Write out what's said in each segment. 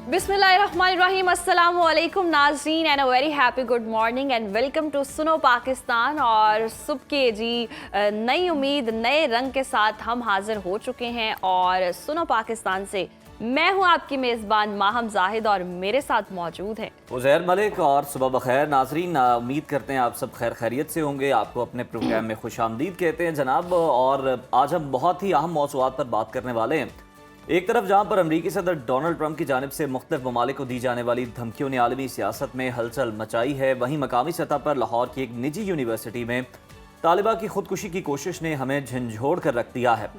बिस्मिल्लाहिर्रहमानिर्रहीम, अस्सलामु अलैकुम नाज़रीन and a very happy good morning and welcome to Suno Pakistan. और सुबह के जी नई उम्मीद नए रंग के साथ हम हाजिर हो चुके हैं और सुनो पाकिस्तान से मैं हूं आपकी मेज़बान माहम जाहिद और मेरे साथ मौजूद है उज़ैर मलिक। और सुबह बखैर नाजरीन, उम्मीद करते हैं आप सब खैर खैरियत से होंगे। आपको अपने प्रोग्राम में खुश आमदीद कहते हैं जनाब। और आज हम बहुत ही अहम मौज़ूआत पर बात करने वाले हैं। एक तरफ जहाँ पर अमरीकी सदर डोनाल्ड ट्रंप की जानिब से मुख्तलिफ ममालिक को दी जाने वाली धमकियों ने आलमी सियासत में हलचल मचाई है, वहीं मकामी सतह पर लाहौर की एक निजी यूनिवर्सिटी में तालिबा की खुदकुशी की कोशिश ने हमें झंझोड़ कर रख दिया है।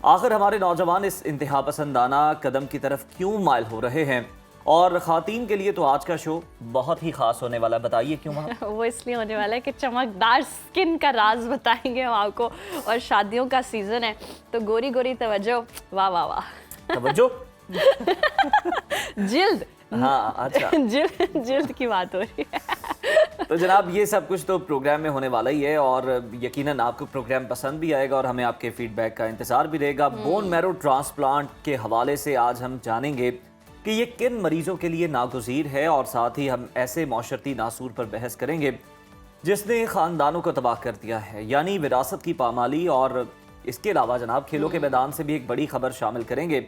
आखिर हमारे नौजवान इस इंतहा पसंदाना कदम की तरफ क्यों माइल हो रहे हैं? और ख़ातीन के लिए तो आज का शो बहुत ही खास होने वाला है, बताइए क्यों? वो इसलिए होने वाला है कि चमकदार स्किन का राज बताएंगे हम आपको, और शादियों का सीजन है तो गोरी गोरी तवज्जो, वाह वाह वाह तवज्जो जिल्द, हाँ अच्छा जिल्द की बात हो रही है। तो जनाब ये सब कुछ तो प्रोग्राम में होने वाला ही है और यकीनन आपको प्रोग्राम पसंद भी आएगा और हमें आपके फीडबैक का इंतजार भी रहेगा। बोन मैरो ट्रांसप्लांट के हवाले से आज हम जानेंगे कि ये किन मरीजों के लिए नागुज़ीर है, और साथ ही हम ऐसे मौशरती नासूर पर बहस करेंगे जिसने ख़ानदानों को तबाह कर दिया है, यानी विरासत की पामाली। और इसके अलावा जनाब खेलों के मैदान से भी एक बड़ी खबर शामिल करेंगे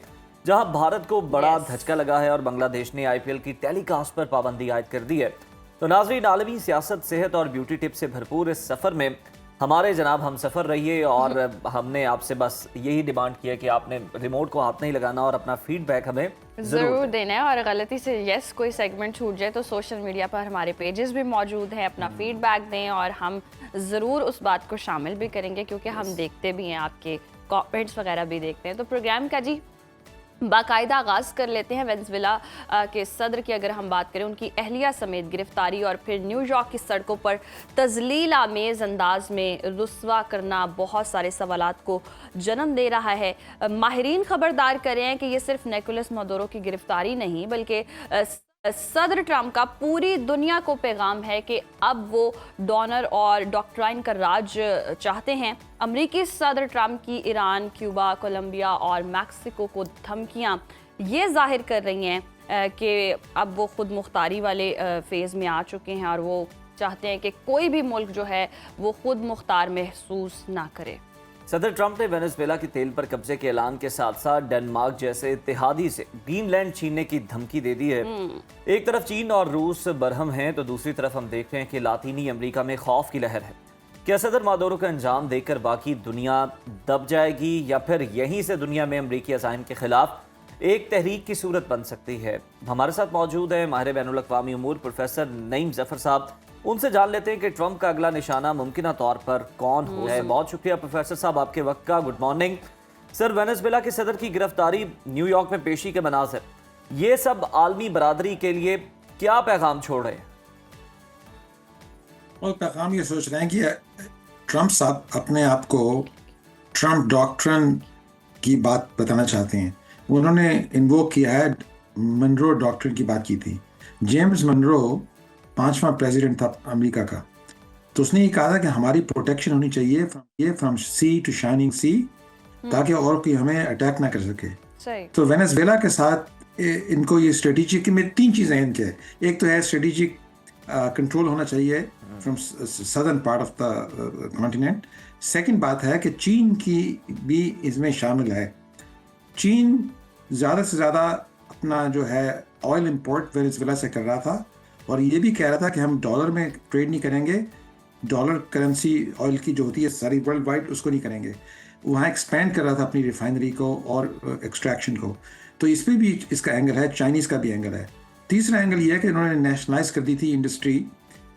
जहां भारत को बड़ा धचका लगा है और बांग्लादेश ने आईपीएल की टेलीकास्ट पर पाबंदी आयद कर दी है। तो नाज़रीन, आलमी सियासत, सेहत और ब्यूटी टिप से भरपूर इस सफ़र में हमारे जनाब हम सफ़र रहिए। और हमने आपसे बस यही डिमांड किया कि आपने रिमोट को हाथ नहीं लगाना और अपना फीडबैक हमें ज़रूर देना है। और गलती से यस कोई सेगमेंट छूट जाए तो सोशल मीडिया पर हमारे पेजेस भी मौजूद हैं, अपना फीडबैक दें और हम ज़रूर उस बात को शामिल भी करेंगे क्योंकि हम देखते भी हैं, आपके कमेंट्स वगैरह भी देखते हैं। तो प्रोग्राम का जी बाकायदा आगाज़ कर लेते हैं। वेनेज़ुएला के सदर की अगर हम बात करें, उनकी अहलिया समेत गिरफ्तारी और फिर न्यूयॉर्क की सड़कों पर तजलील आमेज़ अंदाज में रुस्वा करना बहुत सारे सवालात को जन्म दे रहा है। माहिरीन खबरदार कर रहे हैं कि ये सिर्फ निकोलस मादुरो की गिरफ्तारी नहीं बल्कि सदर ट्रंप का पूरी दुनिया को पैगाम है कि अब वो डोनर और डॉक्ट्राइन का राज चाहते हैं। अमरीकी सदर ट्रंप की ईरान, क्यूबा, कोलंबिया और मैक्सिको को धमकियां ये जाहिर कर रही हैं कि अब वो खुद मुख्तारी वाले फेज़ में आ चुके हैं और वो चाहते हैं कि कोई भी मुल्क जो है वो खुद मुख्तार महसूस ना करे। सदर ट्रंप ने वेनेजुएला की तेल पर कब्जे के ऐलान के साथ साथ डेनमार्क जैसे इत्तेहादी से ग्रीनलैंड छीनने की धमकी दे दी है। एक तरफ चीन और रूस बरहम हैं तो दूसरी तरफ हम देख रहे हैं कि लातीनी अमेरिका में खौफ की लहर है। क्या सदर मादुरो का अंजाम देखकर बाकी दुनिया दब जाएगी या फिर यहीं से दुनिया में अमरीकी अज़ाइम के खिलाफ एक तहरीक की सूरत बन सकती है? हमारे साथ मौजूद है माहिर बैनुल अक़वामी उमूर प्रोफेसर नईम ज़फ़र साहब। उनसे जान लेते हैं कि ट्रंप का अगला निशाना मुमकिन तौर पर कौन हो है। बहुत शुक्रिया प्रोफेसर साहब आपके वक्त का। Good morning sir. वेनेजुएला के सदर की गिरफ्तारी, न्यूयॉर्क में पेशी के मनाज़र, ये सब आलमी बरादरी के लिए क्या पैगाम छोड़ रहे हैं? और पैगाम ये सोच रहे हैं कि ट्रंप साहब अपने आप को ट्रंप डॉक्ट्रिन की बात बताना चाहते हैं। उन्होंने इन्वोक किया है, मनरो डॉक्ट्रिन की बात की थी। जेम्स मनरो 5वां प्रेसिडेंट था अमेरिका का, तो उसने ये कहा था कि हमारी प्रोटेक्शन होनी चाहिए फ्रॉम सी टू शाइनिंग सी, ताकि और कोई हमें अटैक ना कर सके। तो वेनेजुएला के साथ इनको ये स्ट्रेटेजिक में 3 चीज़ें हैं इनके। एक तो है स्ट्रेटेजिक कंट्रोल होना चाहिए from southern part of the continent. Second बात है कि चीन की भी इसमें शामिल है। चीन ज़्यादा से ज़्यादा अपना जो है ऑयल इंपोर्ट वेनेजुएला से कर रहा था और ये भी कह रहा था कि हम डॉलर में ट्रेड नहीं करेंगे, डॉलर करेंसी ऑयल की जो होती है सारी वर्ल्ड वाइड उसको नहीं करेंगे। वहाँ एक्सपेंड कर रहा था अपनी रिफाइनरी को और एक्सट्रैक्शन को। तो इस पर भी इसका एंगल है, चाइनीज़ का भी एंगल है। तीसरा एंगल ये है कि उन्होंने नेशनलाइज कर दी थी इंडस्ट्री।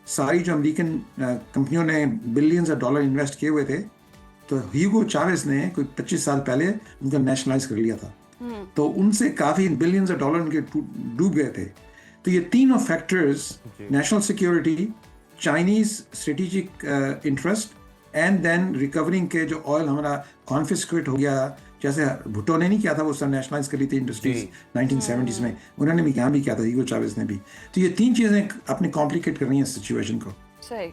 सारी जो अमेरिकन कंपनियों ने बिलियंस ऑफ डॉलर इन्वेस्ट किए हुए थे, तो ह्यूगो चावेज ने कोई 25 साल पहले उनको नेशनलाइज कर लिया था। तो उनसे काफ़ी बिलियंस ऑफ डॉलर उनके डूब गए थे। तो ये तीनों factors, national security, Chinese strategic interest and then recovering के जो ऑयल हमारा कॉन्फिस्केट हो गया, जैसे भुट्टो ने नहीं किया था, वो सब नेशनलाइज कर ली थी इंडस्ट्रीज 1970s में, उन्होंने भी यहाँ भी किया था, ह्यूगो चावेज ने भी। तो ये 3 चीज़ें अपने कॉम्प्लिकेट कर रही हैं सिचुएशन को। सही।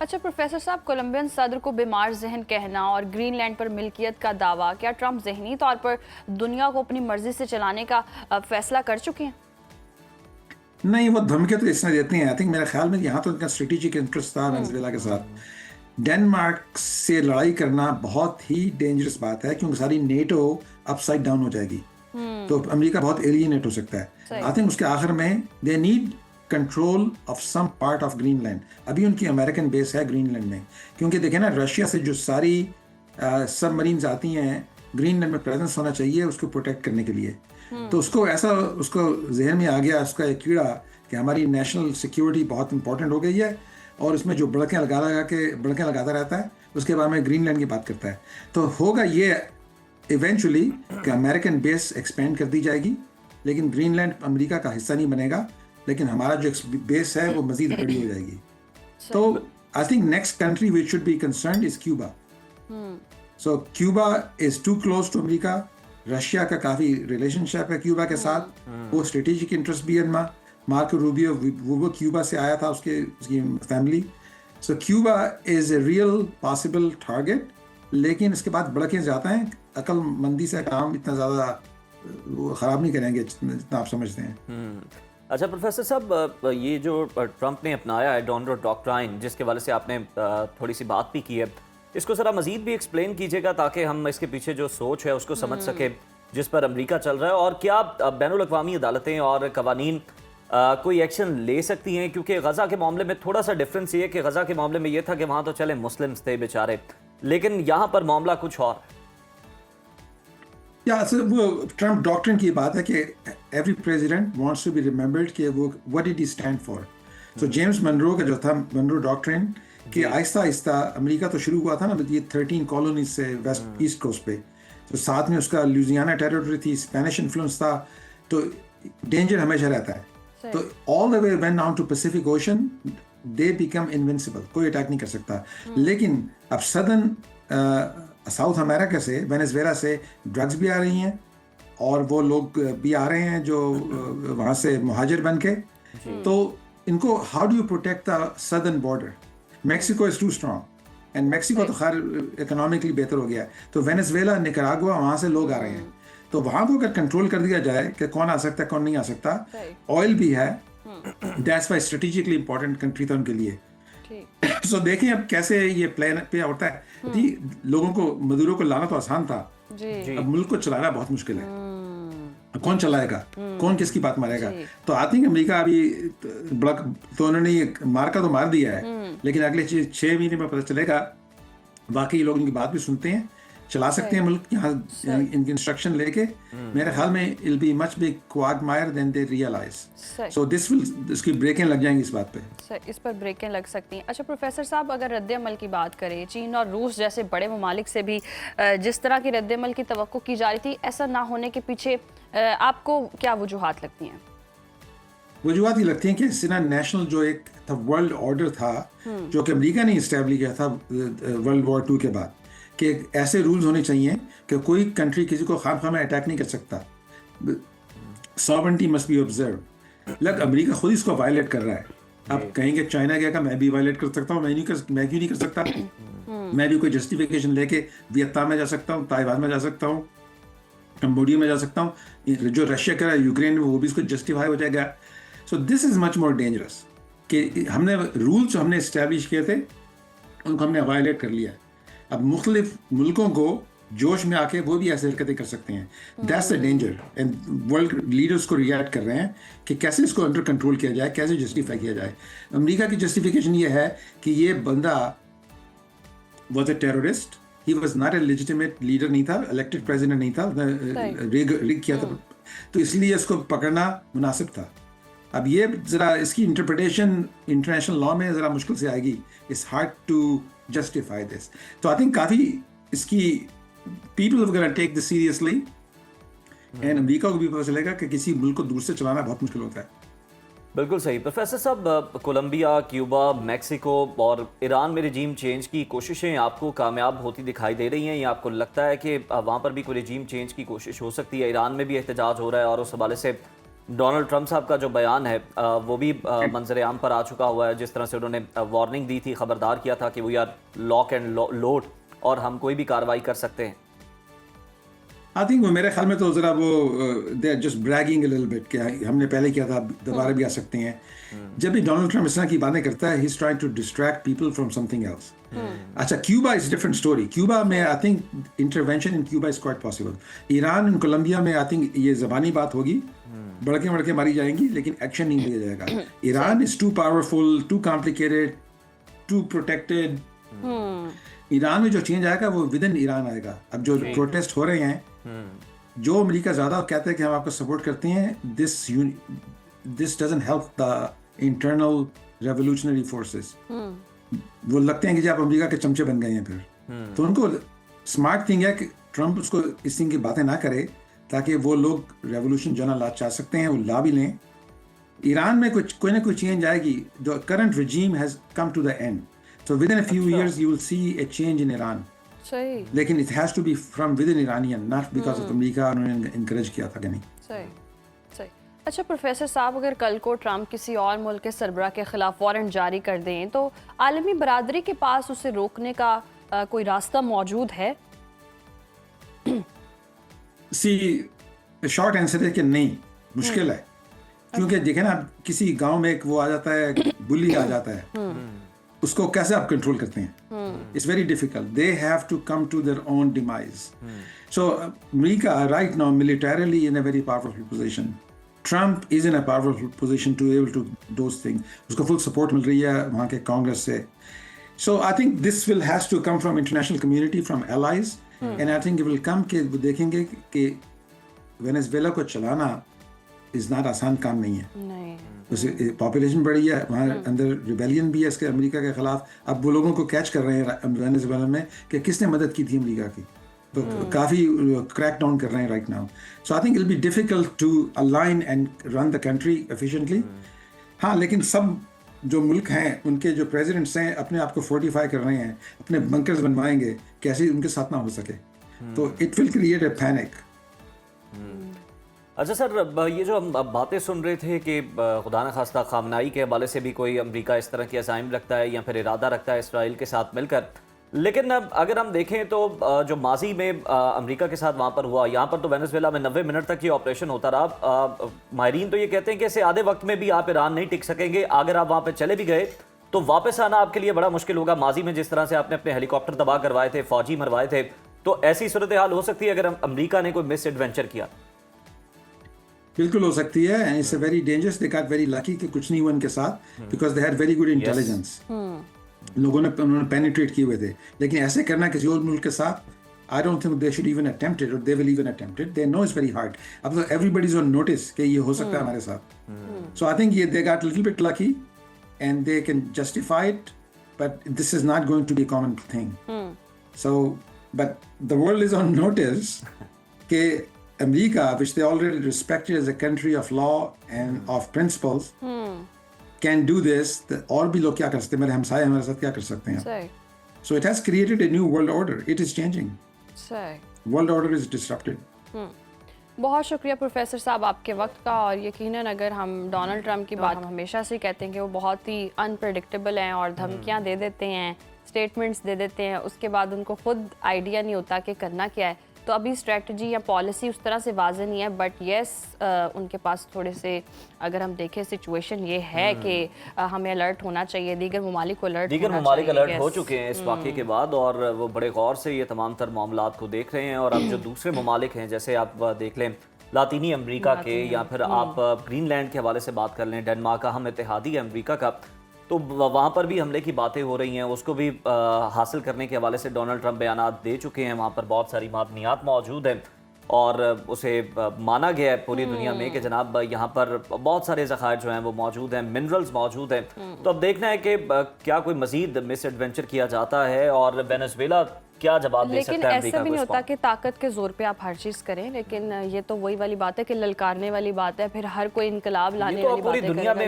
अच्छा प्रोफेसर साहब, कोलंबियन सदर को बीमार जहन कहना और ग्रीनलैंड पर मिल्कियत का दावा, क्या ट्रंप जहनी तौर पर दुनिया को अपनी मर्जी से चलाने का फैसला कर चुके हैं? नहीं, वो धमकी तो इसने देते हैं। आई थिंक मेरे ख्याल में यहाँ तो इनका स्ट्रेटेजिक इंटरेस्ट था वेनेजुएला के साथ। डेनमार्क से लड़ाई करना बहुत ही डेंजरस बात है, क्योंकि सारी नेटो अपसाइड डाउन हो जाएगी, तो अमेरिका बहुत एलियनेट हो सकता है। आई थिंक उसके आखिर में they need control of some part of Greenland. अभी उनकी अमेरिकन बेस है ग्रीनलैंड में, क्योंकि देखें ना, रशिया से जो सारी सबमरीन्स आती हैं, ग्रीनलैंड में प्रेजेंस होना चाहिए उसको प्रोटेक्ट करने के लिए। तो उसको ऐसा, उसको जहन में आ गया उसका एक कीड़ा कि हमारी नेशनल सिक्योरिटी बहुत इंपॉर्टेंट हो गई है, और उसमें जो बड़कें लगाता रहता है, उसके बाद में ग्रीनलैंड की बात करता है। तो होगा ये इवेंचुअली कि अमेरिकन बेस एक्सपेंड कर दी जाएगी, लेकिन ग्रीनलैंड अमेरिका का हिस्सा नहीं बनेगा, लेकिन हमारा जो बेस है वो मजीद बड़ी हो जाएगी। तो I think next country which should be concerned is Cuba. So Cuba is too close to America. Russia का काफ़ी रिलेशनशिप है क्यूबा के साथ, वो स्ट्रेटेजिक इंटरेस्ट भी है। मार्को रूबियो वो क्यूबा से आया था, उसकी family. So Cuba is a real possible target, लेकिन इसके बाद भड़के जाता है। अक्लमंदी से काम इतना ज़्यादा ख़राब नहीं करेंगे जितना आप समझते हैं। अच्छा प्रोफेसर साहब, ये जो ट्रंप ने अपनाया है डोनाल्ड डॉक्ट्राइन, जिसके वाले से आपने थोड़ी सी बात भी की है, इसको ज़रा मज़ीद भी एक्सप्लेन कीजिएगा ताकि हम इसके पीछे जो सोच है उसको समझ सके जिस पर अमेरिका चल रहा है, और क्या बैनुल-अक़वामी अदालतें और कवानीन कोई एक्शन ले सकती हैं? क्योंकि गज़ा के मामले में थोड़ा सा डिफरेंस ये कि गज़ा के मामले में ये था कि वहाँ तो चले मुस्लिम्स थे बेचारे, लेकिन यहाँ पर मामला कुछ और। या वो ट्रंप डॉक्ट्रिन की बात है कि every president wants to be remembered कि वो what did he stand for. So James Monroe का जो था मनरो डॉक्ट्रिन कि आहिस्ता आहिस्ता अमेरिका तो शुरू हुआ था ना ये 13 कॉलोनीज से वेस्ट ईस्ट कोस्ट पे, तो साथ में उसका लुजियाना टेरिटरी थी, स्पेनिश इन्फ्लुएंस था, तो डेंजर हमेशा रहता है। तो all the way when down to Pacific Ocean they become invincible, कोई अटैक नहीं कर सकता। लेकिन अब सदर्न साउथ अमेरिका से, वेनेजुएला से ड्रग्स भी आ रही हैं, और वो लोग भी आ रहे हैं जो वहाँ से मुहाजिर बन के। तो इनको how do you protect the southern border? Mexico is too strong, and Mexico तो खैर इकोनॉमिकली बेहतर हो गया है, तो वेनेजुएला, निकारागुआ, वहाँ से लोग आ रहे हैं। तो वहाँ को अगर कंट्रोल कर दिया जाए कि कौन आ सकता है कौन नहीं आ सकता, ऑयल भी है, that's why strategically important country था उनके लिए। सो देखें अब कैसे ये प्लान पे होता है। जी, लोगों को, मदुरो को लाना तो आसान था, अब मुल्क को चलाना बहुत मुश्किल है। कौन चलाएगा, कौन किसकी बात मारेगा? तो आई थिंक अमेरिका अभी बड़ा, तो उन्होंने मार का तो मार दिया है, लेकिन अगले 6 महीने में पता चलेगा वाकई लोग इनकी बात भी सुनते हैं, चला सकते हैं मुल्क यहाँ इनकी इंस्ट्रक्शन लेके। मेरे ख्याल में it'll be much big quagmire than they realize. So this will, इसकी ब्रेकें लग जाएंगी इस बात पे, इस पर ब्रेकें लग सकती हैं। अच्छा प्रोफेसर साहब, अगर रद्द-ए-अमल की बात करें, चीन और रूस जैसे बड़े ममालिक से भी जिस तरह की रद्द-ए-अमल की तवक्को की जा रही थी, ऐसा ना होने के पीछे आपको क्या वजूहात लगती हैं? वजूहात ये लगती हैं कि इससे ना नेशनल जो एक था वर्ल्ड ऑर्डर था, जो कि अमेरिका ने इस्टेब्लिश किया था वर्ल्ड वॉर 2 के बाद, कि ऐसे रूल्स होने चाहिए कि कोई कंट्री किसी को खाम में अटैक नहीं कर सकता। Sovereignty must be observe. लग अमेरिका खुद इसको वायलेट कर रहा है। अब कहेंगे चाइना क्या, मैं भी वायलेट कर सकता हूँ, मैं क्यों नहीं कर सकता? मैं भी कोई जस्टिफिकेशन लेके वियतनाम में जा सकता हूँ, ताइवान में जा सकता हूँ, कंबोडिया में जा सकता हूँ। जो रशिया कर रहा है यूक्रेन में, वो भी इसको जस्टिफाई हो जाएगा। So this is much more dangerous कि हमने रूल्स जो हमने इस्टेब्लिश किए थे उनको हमने वायलेट कर लिया। अब मुख्तलिफ मुल्कों को जोश में आके वो भी ऐसे हरकतें कर सकते हैं। That's the danger, and world leaders को रिएक्ट कर रहे हैं कि कैसे इसको अंडर कंट्रोल किया जाए, कैसे जस्टिफाई किया जाए। अमेरिका की जस्टिफिकेशन ये है कि ये बंदा was a terrorist, he was not a legitimate leader, नहीं था, इलेक्टेड प्रेसिडेंट नहीं था, रिग किया था, तो इसलिए इसको पकड़ना मुनासिब था। अब ये ज़रा इसकी इंटरप्रिटेशन इंटरनेशनल लॉ में ज़रा मुश्किल से आएगी। It's hard to justify this. तो आई थिंक काफ़ी इसकी people are gonna take this seriously, and America को भी पता चलेगा कि किसी मुल्क को दूर से चलाना बहुत मुश्किल होता है। बिल्कुल सही प्रोफेसर साहब, कोलंबिया, क्यूबा, मैक्सिको और ईरान में रिजीम चेंज की कोशिशें आपको कामयाब होती दिखाई दे रही हैं, या आपको लगता है कि वहाँ पर भी कोई रिजीम चेंज की कोशिश हो सकती है? ईरान में भी एहतजाज हो रहा है और उस हवाले से डोनाल्ड ट्रंप साहब का जो बयान है वो भी मंजर आम पर आ चुका हुआ है, जिस तरह से उन्होंने वार्निंग दी थी, खबरदार किया था कि we are lock and load और हम कोई भी कार्रवाई कर सकते हैं। आई थिंक वो मेरे ख्याल में तो जरा वो they are just bragging a little bit कि हमने पहले किया था, दोबारा भी आ सकते हैं। जब भी डोनाल्ड ट्रम्प इस तरह की बातें करता है, he is trying to distract people from something else. अच्छा, Cuba is different story. Cuba में I think intervention in Cuba is quite possible. Iran and Colombia में आई थिंक ये जबानी बात होगी, बड़के बड़के मारी जाएंगी, लेकिन एक्शन नहीं लिया जाएगा। Iran is too powerful, too complicated, too protected. Iran में जो चेंज आएगा वो विद इन ईरान आएगा। अब जो प्रोटेस्ट हो रहे हैं, जो अमेरिका ज्यादा कहते हैं कि हम आपको सपोर्ट करते हैं, this doesn't help the internal revolutionary forces. वो लगते हैं कि जी आप अमेरिका के चमचे बन गए हैं फिर। तो उनको स्मार्ट थिंग है कि ट्रम्प उसको इस थिंग की बातें ना करे, ताकि वो लोग रेवोल्यूशन जो ना ला चाह सकते हैं वो ला भी लें। ईरान में कोई ना कोई चेंज आएगी। The current regime has come to the end, so within a few years you will see a change in Iran. सही। लेकिन it has to be from within Iranian, not because of America उन्होंने encourage किया था कि नहीं। सही सही। अच्छा प्रोफेसर साहब, अगर कल को ट्रम्प किसी और मुल्क के सरबराह के खिलाफ वारंट जारी कर दें तो आलमी बरादरी के पास उसे रोकने का कोई रास्ता मौजूद है? शॉर्ट आंसर है कि नहीं, मुश्किल है। क्योंकि देखें ना, किसी गांव में एक वो आ जाता है, बुली आ जाता है, उसको कैसे आप कंट्रोल करते हैं? It's very difficult. They have to come to their own demise. So America right now militarily in a very powerful position. Trump is in a powerful position to able to those thing. उसको full support मिल रही है वहाँ के Congress से। So I think this will has to come from international community, from allies, and I think it will come कि वो देखेंगे कि वेनेजुएला को चलाना इज नॉट आसान काम नहीं है। नहीं। उसे पॉपुलेशन बढ़ी है, वहाँ अंदर रिबेलियन भी है इसके अमेरिका के खिलाफ। अब वो लोगों को कैच कर रहे हैं वेनेजुएला में कि किसने मदद की थी अमेरिका की, तो काफ़ी क्रैक डाउन कर रहे हैं right now. So I think it will be difficult to align and run the country efficiently. हाँ, लेकिन सब जो मुल्क हैं उनके जो प्रेसिडेंट्स हैं अपने आप को फोर्टिफाई कर रहे हैं, अपने बंकर्स बनवाएंगे, कैसे उनके साथ ना हो सके। तो it will create a panic. अच्छा सर, ये जो हम बातें सुन रहे थे कि खुदा न खास्ता खामनाई के हवाले से भी कोई अमेरिका इस तरह की अज़ाइम रखता है या फिर इरादा रखता है इसराइल के साथ मिलकर, लेकिन अब अगर हम देखें तो जो माजी में अमेरिका के साथ वहाँ पर हुआ, यहाँ पर तो वेनेजुएला में 90 मिनट तक ये ऑपरेशन होता रहा। माहिरीन तो ये कहते हैं कि ऐसे आधे वक्त में भी आप ईरान नहीं टिक सकेंगे। अगर आप वहाँ पर चले भी गए तो वापस आना आपके लिए बड़ा मुश्किल होगा। माजी में जिस तरह से आपने अपने हेलीकॉप्टर तबाह करवाए थे, फौजी मरवाए थे, तो ऐसी सूरत हाल हो सकती है अगर अमेरिका ने कोई मिस एडवेंचर किया? बिल्कुल हो सकती है, and it's very dangerous. They got very lucky कि कुछ नहीं हुआ उनके साथ, because they had very good intelligence. लोगों ने उन्होंने पेनिट्रेट किए हुए थे। लेकिन ऐसे करना किसी और मुल्क के साथ, I don't think they should even attempt it, और they will even attempt it. They know it's very hard. अब तो एवरीबॉडी इज ऑन नोटिस कि ये हो सकता है हमारे साथ। सो आई थिंक ये they got little bit lucky and they can justify it, but this is not going to be common thing. So but the world is on notice कि America, which they already respected as a country of law and of principles, can do this. और भी लोग क्या कर सकते हैं, मेरे हमसाए हमारे साथ क्या कर सकते हैं? So it has created a new world order. It is changing. World order is disrupted. बहुत शुक्रिया प्रोफेसर साहब आपके वक्त का। और यकीनन अगर हम डोनाल्ड ट्रम्प की बात, हम हमेशा से कहते हैं कि वो बहुत ही अनप्रेडिक्टेबल हैं और धमकियाँ दे देते हैं, स्टेटमेंट्स दे देते हैं, उसके बाद उनको खुद आइडिया नहीं होता कि करना क्या है। तो अभी स्ट्रेटजी या पॉलिसी उस तरह से वाज़ेह नहीं है, बट येस उनके पास थोड़े से, अगर हम देखें सिचुएशन ये है कि हमें अलर्ट होना चाहिए, दीगर ममालिक को अलर्ट हो चुके हैं इस वाक़े के बाद, और वो बड़े गौर से ये तमाम तर मामलात को देख रहे हैं। और अब जो दूसरे ममालिक हैं, जैसे आप देख लें लातीनी अमरीका के, या फिर आप ग्रीनलैंड के हवाले से बात कर लें, डेनमार्क का हम इत्तेहादी है अमरीका का, तो वहाँ पर भी हमले की बातें हो रही हैं। उसको भी हासिल करने के हवाले से डोनाल्ड ट्रम्प बयानात दे चुके हैं। वहाँ पर बहुत सारी मादनियात मौजूद हैं और उसे माना गया है पूरी दुनिया में कि जनाब यहाँ पर बहुत सारे ज़खायर जो हैं वो मौजूद हैं, मिनरल्स मौजूद हैं। तो अब देखना है कि क्या कोई मज़ीद मिस एडवेंचर किया जाता है और वेनेजुएला क्या जवाब दे सकता है। लेकिन ऐसा भी नहीं होता कि ताकत के जोर पे आप हर चीज करें, लेकिन ये तो वही वाली बात है कि ललकारने वाली बात है, फिर हर कोई इनकलाब लाने वाली बात है। पूरी दुनिया में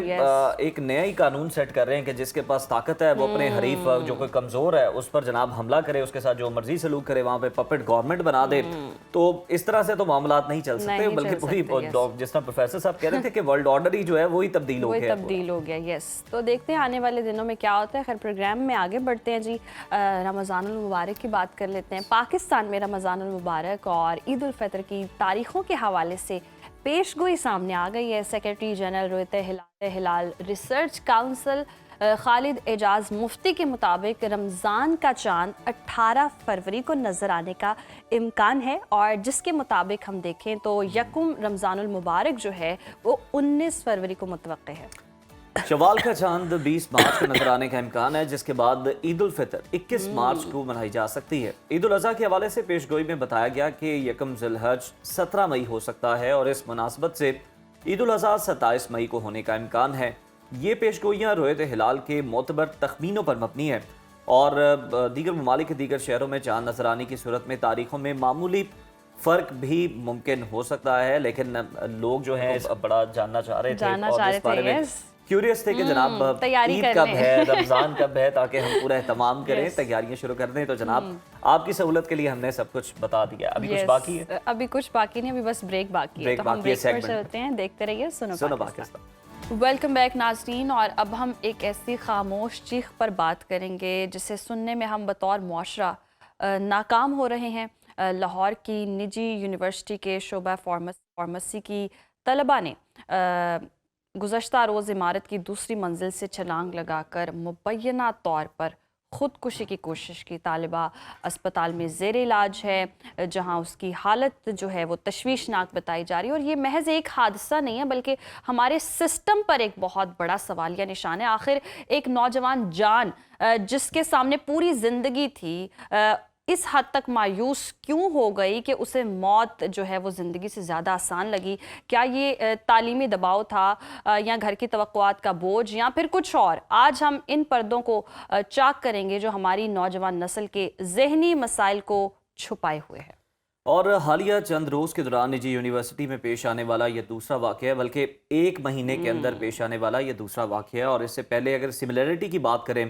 एक नया ही कानून सेट कर रहे हैं कि जिसके पास ताकत है वो अपने हरीफ जो कोई कमजोर है उस पर जनाब हमला करे, उसके साथ जो मर्जी सलूक करे, वहाँ पे पपेट गवर्नमेंट बना दे। तो इस तरह से तो मामलात नहीं चल सकते, बल्कि पूरी जिस तरह प्रोफेसर साहब कह रहे थे कि वर्ल्ड ऑर्डर ही जो है वही तब्दील हो गया। यस, तो देखते हैं आने वाले दिनों में क्या होता है। खैर प्रोग्राम में आगे बढ़ते हैं जी। रमज़ानुल मुबारक की बात कर लेते हैं। पाकिस्तान में रमज़ानुल मुबारक और ईद उल फितर की तारीखों के हवाले से पेशगोई सामने आ गई है। सेक्रेटरी जनरल रोहित हिलाल रिसर्च काउंसिल खालिद एजाज मुफ्ती के मुताबिक रमज़ान का चांद 18 फरवरी को नज़र आने का इम्कान है, और जिसके मुताबिक हम देखें तो यकुम रमज़ानुल मुबारक जो है वो 19 फरवरी को मुतवक्के है। शवाल का चांद 20 मार्च को नजर आने का इम्कान है, जिसके बाद ईद उल फितर 21 मार्च को मनाई जा सकती है। ईद उल अज़हा के हवाले से पेशगोई में बताया गया कि यकम ज़िलहज 17 मई हो सकता है और इस मुनासबत से ईद उल अज़हा 27 मई को होने का इम्कान है। ये पेशगोइयाँ रोहित हिलाल के मोतबर तखमीनों पर मबनी है और दीगर ममालिक के दीगर शहरों में चांद नजर आने की सूरत में तारीखों में मामूली फ़र्क भी मुमकिन हो सकता है, लेकिन लोग जो हैं बड़ा जानना चाह रहे थे, क्यूरियस थे कि जनाब ईद कब है, रमज़ान कब है, ताकि हम पूरा एहतमाम करें, तैयारियां शुरू कर दें। तो जनाब आपकी सहूलत के लिए हमने सब कुछ बता दिया। अभी कुछ बाकी है? अभी कुछ बाकी नहीं, अभी बस ब्रेक बाकी है। तो हम ब्रेक पर चलते हैं, देखते रहिए सुनो पाकिस्तान। वेलकम बैक नाज़रीन, और अब हम एक ऐसी खामोश चीख पर बात करेंगे जिसे सुनने में हम बतौर मुआशरा नाकाम हो रहे हैं। लाहौर की निजी यूनिवर्सिटी के शोबा फार्मेसी की तलबा ने गुज़श्ता रोज़ इमारत की दूसरी मंजिल से छलांग लगाकर मुबैना तौर पर ख़ुदकुशी की कोशिश की। तालिबा अस्पताल में ज़ेर इलाज है, जहां उसकी हालत जो है वो तशवीशनाक बताई जा रही है। और ये महज एक हादसा नहीं है, बल्कि हमारे सिस्टम पर एक बहुत बड़ा सवालिया निशान है। आखिर एक नौजवान जान जिसके सामने पूरी ज़िंदगी थी इस हद तक मायूस क्यों हो गई कि उसे मौत जो है वो ज़िंदगी से ज़्यादा आसान लगी? क्या ये तालीमी दबाव था या घर की तवक्कुआत का बोझ या फिर कुछ और? आज हम इन पर्दों को चाक करेंगे जो हमारी नौजवान नस्ल के ज़हनी मसाइल को छुपाए हुए है। और हालिया चंद रोज़ के दौरान निजी यूनिवर्सिटी में पेश आने वाला यह दूसरा वाक़या है, बल्कि एक महीने के अंदर पेश आने वाला यह दूसरा वाक़या है। और इससे पहले अगर सिमिलरिटी की बात करें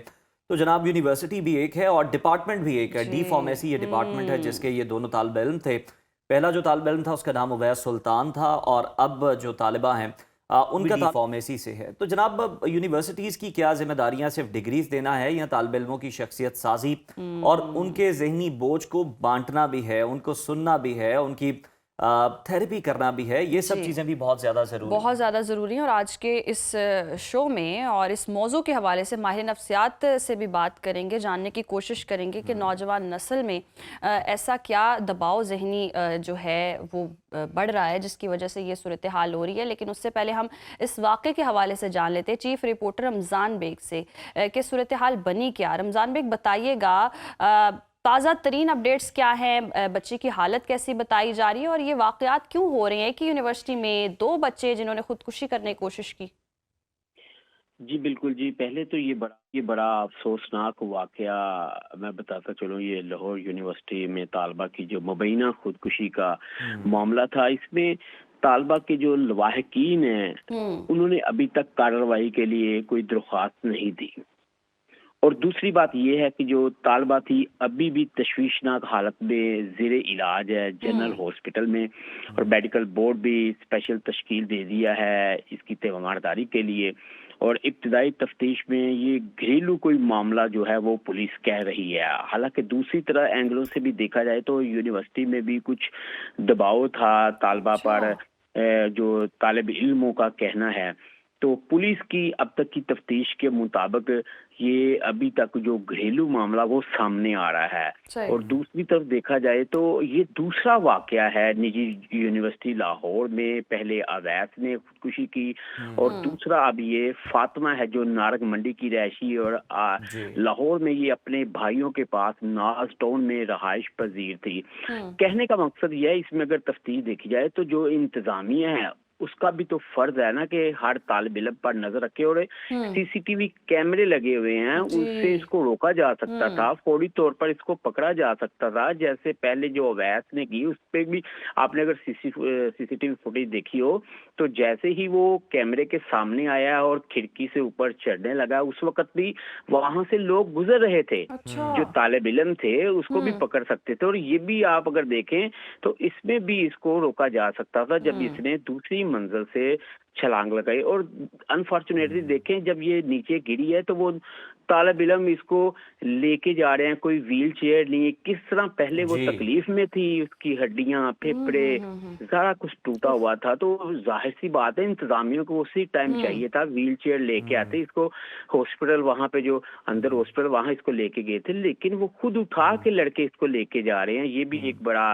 तो जनाब यूनिवर्सिटी भी एक है और डिपार्टमेंट भी एक है। डी फार्मेसी ये डिपार्टमेंट है जिसके ये दोनों तालिब इल्म थे। पहला जो तालिब इल्म था उसका नाम उवैस सुल्तान था, और अब जो तालिबा हैं उनका डी फार्मेसी से है। तो जनाब यूनिवर्सिटीज़ की क्या जिम्मेदारियां सिर्फ डिग्रीज देना है या तालिब इल्मों की शख्सियत साजी और उनके जहनी बोझ को बांटना भी है, उनको सुनना भी है, उनकी थेरेपी करना भी है। ये सब चीज़ें भी बहुत ज़्यादा ज़रूरी हैं। और आज के इस शो में और इस मौजू के हवाले से माहिर नफ्सियात से भी बात करेंगे, जानने की कोशिश करेंगे कि नौजवान नस्ल में ऐसा क्या दबाव ज़हनी जो है वो बढ़ रहा है जिसकी वजह से ये सूरत हाल हो रही है। लेकिन उससे पहले हम इस वाक़े के हवाले से जान लेते हैं चीफ रिपोर्टर रमज़ान बेग से कि सूरत हाल बनी क्या। रमज़ान बेग बताइएगा, ताज़ा तरीन अपडेट्स क्या हैं, बच्चे की हालत कैसी बताई जा रही है और ये वाक़यात क्यों हो रहे हैं कि यूनिवर्सिटी में 2 बच्चे जिन्होंने खुदकुशी करने की कोशिश की? जी बिल्कुल जी, पहले तो ये बड़ा अफसोसनाक वाक़या मैं बताता चलूँ। ये लाहौर यूनिवर्सिटी में तालबा की जो मुबैना खुदकुशी का मामला था, इसमें तालबा के जो लवाहिकीन हैं उन्होंने अभी तक कार्रवाई के लिए कोई दरख्वास्त नहीं दी। और दूसरी बात यह है कि जो तालबा थी अभी भी तशवीशनाक हालत में ज़ेरे इलाज है जनरल हॉस्पिटल में, और मेडिकल बोर्ड भी स्पेशल तश्कील दे दिया है इसकी तीमारदारी के लिए। और इब्तदाई तफ्तीश में ये घरेलू कोई मामला जो है वो पुलिस कह रही है। हालांकि दूसरी तरह एंगलों से भी देखा जाए तो यूनिवर्सिटी में भी कुछ दबाव था तालबा पर, जो तालिब इल्मों का कहना है। तो पुलिस की अब तक की तफ्तीश के मुताबिक ये अभी तक जो घरेलू मामला वो सामने आ रहा है। और दूसरी तरफ देखा जाए तो ये दूसरा वाकया है निजी यूनिवर्सिटी लाहौर में। पहले अवैस ने खुदकुशी की और दूसरा अब ये फातिमा है जो नारग मंडी की रहायशी और लाहौर में ये अपने भाइयों के पास नाज टाउन में रहाइश पजीर थी। कहने का मकसद यह है, इसमें अगर तफ्तीश देखी जाए तो जो इंतजामिया है उसका भी तो फर्ज है ना कि हर तालिब इल्म पर नजर रखे। और सीसीटीवी कैमरे लगे हुए हैं, उससे इसको रोका जा सकता था, फौरी तौर पर इसको पकड़ा जा सकता था, जैसे पहले जो अवैस ने की उस पर भी आपने अगर सीसीटीवी फुटेज देखी हो तो जैसे ही वो कैमरे के सामने आया और खिड़की से ऊपर चढ़ने लगा उस वक्त भी वहां से लोग गुजर रहे थे। जो तालिब इल्म थे उसको भी पकड़ सकते थे। और ये भी आप अगर देखें तो इसमें भी इसको रोका जा सकता था जब इसने दूसरी मंजिल से छलांग लगाई और अनफॉर्चुनेटली देखें जब ये नीचे गिरी है तो वो तालिब इल्म इसको लेके जा रहे हैं, कोई व्हील चेयर नहीं है, किस तरह पहले वो जी। तकलीफ में थी, उसकी हड्डियां फेफड़े सारा कुछ टूटा हुआ था। तो जाहिर सी बात है इंतजामियों को उसी टाइम चाहिए था व्हील चेयर लेके आते, इसको हॉस्पिटल वहां पे जो अंदर हॉस्पिटल वहां इसको लेके गए थे, लेकिन वो खुद उठा के लड़के इसको लेके जा रहे हैं। ये भी एक बड़ा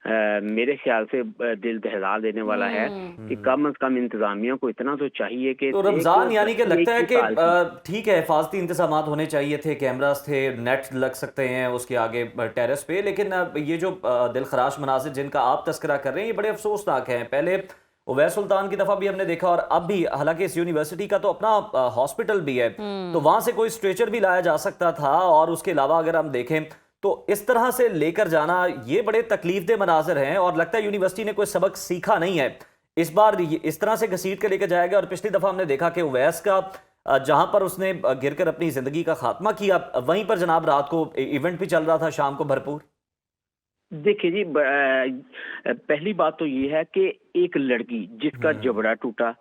मेरे ख्याल से दिल दहला देने वाला है कि कम से कम इंतजामिया को इतना तो चाहिए कि तो रमजान यानी कि लगता है कि साल ठीक है, हिफाजती इंतजाम होने चाहिए थे, कैमरास थे, नेट लग सकते हैं उसके आगे टेरेस पे, लेकिन ये जो दिलखराश मनाजिर जिनका आप तस्करा कर रहे हैं ये बड़े अफसोसनाक हैं। पहले उवैस सुल्तान की दफा भी हमने देखा और अब भी, हालांकि इस यूनिवर्सिटी का तो अपना हॉस्पिटल भी है, तो वहां से कोई स्ट्रेचर भी लाया जा सकता था। और उसके अलावा अगर हम देखें तो इस तरह से लेकर जाना ये बड़े तकलीफदेह मनाजिर हैं और लगता है यूनिवर्सिटी ने कोई सबक सीखा नहीं है। इस बार इस तरह से घसीट के लेकर जाया गया। और पिछली दफा हमने देखा कि उवैस का जहां पर उसने गिरकर अपनी जिंदगी का खात्मा किया, वहीं पर जनाब रात को इवेंट भी चल रहा था शाम को भरपूर। देखिए जी, पहली बात तो ये है कि एक लड़की जिसका जबड़ा टूटा,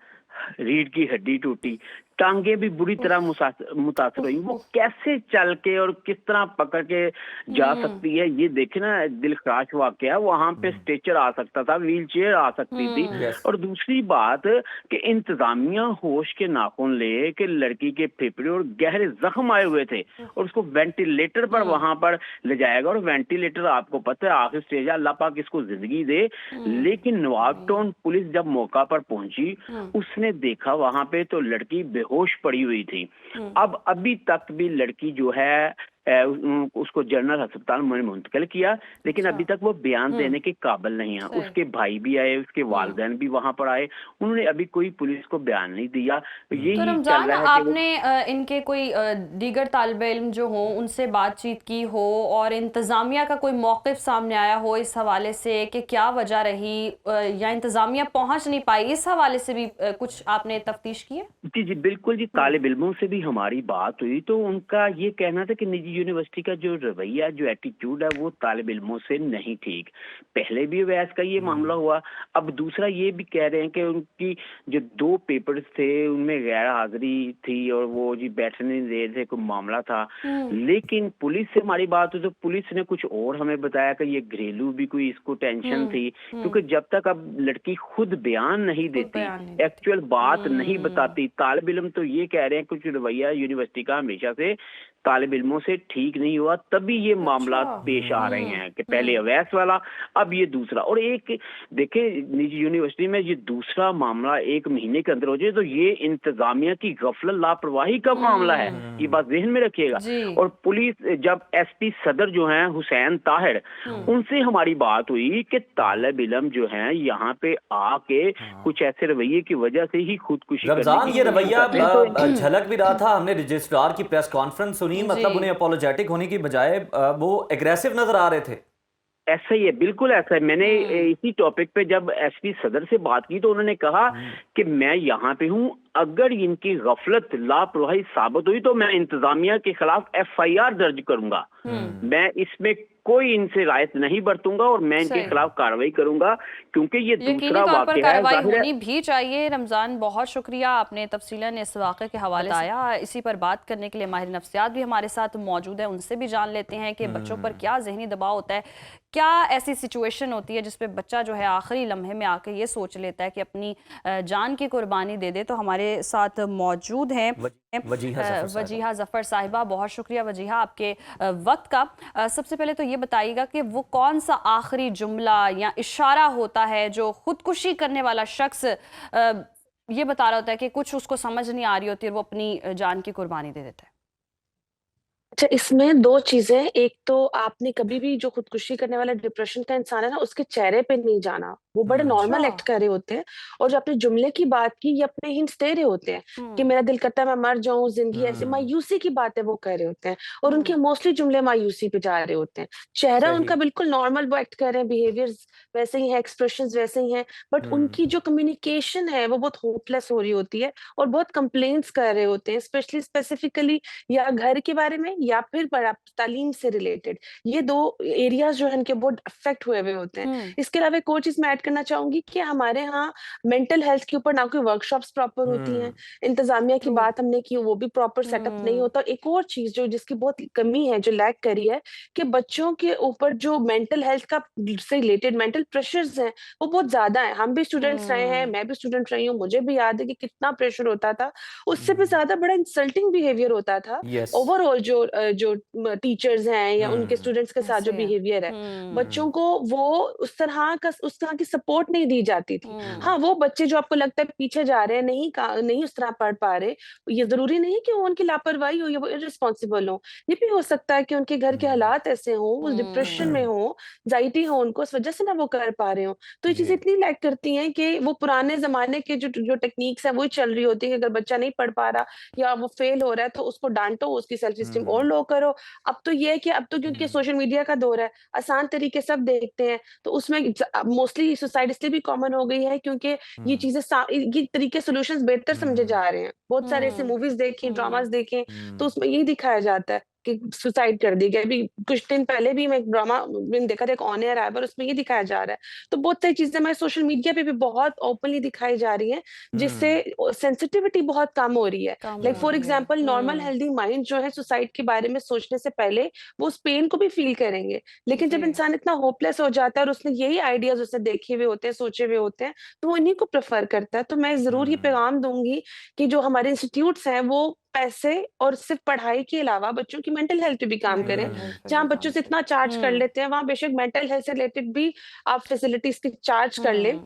रीढ़ की हड्डी टूटी, टांगे भी बुरी तरह मुतासर हुई, वो कैसे चल के और किस तरह पकड़ के जा सकती है, ये देखे ना, दिलखराश वाकया। वहां पे स्ट्रेचर आ सकता था, व्हील चेयर आ सकती थी। और दूसरी बात कि इंतजामिया होश के नाखून ले कि लड़की के फेफड़े और गहरे जख्म आए हुए थे और उसको वेंटिलेटर पर वहां पर ले जाएगा। और वेंटिलेटर आपको पता है आखिर स्टेज है, अल्लाह पाक इसको जिंदगी दे। लेकिन नवाब टाउन पुलिस जब मौका पर पहुंची, उसने देखा वहां पे तो लड़की बेहोश पड़ी हुई थी। अब अभी तक भी लड़की जो है उसको जनरल अस्पताल में मुंतकिल किया, लेकिन अभी तक वो बयान देने के काबिल नहीं है। उसके भाई भी आए, उसके वालिदैन भी वहां पर आए, उन्होंने अभी कोई पुलिस को बयान नहीं दिया। यही तो चल रमजान, रहा है आपने इनके कोई दीगर तालिब इल्म जो हो उनसे बातचीत की हो और इंतजामिया का कोई मौक़िफ़ सामने आया हो इस हवाले से कि क्या वजह रही या इंतजामिया पहुंच नहीं पाई, इस हवाले से भी कुछ आपने तफ्तीश की है? जी जी बिल्कुल जी, तालिब इल्मों से भी हमारी बात हुई तो उनका ये कहना था कि निजी यूनिवर्सिटी का जो रवैया, जो एटीट्यूड है, वो तालिब इल्मों से नहीं ठीक। पहले भी वैस का ये मामला हुआ। अब दूसरा ये भी कह रहे हैं कि उनकी जो 2 पेपर्स थे उनमें गैर हाजिरी थी और वो जी बैठने नहीं दे रहे थे, कोई मामला था। लेकिन पुलिस से हमारी बात हुई तो पुलिस ने कुछ और हमें बताया कि ये घरेलू भी कोई इसको टेंशन थी, क्योंकि जब तक अब लड़की खुद बयान नहीं देती, एक्चुअल बात नहीं बताती, तालिब इल्म तो ये कह रहे हैं कुछ रवैया यूनिवर्सिटी का हमेशा से तालिब इल्मों से ठीक नहीं हुआ, तभी ये मामला पेश आ रहे हैं कि पहले अवैस वाला, अब ये दूसरा। और एक देखें, निजी यूनिवर्सिटी में ये दूसरा मामला 1 महीने के अंदर हो जाए तो ये इंतजामिया की गफलत लापरवाही का मामला है, ये बात जहन में रखिएगा। और पुलिस, जब एसपी सदर जो हैं हुसैन ताहिर, उनसे हमारी बात हुई कि तालिब इल्म जो हैं यहाँ पे आके कुछ ऐसे रवैये की वजह से ही खुदकुशी रमजान, ये रवैया झलक भी रहा था, हमने रजिस्ट्रार की प्रेस कॉन्फ्रेंस सुनी, मतलब उन्हें अपोलोजेटिक होने की बजाय वो एग्रेसिव नजर आ रहे थे। ऐसा ही है, बिल्कुल ऐसा है। मैंने इसी टॉपिक पे जब एसपी सदर से बात की तो उन्होंने कहा कि मैं यहाँ पे हूँ, अगर इनकी गफलत लापरवाही साबित हुई तो मैं इंतजामिया के खिलाफ एफआईआर दर्ज करूंगा, मैं इसमें कोई इनसे रायत नहीं बरतूंगा और मैं इनके खिलाफ कार्रवाई करूंगा, क्योंकि ये दूसरा वाकया है। कार्रवाई होनी भी चाहिए। रमजान, बहुत शुक्रिया, आपने तफसीलन इस वाक़े के हवाले से बताया। इसी पर बात करने के लिए माहिर नफ्सियात भी हमारे साथ मौजूद है, उनसे भी जान लेते हैं कि बच्चों पर क्या जहनी दबाव होता है, क्या ऐसी सिचुएशन होती है जिसपे बच्चा जो है आखिरी लम्हे में आके ये सोच लेता है कि अपनी जान की कुर्बानी दे दे। तो हमारे साथ मौजूद हैं वजीहा जफर साहिबा। बहुत शुक्रिया वजीहा आपके वक्त का। सबसे पहले तो ये बताइएगा कि वो कौन सा आखिरी जुमला या इशारा होता है जो खुदकुशी करने वाला शख्स ये बता रहा होता है कि कुछ उसको समझ नहीं आ रही होती और वो अपनी जान की कुर्बानी दे देता है? अच्छा, इसमें 2 चीज़ें। एक तो आपने कभी भी जो खुदकुशी करने वाला डिप्रेशन का इंसान है ना, उसके चेहरे पे नहीं जाना। वो बड़े नॉर्मल एक्ट कर रहे होते हैं और जो आपने जुमले की बात की, ये अपने हिंट्स दे रहे होते हैं कि मेरा दिल करता है मैं मर जाऊँ, ज़िंदगी ऐसे, मायूसी की बातें वो कर रहे होते हैं और उनके मोस्टली जुमले मायूसी पे जा रहे होते हैं। चेहरा उनका बिल्कुल नॉर्मल, वो एक्ट कर रहे हैं, बिहेवियर्स वैसे ही हैं, एक्सप्रेशंस वैसे ही हैं, बट उनकी जो कम्युनिकेशन है वो बहुत होपलेस हो रही होती है और बहुत कंप्लेंट्स कर रहे होते हैं, स्पेसिफिकली या घर के बारे में या फिर तालीम से रिलेटेड। ये 2 एरियाज जो है इनके बहुत अफेक्ट हुए हुए होते हैं। इसके अलावा एक और चीज मैं ऐड करना चाहूंगी कि हमारे यहाँ मेंटल हेल्थ के ऊपर ना कोई वर्कशॉप्स प्रॉपर होती हैं, इंतजामिया की True. बात हमने की, वो भी प्रॉपर सेटअप नहीं होता। और एक और चीज जो जिसकी बहुत कमी है, जो लैक करी है, कि बच्चों के ऊपर जो मेंटल हेल्थ का से रिलेटेड मेंटल प्रेशर्स हैं वो बहुत ज्यादा है। हम भी स्टूडेंट्स रहे हैं, मैं भी स्टूडेंट रही हूँ, मुझे भी याद है कि कितना प्रेशर होता था। उससे भी ज्यादा बड़ा इंसल्टिंग बिहेवियर होता था यस। ओवरऑल जो टीचर्स हैं या उनके स्टूडेंट्स के साथ जो ऐसे है। बिहेवियर है, बच्चों को वो उस तरह की सपोर्ट नहीं दी जाती थी। हाँ, वो बच्चे जो आपको लगता है पीछे जा रहे हैं, नहीं उस तरह पढ़ पा रहे, ये जरूरी नहीं है कि वो उनकी लापरवाही हो या वो इररिस्पॉन्सिबल हो। ये भी हो सकता है कि उनके घर के हालात ऐसे हों, वो डिप्रेशन में हो, एंजाइटी हो उनको, इस वजह से ना वो कर पा रहे हो। तो ये चीजें जी। इतनी लैक करती हैं कि वो पुराने जमाने के जो जो टेक्निक्स है वही चल रही होती है कि अगर बच्चा नहीं पढ़ पा रहा या वो फेल हो रहा है तो उसको डांटो, उसकी सेल्फ स्टीम और लो करो। अब तो ये है कि अब तो क्योंकि सोशल मीडिया का दौर है, आसान तरीके सब देखते हैं, तो उसमें मोस्टली सुसाइड इसलिए भी कॉमन हो गई है क्योंकि ये चीजें ये तरीके सॉल्यूशंस बेहतर समझे जा रहे हैं। बहुत सारे ऐसे मूवीज देखें, ड्रामास देखें, तो उसमें यही दिखाया जाता है कि सुसाइड कर दी गई। अभी कुछ दिन पहले भी मैं एक ड्रामा मैंने देखा था, एक ऑन एयर आया, पर उसमें ये दिखाया जा रहा है। तो बहुत सारी चीजें हमारे सोशल मीडिया पे भी बहुत ओपनली दिखाई जा रही हैं, जिससे सेंसिटिविटी बहुत कम हो रही है। कम लाइक हो फॉर रही है। एग्जांपल, नॉर्मल हेल्दी माइंड जो है सुसाइड के बारे में सोचने से पहले वो उस पेन को भी फील करेंगे। लेकिन जब जी। इंसान इतना होपलेस हो जाता है और उसने यही आइडियाज उसने देखे हुए होते हैं, सोचे हुए होते हैं, तो वो इन्हीं को प्रेफर करता है। तो मैं जरूर ये पैगाम दूंगी कि जो हमारे इंस्टीट्यूट्स हैं वो पैसे और सिर्फ पढ़ाई के अलावा बच्चों की मेंटल हेल्थ पे भी काम करें। मेंटल हेल्थ पे जहाँ भी बच्चों काम से इतना चार्ज कर लेते हैं, वहां बेशक मेंटल हेल्थ से रिलेटेड भी आप फैसिलिटीज की चार्ज कर लें,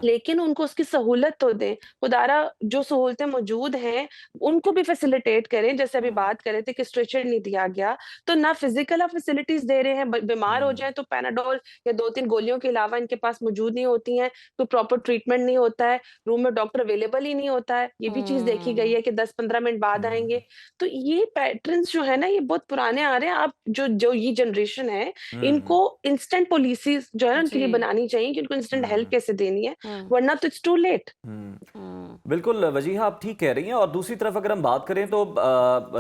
लेकिन उनको उसकी सहूलत तो दें। खुदारा जो सहूलतें मौजूद हैं उनको भी फैसिलिटेट करें। जैसे अभी बात कर रहे थे कि स्ट्रेचर नहीं दिया गया, तो ना फिजिकल आप फैसिलिटीज दे रहे हैं, बीमार हो जाए तो पैनाडोल या 2-3 गोलियों के अलावा इनके पास मौजूद नहीं होती हैं, कोई प्रॉपर ट्रीटमेंट नहीं होता है, रूम में डॉक्टर अवेलेबल ही नहीं होता है। ये भी चीज देखी गई है कि 10-15 मिनट बाद आएंगे। तो ये पैटर्न्स जो है ना, ये बहुत पुराने आ रहे हैं। आप जो जो ये जनरेशन है, इनको इंस्टेंट पॉलिसीज जो है ना उनके लिए जी। बनानी चाहिए कि उनको इंस्टेंट हेल्प कैसे देनी है, वरना तो इट्स टू लेट। बिल्कुल वजीहा, आप ठीक कह रही हैं। और दूसरी तरफ अगर हम बात करें तो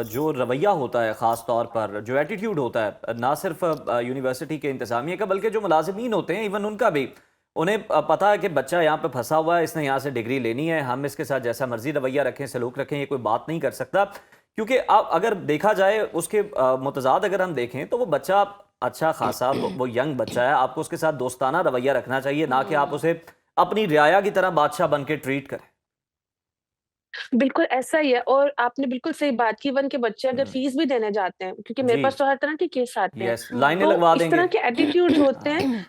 जो रवैया होता है, ख़ास तौर पर जो एटीट्यूड होता है, ना सिर्फ यूनिवर्सिटी के इंतज़ामिया का बल्कि जो मुलाजिमीन होते हैं इवन उनका भी, उन्हें पता है कि बच्चा यहाँ पे फंसा हुआ है, इसने यहाँ से डिग्री लेनी है, हम इसके साथ जैसा मर्जी रवैया रखें, सलूक रखें, ये कोई बात नहीं कर सकता। क्योंकि आप अगर देखा जाए उसके मुतजाद अगर हम देखें तो वो बच्चा अच्छा खासा वो यंग बच्चा है, आपको उसके साथ दोस्ताना रवैया रखना चाहिए, ना कि आप उसे अपनी रियाया की तरह बादशाह बन के ट्रीट करें। बिल्कुल ऐसा ही है, और आपने बिल्कुल सही बात की। इवन के बच्चे अगर फीस भी देने जाते हैं, क्योंकि मेरे जी। पास तो हर तरह के केस आते हैं, यस, लाइनें तो लगवा इस देंगे। तरह के एटीट्यूड्स होते हैं,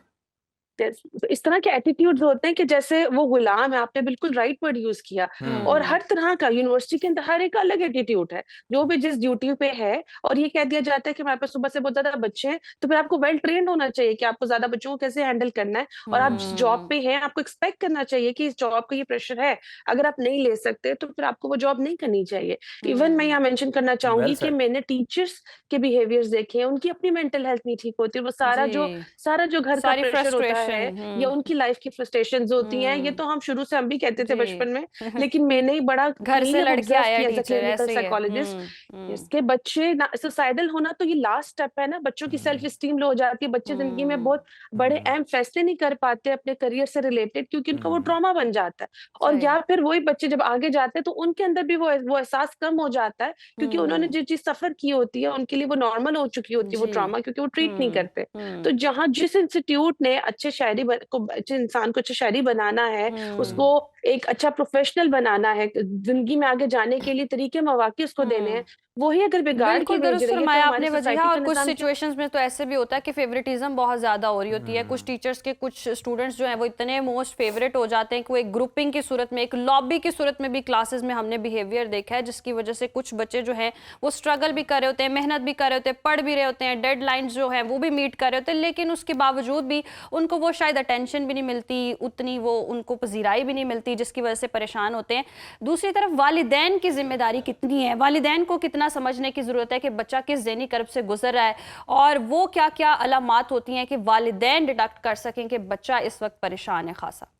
इस तरह के एटीट्यूड्स होते हैं कि जैसे वो गुलाम है। आपने बिल्कुल राइट वर्ड यूज किया। और हर तरह का यूनिवर्सिटी के अंदर हर एक अलग एटीट्यूड है, जो भी जिस ड्यूटी पे है। और ये कह दिया जाता है कि हमारे पास सुबह से बहुत ज्यादा बच्चे हैं, तो फिर आपको वेल ट्रेन्ड होना चाहिए कि आपको ज्यादा बच्चों को कैसे हैंडल करना है। और आप जिस जॉब पे हैं, आपको एक्सपेक्ट करना चाहिए कि इस जॉब का ये प्रेशर है, अगर आप नहीं ले सकते तो फिर आपको वो जॉब नहीं करनी चाहिए। इवन मैं यहाँ मेंशन करना वेल चाहूंगी कि सेड। मैंने टीचर्स के बिहेवियर्स देखे हैं, उनकी अपनी मेंटल हेल्थ नहीं ठीक होती। वो जी। सारा जो घर का सारी प्रेशर होता है फ्रस्ट्रेशन। या उनकी लाइफ की फ्रस्ट्रेशंस होती हैं, ये तो हम शुरू से हम भी कहते थे जी। बचपन में, लेकिन मैंने ही बड़ा घर से क्लीन लड़के ऑब्जर्व आया किया एज अ टीचर, क्लिनिकल ऐसे ही है। साइकोलॉजिस्ट। इसके बच्चे सुसाइडल होना तो ये लास्ट स्टेप है ना, बच्चों की सेल्फ स्टीम लो हो जाती है, बच्चे जिंदगी में बहुत बड़े अहम फैसले नहीं कर पाते अपने करियर से रिलेटेड, क्योंकि उनका वो ट्रॉमा बन जाता है। और सही। या फिर वही बच्चे जब आगे जाते हैं तो उनके अंदर भी वो एहसास कम हो जाता है, क्योंकि उन्होंने जो चीज सफर की होती है उनके लिए वो नॉर्मल हो चुकी होती है, वो जी। ट्रॉमा, क्योंकि वो ट्रीट नहीं करते। तो जहाँ जिस इंस्टीट्यूट ने अच्छे इंसान को अच्छा शायरी बनाना है, उसको एक अच्छा प्रोफेशनल बनाना है, जिंदगी में आगे जाने के लिए तरीके मौके उसको देने हैं, वही अगर बिगाड़ के बिल्कुल भेज दुरुस्त रही है तो फरमाया हमारी आपने वजीहा। सोसाइटी और का कुछ निजाम क्या? सिचुएशंस में तो ऐसे भी होता है कि फेवरेटिज्म बहुत ज़्यादा हो रही होती है। कुछ टीचर्स के कुछ स्टूडेंट्स जो हैं वो इतने मोस्ट फेवरेट हो जाते हैं कि वो एक ग्रुपिंग की सूरत में, एक लॉबी की सूरत में भी क्लासेस में हमने बिहेवियर देखा है, जिसकी वजह से कुछ बच्चे जो हैं वो स्ट्रगल भी कर रहे होते हैं, मेहनत भी कर रहे होते हैं, पढ़ भी रहे होते हैं, डेडलाइंस जो हैं वो भी मीट कर रहे होते हैं, लेकिन उसके बावजूद भी उनको वो शायद अटेंशन भी नहीं मिलती उतनी, वो उनको पजीराई भी नहीं मिलती, जिसकी वजह से परेशान होते हैं। दूसरी तरफ वालिदैन की जिम्मेदारी कितनी है, वालिदैन को कितना समझने की ज़रूरत है कि बच्चा किस ज़हनी कर्ब से गुजर रहा है, और वो क्या क्या अलामात होती हैं कि वालिदैन डिडक्ट कर सकें कि बच्चा इस वक्त परेशान है खासा।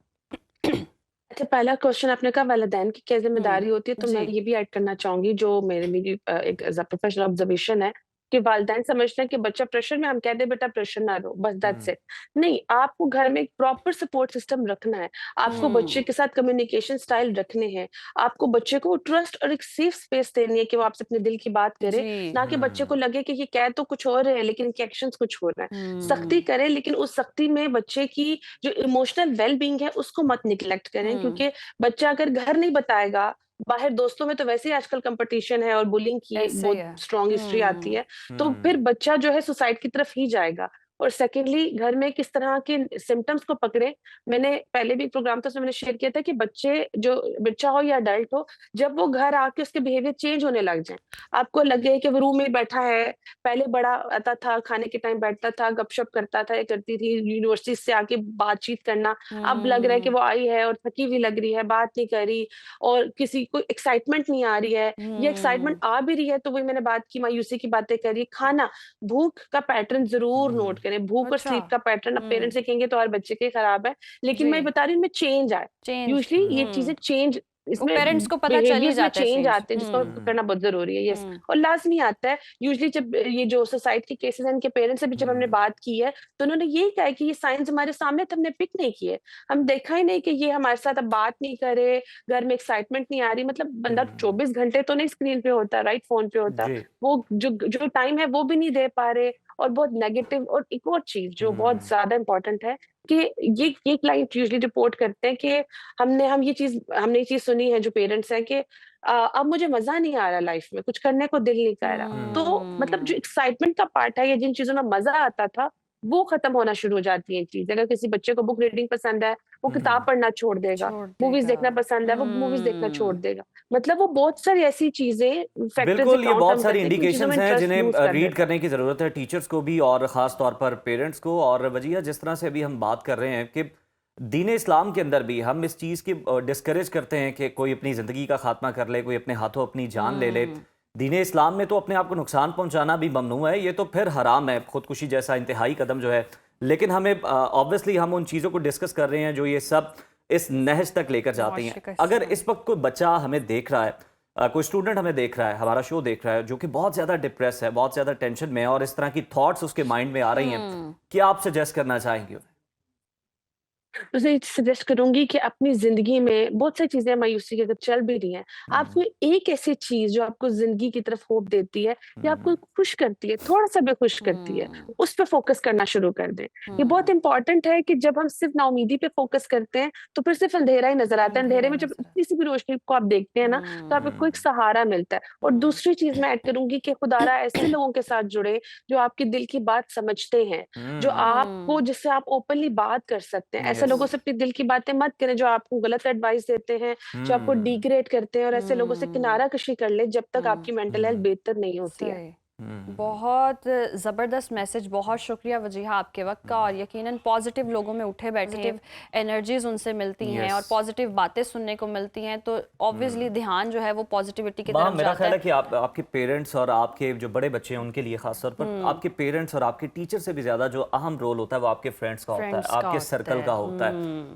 अच्छा, पहला क्वेश्चन आपने कहा वालिदैन की क्या जिम्मेदारी होती है, तो मैं जी। ये भी ऐड करना चाहूंगी, जो मेरी एक एज अ प्रोफेशनल ऑब्जर्वेशन है कि वालिदैन समझते हैं कि बच्चा प्रेशर में, हम कह दें बेटा प्रेशर ना लो, बस दैट्स इट। नहीं, आपको घर में एक प्रॉपर सपोर्ट सिस्टम रखना है। आपको बच्चे के साथ कम्युनिकेशन स्टाइल रखने हैं। आपको बच्चे को ट्रस्ट और एक सेफ स्पेस देनी है कि वो आपसे अपने दिल की बात करे, जी। ना कि बच्चे को लगे कि ये कह तो कुछ और रहे हैं लेकिन इनके एक्शंस कुछ हो रहा है। सख्ती करें, लेकिन उस सख्ती में बच्चे की जो इमोशनल वेल बीइंग है उसको मत निग्लेक्ट करें, क्योंकि बच्चा अगर घर नहीं बताएगा, बाहर दोस्तों में तो वैसे ही आजकल कंपटीशन है और बुलिंग की ऐसे ही बहुत है। स्ट्रॉन्ग हिस्ट्री आती है, तो फिर बच्चा जो है सुसाइड की तरफ ही जाएगा। और सेकेंडली, घर में किस तरह के सिम्पटम्स को पकड़े, मैंने पहले भी प्रोग्राम था उसमें मैंने शेयर किया था कि बच्चा हो या अडल्ट हो, जब वो घर आके उसके बिहेवियर चेंज होने लग जाए, आपको लगे कि वो रूम में बैठा है, पहले बड़ा आता था, खाने के टाइम बैठता था, गपशप करता था या करती थी, यूनिवर्सिटी से आके बातचीत करना, अब लग रहा है कि वो आई है और थकी हुई लग रही है, बात नहीं कर रही और किसी को एक्साइटमेंट नहीं आ रही है, या एक्साइटमेंट आ भी रही है तो वही मैंने बात की, मायूसी की बातें करी। खाना, भूख का पैटर्न जरूर नोट करें, भूख और अच्छा। स्लीप का पैटर्न, अब पेरेंट्स से कहेंगे तो हर बच्चे के खराब है, लेकिन मैं जी। बता रही हूँ इनमें चेंज आए। चेंज। यूजुअली ये चीजें चेंज, वो इसमें पेरेंट्स को पता चल ही बिहेवियर्स में जाता है चेंज चेंज। आते हैं, जिसको करना बहुत जरूरी है। यस, और लाजमी आता है यूजुअली जब ये जो सुसाइड के केसेस हैं, इनके पेरेंट्स से भी जब हमने बात की है तो उन्होंने यही कहा है कि ये साइंस हमारे सामने थे, हमने पिक नहीं किए, हम देखा ही नहीं कि ये हमारे साथ अब बात नहीं करे, घर में एक्साइटमेंट नहीं आ रही। मतलब बंदा 24 घंटे तो नहीं स्क्रीन पे होता, राइट, फोन पे होता, जी। वो जो जो टाइम है वो भी नहीं दे पा रहे। और बहुत नेगेटिव, और एक और चीज जो बहुत ज्यादा इंपॉर्टेंट है कि ये क्लाइंट यूजुअली रिपोर्ट करते हैं कि हमने ये चीज सुनी है, जो पेरेंट्स हैं कि अब मुझे मजा नहीं आ रहा, लाइफ में कुछ करने को दिल नहीं कर रहा। तो मतलब जो एक्साइटमेंट का पार्ट है या जिन चीजों में मजा आता था, वो खत्म होना शुरू हो जाती है चीज। अगर किसी बच्चे को बुक रीडिंग पसंद है, वो किताब पढ़ना छोड़ देगा, छोड़ मूवीज देगा। देखना पसंद है, वो मूवीज देखना छोड़ देगा। मतलब वो बहुत सारी ऐसी चीजें, फैक्टर्स बिल्कुल, ये काउंट बहुत हम सारी करते हैं कि उन चीजों में इंडिकेशंस हैं इंटरेस्ट जिन्हें लूज कर रीड देता है। करने की ज़रूरत है टीचर्स को भी और ख़ास तौर पर पेरेंट्स को। और वजिया, जिस तरह से अभी हम बात कर रहे हैं कि दीन इस्लाम के अंदर भी हम इस चीज़ की डिस्करेज करते हैं कि कोई अपनी ज़िंदगी का खात्मा कर ले, कोई अपने हाथों अपनी जान ले ले। दीन इस्लाम में तो अपने आप को नुकसान पहुंचाना भी ममनू है, ये तो फिर हराम है, खुदकुशी जैसा इंतहाई कदम जो है। लेकिन हमें ऑब्वियसली हम उन चीज़ों को डिस्कस कर रहे हैं जो ये सब इस नहज तक लेकर जाती हैं। अगर इस वक्त कोई बच्चा हमें देख रहा है, कोई स्टूडेंट हमें देख रहा है, हमारा शो देख रहा है, जो कि बहुत ज़्यादा डिप्रेस है, बहुत ज़्यादा टेंशन में है और इस तरह की थॉट्स उसके माइंड में आ रही हैं, क्या आप सजेस्ट करना चाहेंगे उन्हें? उसे सजेस्ट करूंगी कि अपनी जिंदगी में बहुत सारी चीजें मायूसी की अगर चल भी रही हैं, आप कोई एक ऐसी चीज जो आपको जिंदगी की तरफ होप देती है या आपको खुश करती है, थोड़ा सा भी खुश करती है, उस पर फोकस करना शुरू कर दें। ये बहुत इंपॉर्टेंट है कि जब हम सिर्फ नाउमीदी पे फोकस करते हैं तो फिर सिर्फ अंधेरा ही नजर आता है। अंधेरे में जब इतनी सी भी रोशनी को आप देखते हैं ना, तो आपको एक सहारा मिलता है। और दूसरी चीज मैं ऐड करूंगी कि खुदारा ऐसे लोगों के साथ जुड़े जो आपके दिल की बात समझते हैं, जो आपको, जिससे आप ओपनली बात कर सकते हैं। ऐसे लोगों से अपनी दिल की बातें मत करें जो आपको गलत एडवाइस देते हैं, जो आपको डिग्रेड करते हैं, और ऐसे लोगों से किनारा कशी कर ले जब तक आपकी मेंटल हेल्थ बेहतर नहीं होती है। सही। बहुत ज़बरदस्त मैसेज, बहुत शुक्रिया वजीहा आपके वक्त का। और यकीनन पॉजिटिव लोगों में उठे बैठे एनर्जीज उनसे मिलती हैं और पॉजिटिव बातें सुनने को मिलती हैं, तो ऑब्वियसली ध्यान जो है वो पॉजिटिविटी की तरफ मेरा जाता ख्याल है। है कि आपके पेरेंट्स और आपके जो बड़े बच्चे हैं उनके लिए खासतौर पर आपके पेरेंट्स और आपके टीचर से भी ज्यादा जो अहम रोल होता है वो आपके फ्रेंड्स का होता है, Friends का आपके होता सर्कल है। का होता है।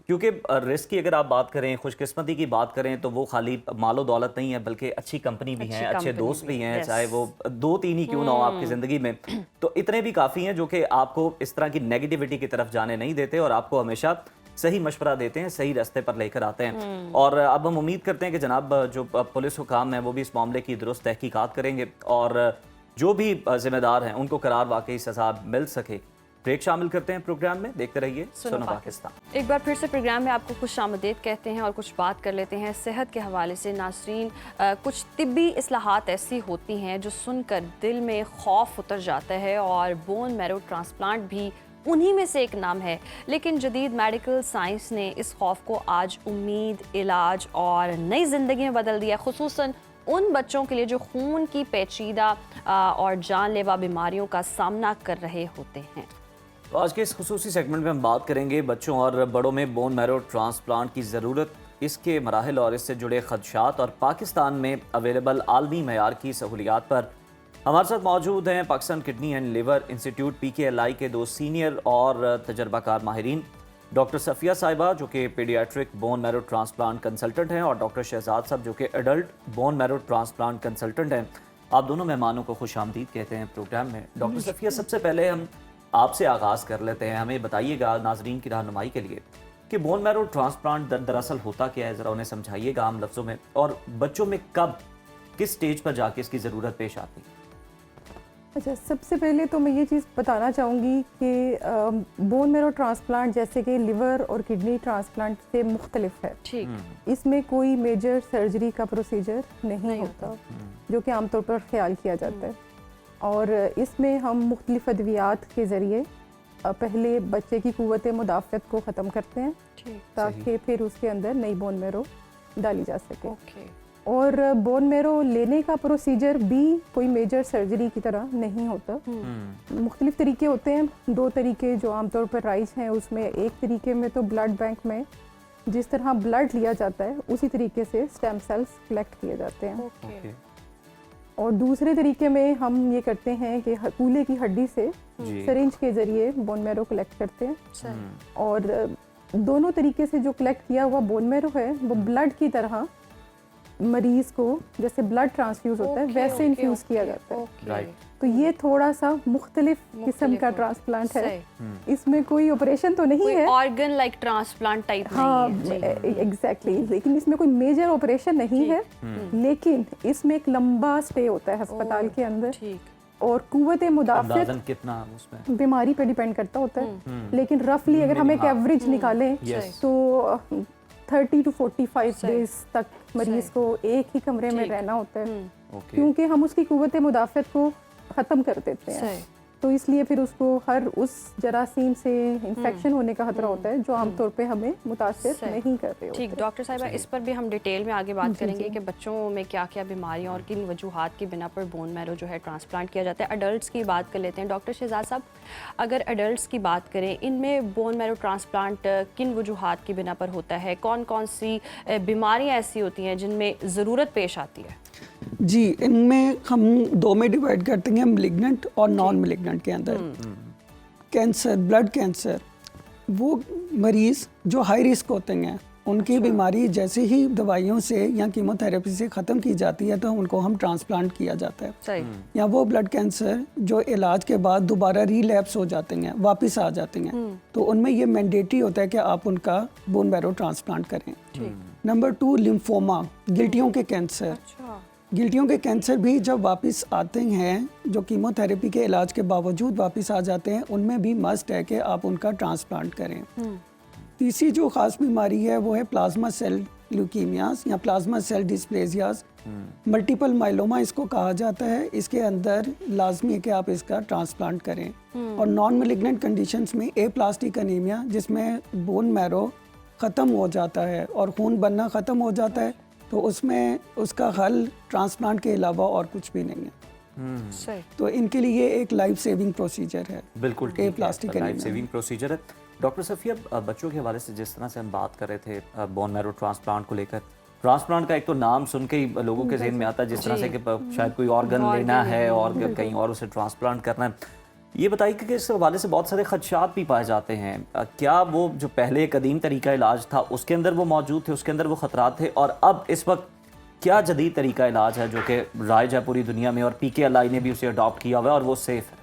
क्योंकि रिस्क की अगर आप बात करें, खुशकिस्मती की बात करें, तो वो खाली मालो दौलत नहीं है, बल्कि अच्छी कंपनी भी है, अच्छे company दोस्त भी भी, हैं, yes. चाहे वो 2-3 ही क्यों ना हो आपकी जिंदगी में, तो इतने भी काफी हैं जो कि आपको इस तरह की नेगेटिविटी की तरफ जाने नहीं देते और आपको हमेशा सही मशवरा देते हैं, सही रास्ते पर लेकर आते हैं। और अब हम उम्मीद करते हैं कि जनाब जो पुलिस हुकाम है वो भी इस मामले की दुरुस्त तहकीकात करेंगे और जो भी जिम्मेदार हैं उनको करार वाकई सजा मिल सके। ब्रेक शामिल करते हैं प्रोग्राम में, देखते रहिए सुनो पाकिस्तान। एक बार फिर से प्रोग्राम में आपको खुश आमदीद कहते हैं और कुछ बात कर लेते हैं सेहत के हवाले से। नासरीन, कुछ तिब्बी इस्लाहात ऐसी होती हैं जो सुनकर दिल में खौफ उतर जाता है और बोन मैरो ट्रांसप्लांट भी उन्हीं में से एक नाम है। लेकिन जदीद मेडिकल साइंस ने इस खौफ को आज उम्मीद, इलाज और नई ज़िंदगी में बदल दिया, खुसूसन उन बच्चों के लिए जो खून की पेचीदा और जानलेवा बीमारियों का सामना कर रहे होते हैं। तो आज के इस खुसूसी सेगमेंट में हम बात करेंगे बच्चों और बड़ों में बोन मैरो ट्रांसप्लांट की ज़रूरत, इसके मराहिल और इससे जुड़े खदशात और पाकिस्तान में अवेलेबल आलमी मयार की सहूलियात पर। हमारे साथ मौजूद हैं Pakistan kidney and liver institute PKLI के 2 सीनियर और तजर्बाकार माहिरीन, डॉक्टर सफ़िया साहिबा जो कि paediatric bone marrow transplant consultant हैं और डॉक्टर शहजाद साहब जो कि adult bone marrow transplant consultant हैं। आप दोनों मेहमानों को खुशामदीद कहते हैं प्रोग्राम में। डॉक्टर सफ़िया, सबसे पहले हम आपसे आगाज़ कर लेते हैं। हमें बताइएगा नाजरीन की रहनुमाई के लिए कि बोन मैरो ट्रांसप्लांट दरअसल होता क्या है, ज़रा उन्हें समझाइएगा आम लफ्ज़ों में, और बच्चों में कब किस स्टेज पर जाके इसकी ज़रूरत पेश आती है? अच्छा, सबसे पहले तो मैं ये चीज़ बताना चाहूँगी कि बोन मैरो ट्रांसप्लांट जैसे कि लिवर और किडनी ट्रांसप्लांट से मुख्तलिफ है। ठीक। इसमें कोई मेजर सर्जरी का प्रोसीजर नहीं होता, जो कि आमतौर पर ख्याल किया जाता है। और इसमें हम मुख्तलिफ अद्वियात के ज़रिए पहले बच्चे की क़ुव्वत मुदाफ़त को ख़त्म करते हैं, ताकि फिर उसके अंदर नई बोन मैरो डाली जा सके। और बोन मैरो लेने का प्रोसीजर भी कोई मेजर सर्जरी की तरह नहीं होता। मुख्तलिफ तरीके होते हैं, 2 तरीके जो आमतौर पर राइज हैं उसमें। एक तरीके में तो ब्लड बैंक में जिस तरह ब्लड लिया जाता है उसी तरीके से स्टेम सेल्स कलेक्ट किए जाते हैं। और दूसरे तरीके में हम ये करते हैं कि कूल्हे की हड्डी से सिरिंज के ज़रिए बोन मैरो कलेक्ट करते हैं। और दोनों तरीके से जो कलेक्ट किया हुआ बोन मैरो है वो ब्लड की तरह मरीज को जैसे ब्लड ट्रांसफ्यूज होता है वैसे इन्फ्यूज किया जाता है। तो ये थोड़ा सा मुख्तलिफ किस्म का ट्रांसप्लांट है। इसमें कोई ऑपरेशन तो नहीं है, ऑर्गन लाइक ट्रांसप्लांट टाइप हाँ एग्जैक्टली, लेकिन इसमें कोई मेजर ऑपरेशन नहीं है। लेकिन इसमें एक लंबा स्टे होता है अस्पताल के अंदर, और कुव्वत मुदाफ़त कितना उसमें बीमारी पे डिपेंड करता होता है। लेकिन रफली अगर हम एक एवरेज निकालें तो 30 to 45 डेज तक मरीज को एक ही कमरे में रहना होता है, क्योंकि हम उसकी कुव्वत मुदाफ़त को ख़त्म कर देते हैं। तो इसलिए फिर उसको हर उस जरासीम से इन्फेक्शन होने का खतरा होता है जो आमतौर पे हमें मुतासिर नहीं कर रहे होते। ठीक डॉक्टर साहिबा, इस पर भी हम डिटेल में आगे बात करेंगे कि बच्चों में क्या क्या बीमारियां और किन वजूहात की बिना पर बोन मैरो जो है ट्रांसप्लांट किया जाता है। अडल्ट्स की बात कर लेते हैं। डॉक्टर शहजाद साहब, अगर अडल्ट्स की बात करें, इनमें बोन मैरो ट्रांसप्लांट किन वजूहात की बिना पर होता है? कौन कौन सी बीमारियाँ ऐसी होती हैं जिनमें ज़रूरत पेश आती है? जी, इनमें हम 2 में डिवाइड करते हैं, मैलिग्नेंट और नॉन मैलिग्नेंट के अंदर। कैंसर, ब्लड कैंसर, वो मरीज़ जो हाई रिस्क होते हैं उनकी बीमारी जैसे ही दवाइयों से या कीमोथेरेपी से ख़त्म की जाती है तो उनको हम ट्रांसप्लांट किया जाता है। सही। या वो ब्लड कैंसर जो इलाज के बाद दोबारा रीलैप्स हो जाते हैं, वापस आ जाते हैं, तो उनमें ये मैंडेटरी होता है कि आप उनका बोन मैरो ट्रांसप्लांट करें। नंबर 2, लिम्फोमा, गिल्टियों के कैंसर। गिल्टियों के कैंसर भी जब वापस आते हैं, जो कीमोथेरेपी के इलाज के बावजूद वापस आ जाते हैं, उनमें भी मस्ट है कि आप उनका ट्रांसप्लांट करें। तीसरी जो ख़ास बीमारी है वो है प्लाज्मा सेल ल्यूकीमियाज या प्लाज्मा सेल डिस्प्लेजियाज। मल्टीपल माइलोमा इसको कहा जाता है। इसके अंदर लाजमी है कि आप इसका ट्रांसप्लांट करें। और नॉन मैलिग्नेंट कंडीशंस में एप्लास्टिक एनीमिया, जिसमें बोन मैरो ख़त्म हो जाता है और खून बनना ख़त्म हो जाता है, तो उसमें उसका हल ट्रांसप्लांट के अलावा और कुछ भी नहीं है। तो इनके लिए एक लाइफ सेविंग प्रोसीजर है। बिल्कुल ठीक है, प्लास्टिक लाइफ सेविंग प्रोसीजर है। डॉक्टर सफ़िया, बच्चों के हवाले से जिस तरह से हम बात कर रहे थे बोन मैरो ट्रांसप्लांट को लेकर, ट्रांसप्लांट का एक तो नाम सुन के ही लोगों के जहन में आता है जिस तरह से कि शायद कोई ऑर्गन लेना है और कहीं और उसे ट्रांसप्लांट करना है। ये बताइए कि इस हवाले से बहुत सारे खदशात भी पाए जाते हैं। क्या वो जो पहले कदीम तरीका इलाज था उसके अंदर वो मौजूद थे, उसके अंदर वो ख़तरात थे, और अब इस वक्त क्या जदीद तरीका इलाज है जो कि राइज है पूरी दुनिया में और PKLI ने भी उसे अडॉप्ट किया हुआ है और वो सेफ़ है?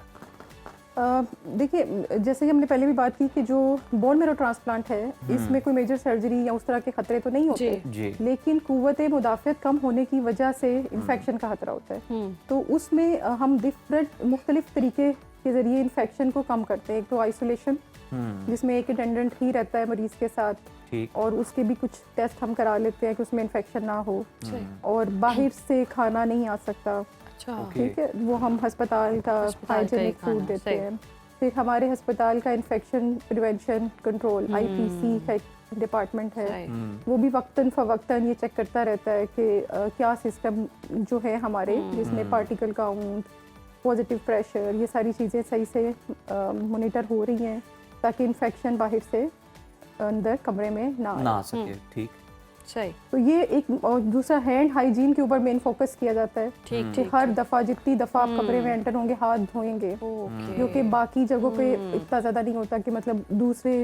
देखिए, जैसे कि हमने पहले भी बात की कि जो बोन मैरो ट्रांसप्लांट है इसमें कोई मेजर सर्जरी या उस तरह के खतरे तो नहीं होते, लेकिन कुव्वत मुदाफ़त कम होने की वजह से इन्फेक्शन का खतरा होता है। तो उसमें हम डिफरेंट मुख्तलिफ तरीके के ज़रिए इन्फेक्शन को कम करते हैं। एक तो आइसोलेशन, जिसमें एक अटेंडेंट ही रहता है मरीज़ के साथ, और उसके भी कुछ टेस्ट हम करा लेते हैं कि उसमें इन्फेक्शन ना हो, और बाहर से खाना नहीं आ सकता। ठीक है, वो हम अस्पताल का हाइजीनिक फूड देते हैं। फिर हमारे अस्पताल का इन्फेक्शन प्रिवेंशन कंट्रोल IPC का एक डिपार्टमेंट है, वो भी वक्तन फवक्तन ये चेक करता रहता है कि क्या सिस्टम जो है हमारे, जिसमें पार्टिकल काउंट, पॉजिटिव प्रेशर, ये सारी चीज़ें सही से मॉनिटर हो रही हैं ताकि इन्फेक्शन बाहर से अंदर कमरे में ना आ सके। ठीक। सही। तो ये एक, और दूसरा हैंड हाइजीन के ऊपर मेन फोकस किया जाता है ठीक, कि हर दफ़ा जितनी दफ़ा आप कमरे में एंटर होंगे हाथ धोएंगे, ओके। जो कि बाकी जगहों पे इतना ज़्यादा नहीं होता कि मतलब दूसरे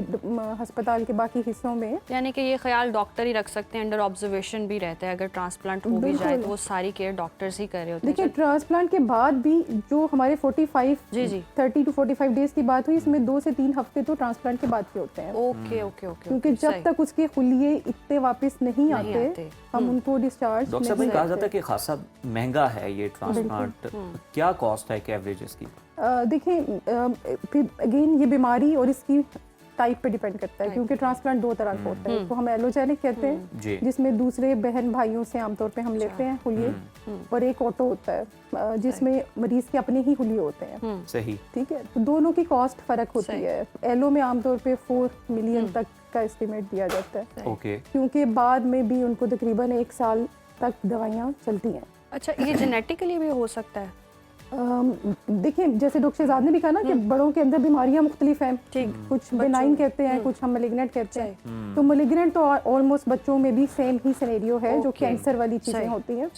अस्पताल के बाकी हिस्सों में। यानी कि ये ख्याल डॉक्टर ही रख सकते हैं, अंडर ऑब्जर्वेशन भी रहता है, अगर ट्रांसप्लांट हो भी जाए तो वो सारी केयर डॉक्टर्स ही कर रहे होते हैं। देखिए ट्रांसप्लांट के बाद भी जो हमारे 45 जी, जी। 30 to 45 डेज की बात हुई, इसमें 2 से 3 हफ्ते तो ट्रांसप्लांट के बाद के होते हैं, ओके ओके ओके। क्योंकि जब तक उसके खुलिये इतने वापस नहीं आते हम उनको डिस्चार्ज डॉक्टर साहब, कहा जाता है कि खासा महंगा है ये ट्रांसप्लांट, क्या कॉस्ट है, क्या एवरेज इसकी? देखिए फिर अगेन ये बीमारी और इसकी टाइप पे डिपेंड करता है, क्योंकि ट्रांसप्लांट 2 तरह का होता है। तो हम एलोजेनिक कहते हैं, जिसमें दूसरे बहन भाइयों से आमतौर पे हम लेते हैं हुलिये, और एक ऑटो होता है जिसमें मरीज के अपने ही हुलिये होते हैं। सही, ठीक है, तो दोनों की कॉस्ट फर्क होती है। एलो में आमतौर पे 4 मिलियन तक का एस्टिमेट दिया जाता है, ओके, क्योंकि बाद में भी उनको तकरीबन 1 साल तक दवाइयाँ चलती हैं। अच्छा, ये जेनेटिकली भी हो सकता है? देखिए जैसे डॉक्टर शहजाद ने भी कहा ना कि बड़ों के अंदर बीमारियां मुख्तलिफ हैं, कुछ बेनाइन कहते हैं, कुछ हम मैलिग्नेंट कहते हैं। तो मैलिग्नेंट तो ऑलमोस्ट बच्चों में भी सेम ही सिनेरियो है, जो कैंसर वाली चीजें होती हैं।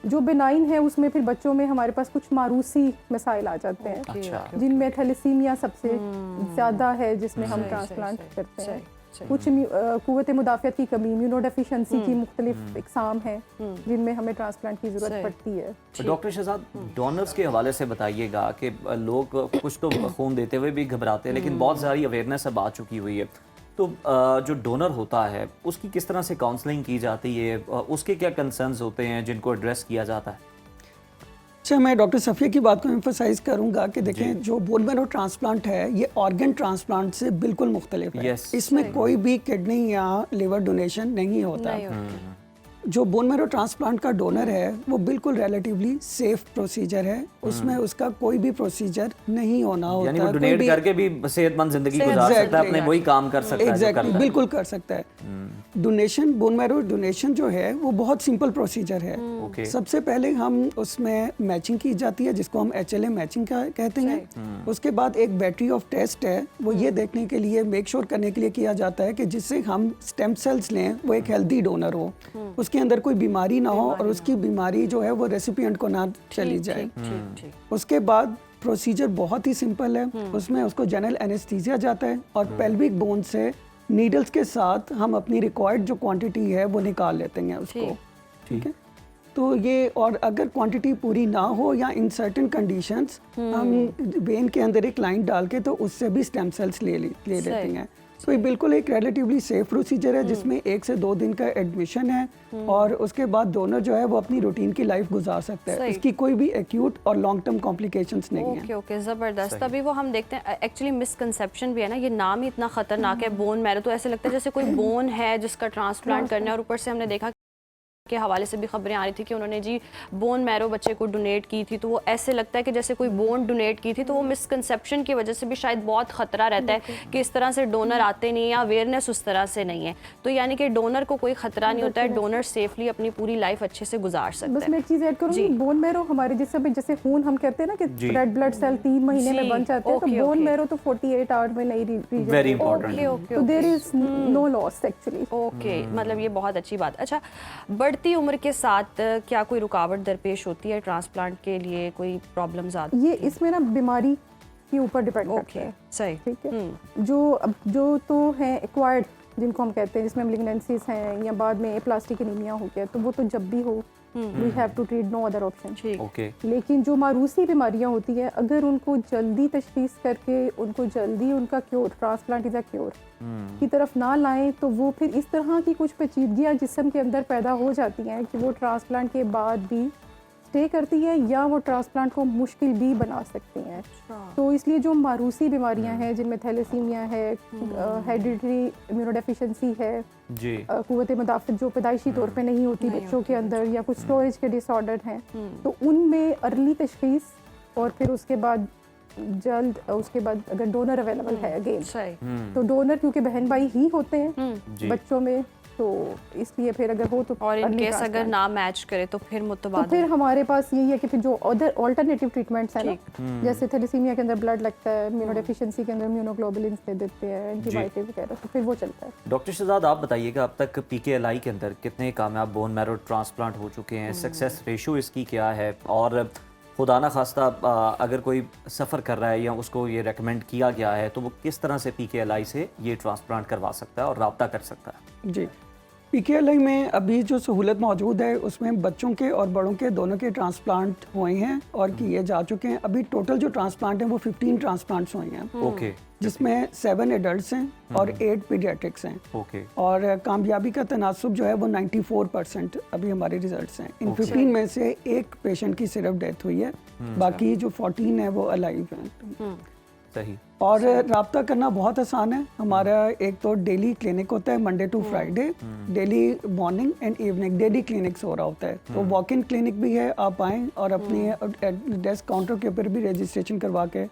जो बेनाइन है उसमें फिर बच्चों में हमारे पास कुछ मारूसी मसाइल आ जाते हैं, अच्छा, जिनमें थैलेसीमिया सबसे ज्यादा है, जिसमें हम ट्रांसप्लांट करते हैं। कुछ कुव्वत मुदाफ़ियत की कमी, इम्यूनोडेफिशिएंसी की मुख्तलिफ इकसाम हैं जिनमें हमें ट्रांसप्लांट की ज़रूरत पड़ती है। तो डॉक्टर शहजाद, डोनर्स के हवाले से बताइएगा कि लोग कुछ तो खून देते हुए भी घबराते हैं, लेकिन बहुत सारी अवेयरनेस अब आ चुकी हुई है। तो जो डोनर होता है उसकी किस तरह से काउंसलिंग की जाती है, उसके क्या कंसर्न्स होते हैं जिनको एड्रेस किया जाता है? अच्छा, मैं डॉक्टर सफ़िया की बात को एम्फसाइज करूंगा कि देखें, जो बोन मैरो ट्रांसप्लांट है ये ऑर्गन ट्रांसप्लांट से बिल्कुल मुख्तलिफ है। इसमें कोई भी किडनी या लिवर डोनेशन नहीं होता। जो बोन मैरो ट्रांसप्लांट का डोनर है वो बिल्कुल रिलेटिवली सेफ प्रोसीजर है, उसमें उसका कोई भी प्रोसीजर नहीं होना होता। यानी वो डोनेट करके भी सेहतमंद जिंदगी गुजार सकता है, अपने वही काम कर सकता है। एग्जैक्टली, बिल्कुल कर सकता है। डोनेशन, बोन मैरो डोनेशन जो है वो बहुत सिंपल प्रोसीजर है। सबसे पहले हम उसमें मैचिंग की जाती है, जिसको हम HLA मैचिंग कहते हैं। उसके बाद एक बैटरी ऑफ टेस्ट है, वो ये देखने के लिए, मेक श्योर करने के लिए किया जाता है कि जिससे हम स्टेम सेल्स लें वो एक हेल्दी डोनर हो, उसके अंदर कोई बीमारी ना हो और उसकी बीमारी जो है वो रेसिपिएंट को ना चली जाए। उसके बाद प्रोसीजर बहुत ही सिंपल है, उसमें उसको जनरल एनेस्थीसिया जाता है और पेल्विक बोन से नीडल्स के साथ हम अपनी रिक्वायर्ड जो क्वांटिटी है वो निकाल लेते हैं उसको। ठीक है, तो ये, और अगर क्वांटिटी पूरी ना हो या इन सर्टेन कंडीशंस हम वेन के अंदर एक लाइन डाल के तो उससे भी स्टेम सेल्स ले लेते हैं। तो ये बिल्कुल एक रिलेटिवली सेफ प्रोसीजर है, जिसमें 1 से 2 दिन का एडमिशन है और उसके बाद डोनर जो है वो अपनी रूटीन की लाइफ गुजार सकता है। इसकी कोई भी एक्यूट और लॉन्ग टर्म कॉम्प्लिकेशंस नहीं है। ओके, ज़बरदस्त। तभी वो हम देखते हैं, एक्चुअली मिसकंसेप्शन भी है ना, ये नाम ही इतना खतरनाक है बोन मैरो, तो ऐसे लगता है जैसे कोई बोन है जिसका ट्रांसप्लांट करना है। और ऊपर से हमने देखा के हवाले से भी खबरें आ रही थी कि उन्होंने जी बोन मैरो बच्चे को डोनेट की थी, तो वो ऐसे लगता है कि जैसे कोई बोन डोनेट की थी। तो वो मिसकंसेप्शन की वजह से भी शायद बहुत ख़तरा रहता है कि इस तरह से डोनर आते नहीं, या अवेयरनेस उस तरह से नहीं है। तो यानी कि डोनर को कोई ख़तरा नहीं होता है, डोनर सेफली अपनी पूरी लाइफ अच्छे से गुजार सकता है। बस मैं एक चीज़ ऐड करूँगी, बोन मैरो हमारे जैसे खून हम कहते हैं ना कि रेड ब्लड सेल 3 महीने में बन जाते हैं, तो बोन मैरो तो 48 आवर्स में नहीं रीजन। वेरी इंपॉर्टेंट, तो there is no loss actually. Okay, मतलब ये बहुत अच्छी बात। अच्छा, बढ़ती उम्र के साथ क्या कोई रुकावट दरपेश होती है ट्रांसप्लांट के लिए, कोई प्रॉब्लम्स आती है? ये इसमें ना बीमारी के ऊपर डिपेंड करता है। सही, ठीक है। जो तो है एक्वायर्ड, जिनको हम कहते हैं, जिसमें मैलिग्नेंसीज हैं या बाद में प्लास्टिक एनीमिया हो गया, तो वो तो जब भी हो we have to treat, no other option. Okay, लेकिन जो मारूसी बीमारियां होती है, अगर उनको जल्दी तशखीस करके उनको जल्दी उनका cure, transplant is a cure की तरफ ना लाएं, तो वो फिर इस तरह की कुछ पेचीदगियां जिस्म के अंदर पैदा हो जाती हैं कि वो ट्रांसप्लांट के बाद भी स्टे करती है या वो ट्रांसप्लांट को मुश्किल भी बना सकती हैं। तो इसलिए जो मारूसी बीमारियां हैं, जिनमें थैलेसीमिया है, हेरिडिटरी इम्यूनोडेफिशिएंसी है, कुव्वत मुदाफ़ियत जो पैदाइशी तौर पे नहीं होती बच्चों के अंदर, या कुछ स्टोरेज के डिसऑर्डर हैं, तो उनमें अर्ली तशखीस और फिर उसके बाद जल्द, उसके बाद अगर डोनर अवेलेबल है अगेन, तो डोनर क्योंकि बहन भाई ही होते हैं बच्चों में, तो इसलिए फिर अगर हो तो और इन early केस अगर transplant। ना मैच करे तो फिर तो मुतबादल फिर हमारे पास यही है कि फिर जो अदर ऑल्टरनेटिव ट्रीटमेंट्स हैं ना, जैसे थैलेसीमिया के अंदर ब्लड लगता है, इम्यूनोडेफिशिएंसी के अंदर इम्यूनोग्लोबुलिन्स दे देते हैं, एंटीबायोटिक वगैरह, तो फिर वो चलता है। डॉक्टर शहजाद आप बताइएगा अब तक पीकेएलआई के अंदर कितने कामयाब बोन मैरो ट्रांसप्लांट हो चुके हैं, सक्सेस रेशियो इसकी क्या है, और खुदा ना खास्ता अगर कोई सफ़र कर रहा है या उसको ये रेकमेंड किया गया है तो वो किस तरह से पीकेएलआई से ये ट्रांसप्लांट करवा सकता है और राब्ता कर सकता है? जी, पीकेएलआई में अभी जो सहूलत मौजूद है उसमें बच्चों के और बड़ों के दोनों के ट्रांसप्लांट हुए हैं और किए जा चुके हैं। अभी टोटल जो ट्रांसप्लांट हैं वो 15 ट्रांसप्लांट्स हुए हैं, ओके, जिसमें 7 एडल्ट्स हैं और 8 पीडियाट्रिक्स हैं। ओके, और कामयाबी का तनासुब जो है वो 94% अभी हमारे रिजल्ट्स हैं। इन 15 में से एक पेशेंट की सिर्फ डेथ हुई है, बाकी जो 14 है वो अलाइव हैं। सही। और राब्ता करना बहुत आसान है। हमारा एक तो डेली क्लिनिक होता है, Monday to Friday, daily morning and evening daily clinics हो रहा होता है। तो वॉक इन क्लिनिक भी है, आप आएँ और अपनी डेस्क काउंटर के ऊपर भी रजिस्ट्रेशन करवा के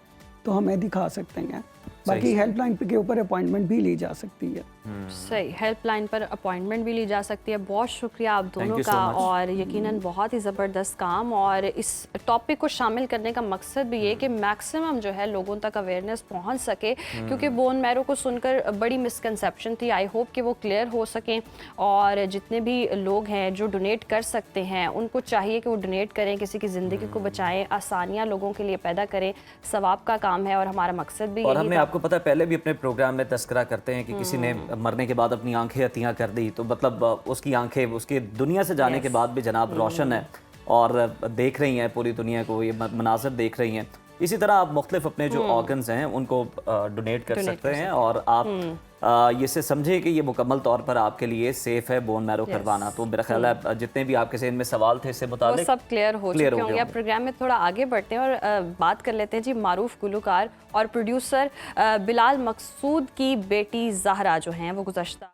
तो हमें दिखा सकते हैं। बाकी हेल्पलाइन के ऊपर अपॉइंटमेंट भी ली जा सकती है। सही, हेल्पलाइन पर अपॉइंटमेंट भी ली जा सकती है। बहुत शुक्रिया आप दोनों you so का, much. और यकीनन बहुत ही ज़बरदस्त काम, और इस टॉपिक को शामिल करने का मकसद भी ये कि मैक्सिमम जो है लोगों तक अवेयरनेस पहुंच सके, क्योंकि बोन मैरो को सुनकर बड़ी मिसकंसेप्शन थी। आई होप कि वो क्लियर हो सकें, और जितने भी लोग हैं जो डोनेट कर सकते हैं उनको चाहिए कि वो डोनेट करें, किसी की ज़िंदगी को बचाएं, आसानियाँ लोगों के लिए पैदा करें। सवाब का काम है और हमारा मकसद भी और यही हमने था। आपको पता है पहले भी अपने प्रोग्राम में तस्करा करते हैं कि किसी ने मरने के बाद अपनी आंखें अतियाँ कर दी, तो मतलब उसकी आंखें उसके दुनिया से जाने के बाद भी जनाब रोशन है और देख रही हैं पूरी दुनिया को, ये मनाज़र देख रही हैं। इसी तरह आप मुख्तलिफ अपने जो ऑर्गन्स हैं उनको डोनेट कर सकते हैं, और आप ये से समझे कि ये मुकम्मल तौर पर आपके लिए सेफ है बोन मैरो करवाना। तो मेरा ख्याल है जितने भी आपके जहन में सवाल थे इससे वो मुताबिक सब क्लियर हो चुके होंगे। गए अब प्रोग्राम में थोड़ा आगे बढ़ते हैं और बात कर लेते हैं जी मारूफ गुलकार और प्रोड्यूसर बिलाल मकसूद की बेटी ज़हरा जो हैं वो गुज़श्ता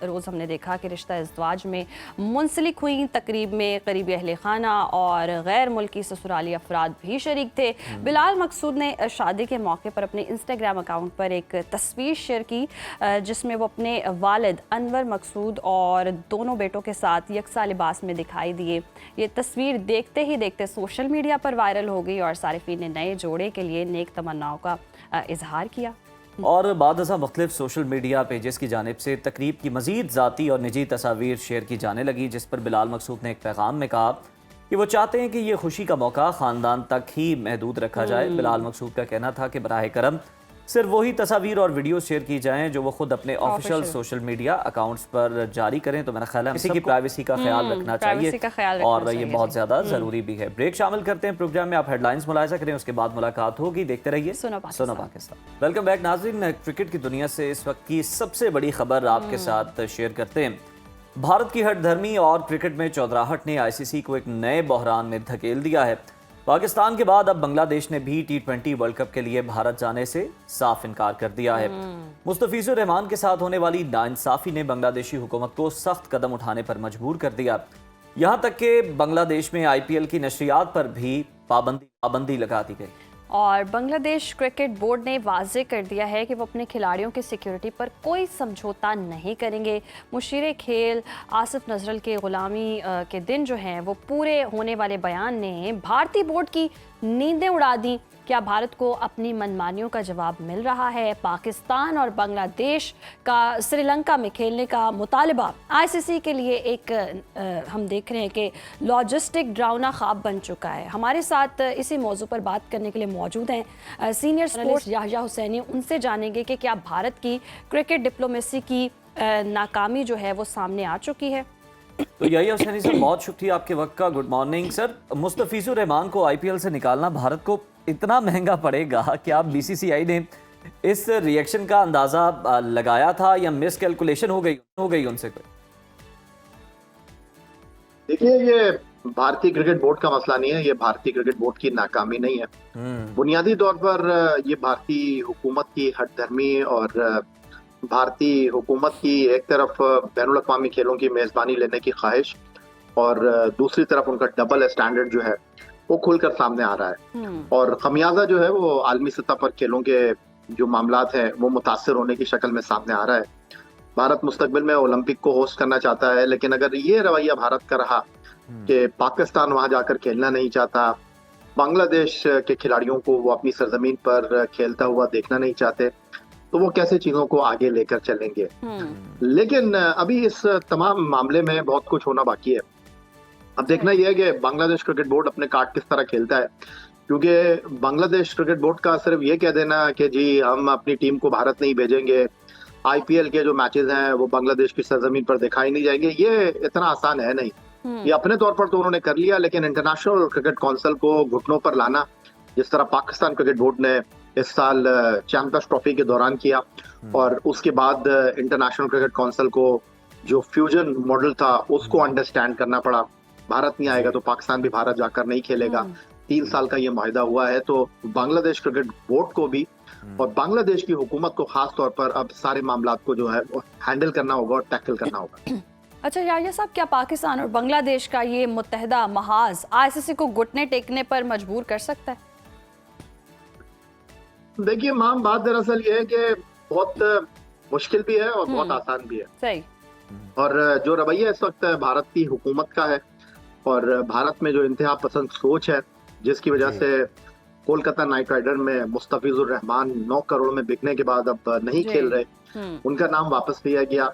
रोज़ हमने देखा कि रिश्ता इज़्वाज में मुंसलिक हुई। तकरीब में करीबी अहले खाना और गैर मुल्की ससुराली अफराद भी शरीक थे। बिलाल मकसूद ने शादी के मौके पर अपने इंस्टाग्राम अकाउंट पर एक तस्वीर शेयर की, जिसमें वो अपने वालिद अनवर मकसूद और दोनों बेटों के साथ यकसा लिबास में दिखाई दिए। ये तस्वीर देखते ही देखते सोशल मीडिया पर वायरल हो गई और सारिफीन ने नए जोड़े के लिए नेक तमन्नाओं का इजहार किया। और बाद मुख्तलिफ सोशल मीडिया पेजेस की जानिब से तकरीब की मज़ीद ज़ाती और निजी तस्वीर शेयर की जाने लगी, जिस पर बिलाल मकसूद ने एक पैगाम में कहा कि वो चाहते हैं कि ये खुशी का मौका ख़ानदान तक ही महदूद रखा जाए। बिलाल मकसूद का कहना था कि बराह करम सिर्फ वही तस्वीर और वीडियो शेयर की जाएं जो वो खुद अपने ऑफिशियल सोशल मीडिया अकाउंट्स पर जारी करें। तो मेरा ख्याल है किसी की प्राइवेसी का ख्याल रखना चाहिए और ये बहुत ज़्यादा ज़रूरी भी है। ब्रेक शामिल करते हैं प्रोग्राम में, आप हेडलाइंस मुलाहिजा करें, उसके बाद मुलाकात होगी। देखते रहिए सुनो पाकिस्तान। वेलकम बैक नाज़रीन, क्रिकेट की दुनिया से इस वक्त की सबसे बड़ी खबर आपके साथ शेयर करते हैं। भारत की हठधर्मी और क्रिकेट में चौधराहट ने ICC को एक नए बहरान में धकेल दिया है। पाकिस्तान के बाद अब बांग्लादेश ने भी T20 वर्ल्ड कप के लिए भारत जाने से साफ इनकार कर दिया है। मुस्तफिजुर रहमान के साथ होने वाली नाइंसाफी ने बांग्लादेशी हुकूमत को सख्त कदम उठाने पर मजबूर कर दिया। यहाँ तक कि बांग्लादेश में IPL की नशरियात पर भी पाबंदी लगा दी गई। और बांग्लादेश क्रिकेट बोर्ड ने वाज़ेह कर दिया है कि वो अपने खिलाड़ियों की सिक्योरिटी पर कोई समझौता नहीं करेंगे। मुशीर खेल आसिफ नजरल के गुलामी के दिन जो हैं वो पूरे होने वाले बयान ने भारतीय बोर्ड की नींदें उड़ा दी। क्या भारत को अपनी मनमानियों का जवाब मिल रहा है? पाकिस्तान और बांग्लादेश का श्रीलंका में खेलने का मुतालबा ICC के लिए एक हम देख रहे हैं कि लॉजिस्टिक ड्राउना ख्वाब बन चुका है। हमारे साथ इसी मौजू पर बात करने के लिए मौजूद हैं सीनियर स्पोर्ट्स याहिया हुसैनी। उनसे जानेंगे कि क्या भारत की क्रिकेट डिप्लोमेसी की नाकामी जो है वो सामने आ चुकी है। तो याहिया हुसैनी सर, बहुत शुक्रिया आपके वक्त का। Good morning sir. Mustafizur Rahman को IPL से निकालना भारत को इतना महंगा पड़ेगा कि आप BCCI ने इस रिएक्शन का अंदाजा लगाया था या मिस कैलकुलेशन हो गई उनसे कोई? देखिए, ये भारतीय क्रिकेट बोर्ड का मसला नहीं है, ये भारतीय क्रिकेट बोर्ड की नाकामी नहीं है। बुनियादी तौर पर ये भारतीय हुकूमत की हठधर्मी और भारतीय हुकूमत की एक तरफ बैनुल अक़वामी खेलों की मेज़बानी लेने की ख्वाहिश और दूसरी तरफ उनका डबल स्टैंडर्ड जो है वो खुलकर सामने आ रहा है। और खमियाजा जो है वो आलमी सतह पर खेलों के जो मामलात हैं वो मुतासर होने की शक्ल में सामने आ रहा है। भारत मुस्तकबिल में ओलंपिक को होस्ट करना चाहता है, लेकिन अगर ये रवैया भारत का रहा कि पाकिस्तान वहां जाकर खेलना नहीं चाहता, बांग्लादेश के खिलाड़ियों को वो अपनी सरजमीन पर खेलता हुआ देखना नहीं चाहते, तो वो कैसे चीजों को आगे लेकर चलेंगे। लेकिन अभी इस तमाम मामले में बहुत कुछ होना बाकी है। अब देखना यह है कि बांग्लादेश क्रिकेट बोर्ड अपने कार्ड किस तरह खेलता है, क्योंकि बांग्लादेश क्रिकेट बोर्ड का सिर्फ ये कह देना कि जी हम अपनी टीम को भारत नहीं भेजेंगे, आईपीएल के जो मैचेस हैं वो बांग्लादेश की सरजमीन पर दिखाई नहीं जाएंगे, ये इतना आसान है नहीं। ये अपने तौर पर तो उन्होंने कर लिया, लेकिन इंटरनेशनल क्रिकेट काउंसिल को घुटनों पर लाना, जिस तरह पाकिस्तान क्रिकेट बोर्ड ने इस साल चैंपियंस ट्रॉफी के दौरान किया, और उसके बाद इंटरनेशनल क्रिकेट काउंसिल को जो फ्यूजन मॉडल था उसको अंडरस्टैंड करना पड़ा। भारत नहीं आएगा तो पाकिस्तान भी भारत जाकर नहीं खेलेगा। 3 साल का ये माहिदा हुआ है, तो बांग्लादेश क्रिकेट बोर्ड को भी और बांग्लादेश की हुकूमत को खास तौर पर अब सारे मामलात को जो है वो हैंडल करना होगा और टैकल करना होगा। अच्छा याहिया साहब, क्या पाकिस्तान और बांग्लादेश का ये मुत्तहिदा महाज आईसीसी को घुटने टेकने पर मजबूर कर सकता है? देखिए माम, बात दरअसल ये है कि बहुत मुश्किल भी है और बहुत आसान भी है। सही। और जो रवैया इस वक्त भारत की हुकूमत का है और भारत में जो इंतहा पसंद सोच है, जिसकी वजह से कोलकाता नाइट राइडर में मुस्तफिजुर रहमान 9 करोड़ में बिकने के बाद अब नहीं खेल रहे, उनका नाम वापस लिया गया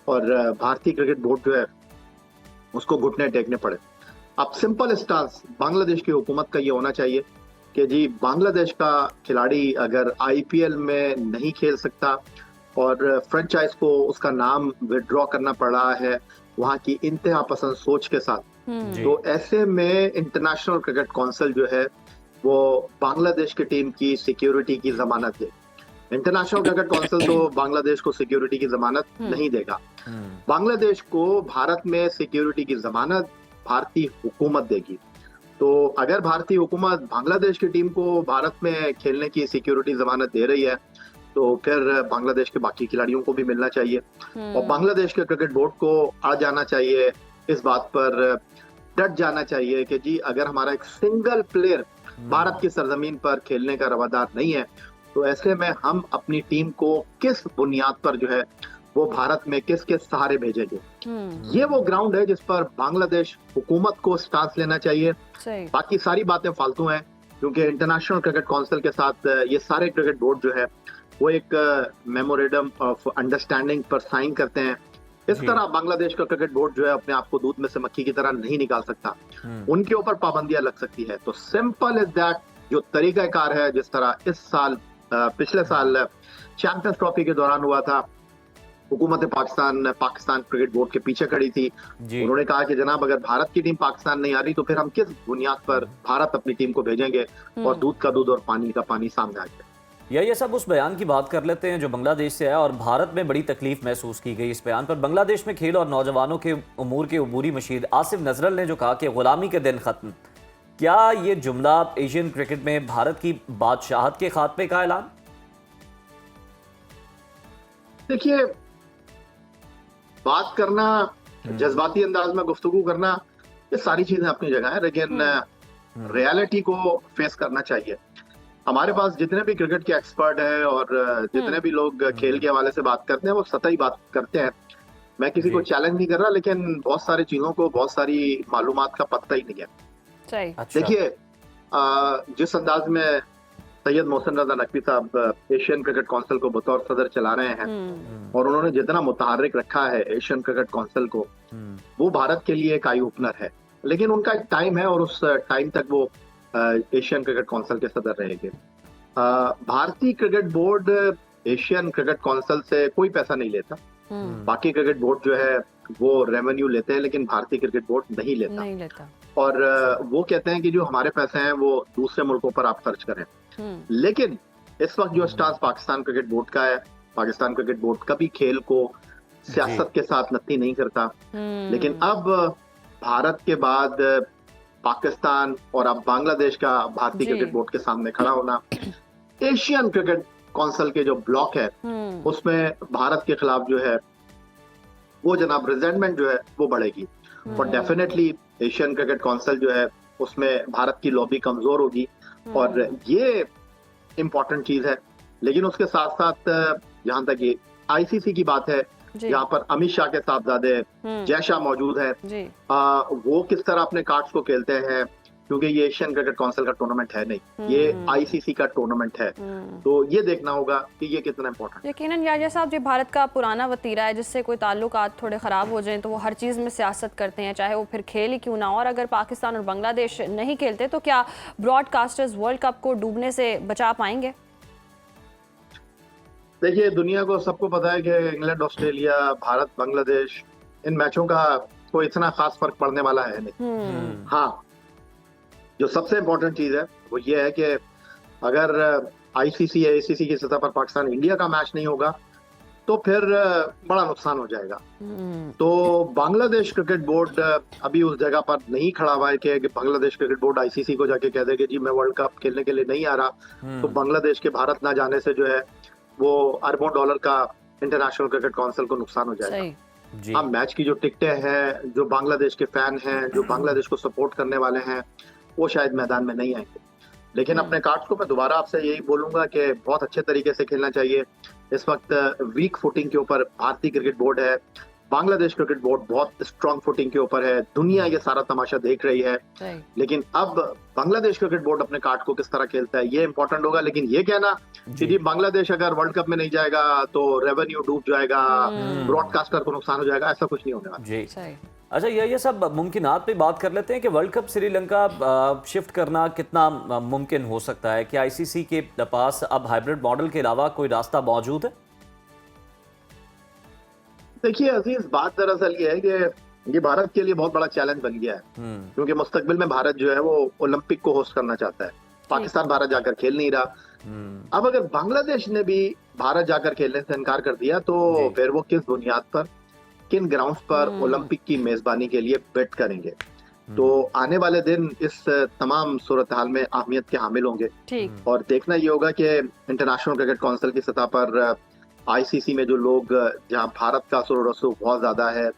और भारतीय क्रिकेट बोर्ड जो है उसको घुटने टेकने पड़े। अब सिंपल स्टांस बांग्लादेश की हुकूमत का ये होना चाहिए कि जी बांग्लादेश का खिलाड़ी अगर आईपीएल में नहीं खेल सकता और फ्रेंचाइज को उसका नाम विड्रॉ करना पड़ रहा है वहां की इंतहा पसंद सोच के साथ, तो ऐसे में इंटरनेशनल क्रिकेट काउंसिल जो है वो बांग्लादेश की टीम की सिक्योरिटी की जमानत दे। इंटरनेशनल क्रिकेट काउंसिल तो बांग्लादेश को सिक्योरिटी की जमानत नहीं देगा। बांग्लादेश को भारत में सिक्योरिटी की जमानत भारतीय हुकूमत देगी। तो अगर भारतीय हुकूमत बांग्लादेश की टीम को भारत में खेलने की सिक्योरिटी जमानत दे रही है, तो फिर बांग्लादेश के बाकी खिलाड़ियों को भी मिलना चाहिए और बांग्लादेश के क्रिकेट बोर्ड को आ जाना चाहिए, इस बात पर डट जाना चाहिए कि जी अगर हमारा एक सिंगल प्लेयर भारत की सरजमीन पर खेलने का रवादार नहीं है, तो ऐसे में हम अपनी टीम को किस बुनियाद पर जो है वो भारत में किस किस सहारे भेजेंगे। ये वो ग्राउंड है जिस पर बांग्लादेश हुकूमत को स्टांस लेना चाहिए। बाकी सारी बातें फालतू हैं, क्योंकि इंटरनेशनल क्रिकेट काउंसिल के साथ ये सारे क्रिकेट बोर्ड जो है वो एक मेमोरेंडम ऑफ अंडरस्टैंडिंग पर साइन करते हैं। इस तरह बांग्लादेश का क्रिकेट बोर्ड जो है अपने आप को दूध में से मक्खी की तरह नहीं निकाल सकता, उनके ऊपर पाबंदियां लग सकती है। तो सिंपल इज दैट, जो तरीकाकार है जिस तरह इस साल पिछले साल चैंपियंस ट्रॉफी के दौरान हुआ था, हुकूमत पाकिस्तान क्रिकेट बोर्ड के पीछे खड़ी थी। उन्होंने कहा कि जनाब अगर भारत की टीम पाकिस्तान नहीं आ रही तो फिर हम किस बुनियाद पर भारत अपनी टीम को भेजेंगे, और दूध का दूध और पानी का पानी सामने आ गया। ये सब उस बयान की बात कर लेते हैं जो बांग्लादेश से है और भारत में बड़ी तकलीफ महसूस की गई इस बयान पर। बांग्लादेश में खेल और नौजवानों के उमूर के अबूरी मशीर आसिफ नजरल ने जो कहा कि गुलामी के दिन खत्म, क्या ये जुमला एशियन क्रिकेट में भारत की बादशाहत के खात्मे का ऐलान? देखिए, बात करना, जज्बाती अंदाज में गुफ्तगू करना, ये सारी चीजें अपनी जगह है, लेकिन रियलिटी को फेस करना चाहिए। हमारे पास जितने भी क्रिकेट के एक्सपर्ट हैं और जितने भी लोग खेल के हवाले से बात करते हैं वो सतही बात करते हैं। मैं किसी को चैलेंज नहीं कर रहा, लेकिन बहुत सारी चीजों को, बहुत सारी मालूमात का पता ही नहीं है। अच्छा। देखिए, जिस अंदाज में सैयद मोहसिन रजा नकवी साहब एशियन क्रिकेट काउंसिल को बतौर सदर चला रहे हैं और उन्होंने जितना मुतहर्रिक रखा है एशियन क्रिकेट काउंसिल को, वो भारत के लिए एक आई ओपनर है। लेकिन उनका एक टाइम है और उस टाइम तक वो एशियन क्रिकेट काउंसिल के सदर रहेंगे। भारतीय cricket board Asian cricket council से कोई पैसा नहीं लेता। बाकी क्रिकेट बोर्ड जो है वो रेवेन्यू लेते हैं, लेकिन भारतीय क्रिकेट बोर्ड नहीं लेता। और वो कहते हैं कि जो हमारे पैसे हैं वो दूसरे मुल्कों पर आप खर्च करें। लेकिन इस वक्त जो स्टांस पाकिस्तान क्रिकेट बोर्ड का है, पाकिस्तान क्रिकेट बोर्ड कभी खेल को सियासत के साथ नत्ती नहीं करता, लेकिन अब भारत के बाद पाकिस्तान और अब बांग्लादेश का भारतीय क्रिकेट बोर्ड के सामने खड़ा होना, एशियन क्रिकेट काउंसिल के जो ब्लॉक है उसमें भारत के खिलाफ जो है वो जनाब रिजेंटमेंट जो है वो बढ़ेगी और डेफिनेटली एशियन क्रिकेट काउंसिल जो है उसमें भारत की लॉबी कमजोर होगी और ये इम्पोर्टेंट चीज है। लेकिन उसके साथ साथ जहां तक ये आईसीसी की बात है, जी। यहाँ पर अमित शाह के साहबजादे जय शाह मौजूद है। जी। वो किस तरह अपने कार्ड्स को खेलते हैं, क्योंकि ये एशियन क्रिकेट काउंसिल का टूर्नामेंट है नहीं, ये आईसीसी का टूर्नामेंट है, तो ये देखना होगा कि ये कितना इंपॉर्टेंट। यकीनन याजिया साहब, ये भारत का पुराना वतीरा है जिससे कोई ताल्लुकात थोड़े ख़राब हो जाएं तो वो हर चीज़ में सियासत करते हैं, चाहे वो फिर खेल ही क्यों ना हो। और अगर पाकिस्तान और बांग्लादेश नहीं खेलते तो क्या ब्रॉडकास्टर्स वर्ल्ड कप को डूबने से बचा पाएंगे? देखिए, दुनिया को सबको पता है कि इंग्लैंड, ऑस्ट्रेलिया, भारत, बांग्लादेश, इन मैचों का कोई इतना खास फर्क पड़ने वाला है नहीं। हाँ, जो सबसे इम्पोर्टेंट चीज है वो ये है कि अगर आईसीसी या एसीसी की सतह पर पाकिस्तान इंडिया का मैच नहीं होगा तो फिर बड़ा नुकसान हो जाएगा। तो बांग्लादेश क्रिकेट बोर्ड अभी उस जगह पर नहीं खड़ा हुआ है कि बांग्लादेश क्रिकेट बोर्ड आईसीसी को जाके कह दे कि जी मैं वर्ल्ड कप खेलने के लिए नहीं आ रहा, तो बांग्लादेश के भारत ना जाने से जो है वो अरबों डॉलर का इंटरनेशनल क्रिकेट काउंसिल को नुकसान हो जाएगा। हाँ, मैच की जो टिकटें हैं, जो बांग्लादेश के फैन हैं, जो बांग्लादेश को सपोर्ट करने वाले हैं, वो शायद मैदान में नहीं आएंगे। लेकिन अपने कार्ड्स को मैं दोबारा आपसे यही बोलूंगा कि बहुत अच्छे तरीके से खेलना चाहिए। इस वक्त वीक फुटिंग के ऊपर भारतीय क्रिकेट बोर्ड है, बांग्लादेश क्रिकेट बोर्ड बहुत स्ट्रांग फुटिंग के ऊपर है, दुनिया ये सारा तमाशा देख रही है। लेकिन अब बांग्लादेश क्रिकेट बोर्ड अपने कार्ड को किस तरह खेलता है ये इंपॉर्टेंट होगा। लेकिन ये कहना कि जी बांग्लादेश अगर वर्ल्ड कप में नहीं जाएगा तो रेवेन्यू डूब जाएगा, ब्रॉडकास्टर को नुकसान हो जाएगा, ऐसा कुछ नहीं होने वाला। जी। अच्छा, ये सब मुमकिनात पे बात कर लेते हैं कि वर्ल्ड कप श्रीलंका शिफ्ट करना कितना मुमकिन हो सकता है? क्या आईसीसी के पास अब हाइब्रिड मॉडल के अलावा कोई रास्ता मौजूद है? देखिए अजीज, बात दरअसल ये है कि ये भारत के लिए बहुत बड़ा चैलेंज बन गया है, क्योंकि मुस्तकबिल में भारत जो है वो ओलंपिक को होस्ट करना चाहता है। पाकिस्तान भारत जाकर खेल नहीं रहा। अब अगर बांग्लादेश ने भी भारत जाकर खेलने से इनकार कर दिया तो फिर वो किस बुनियाद पर, किन ग्राउंड्स पर ओलंपिक की मेजबानी के लिए बेट करेंगे? तो आने वाले दिन इस तमाम सूरत हाल में अहमियत के हामिल होंगे। और देखना ये होगा कि इंटरनेशनल क्रिकेट काउंसिल की सतह पर आईसीसी में जो लोग, जहां भारत का असर रसूख बहुत ज्यादा है,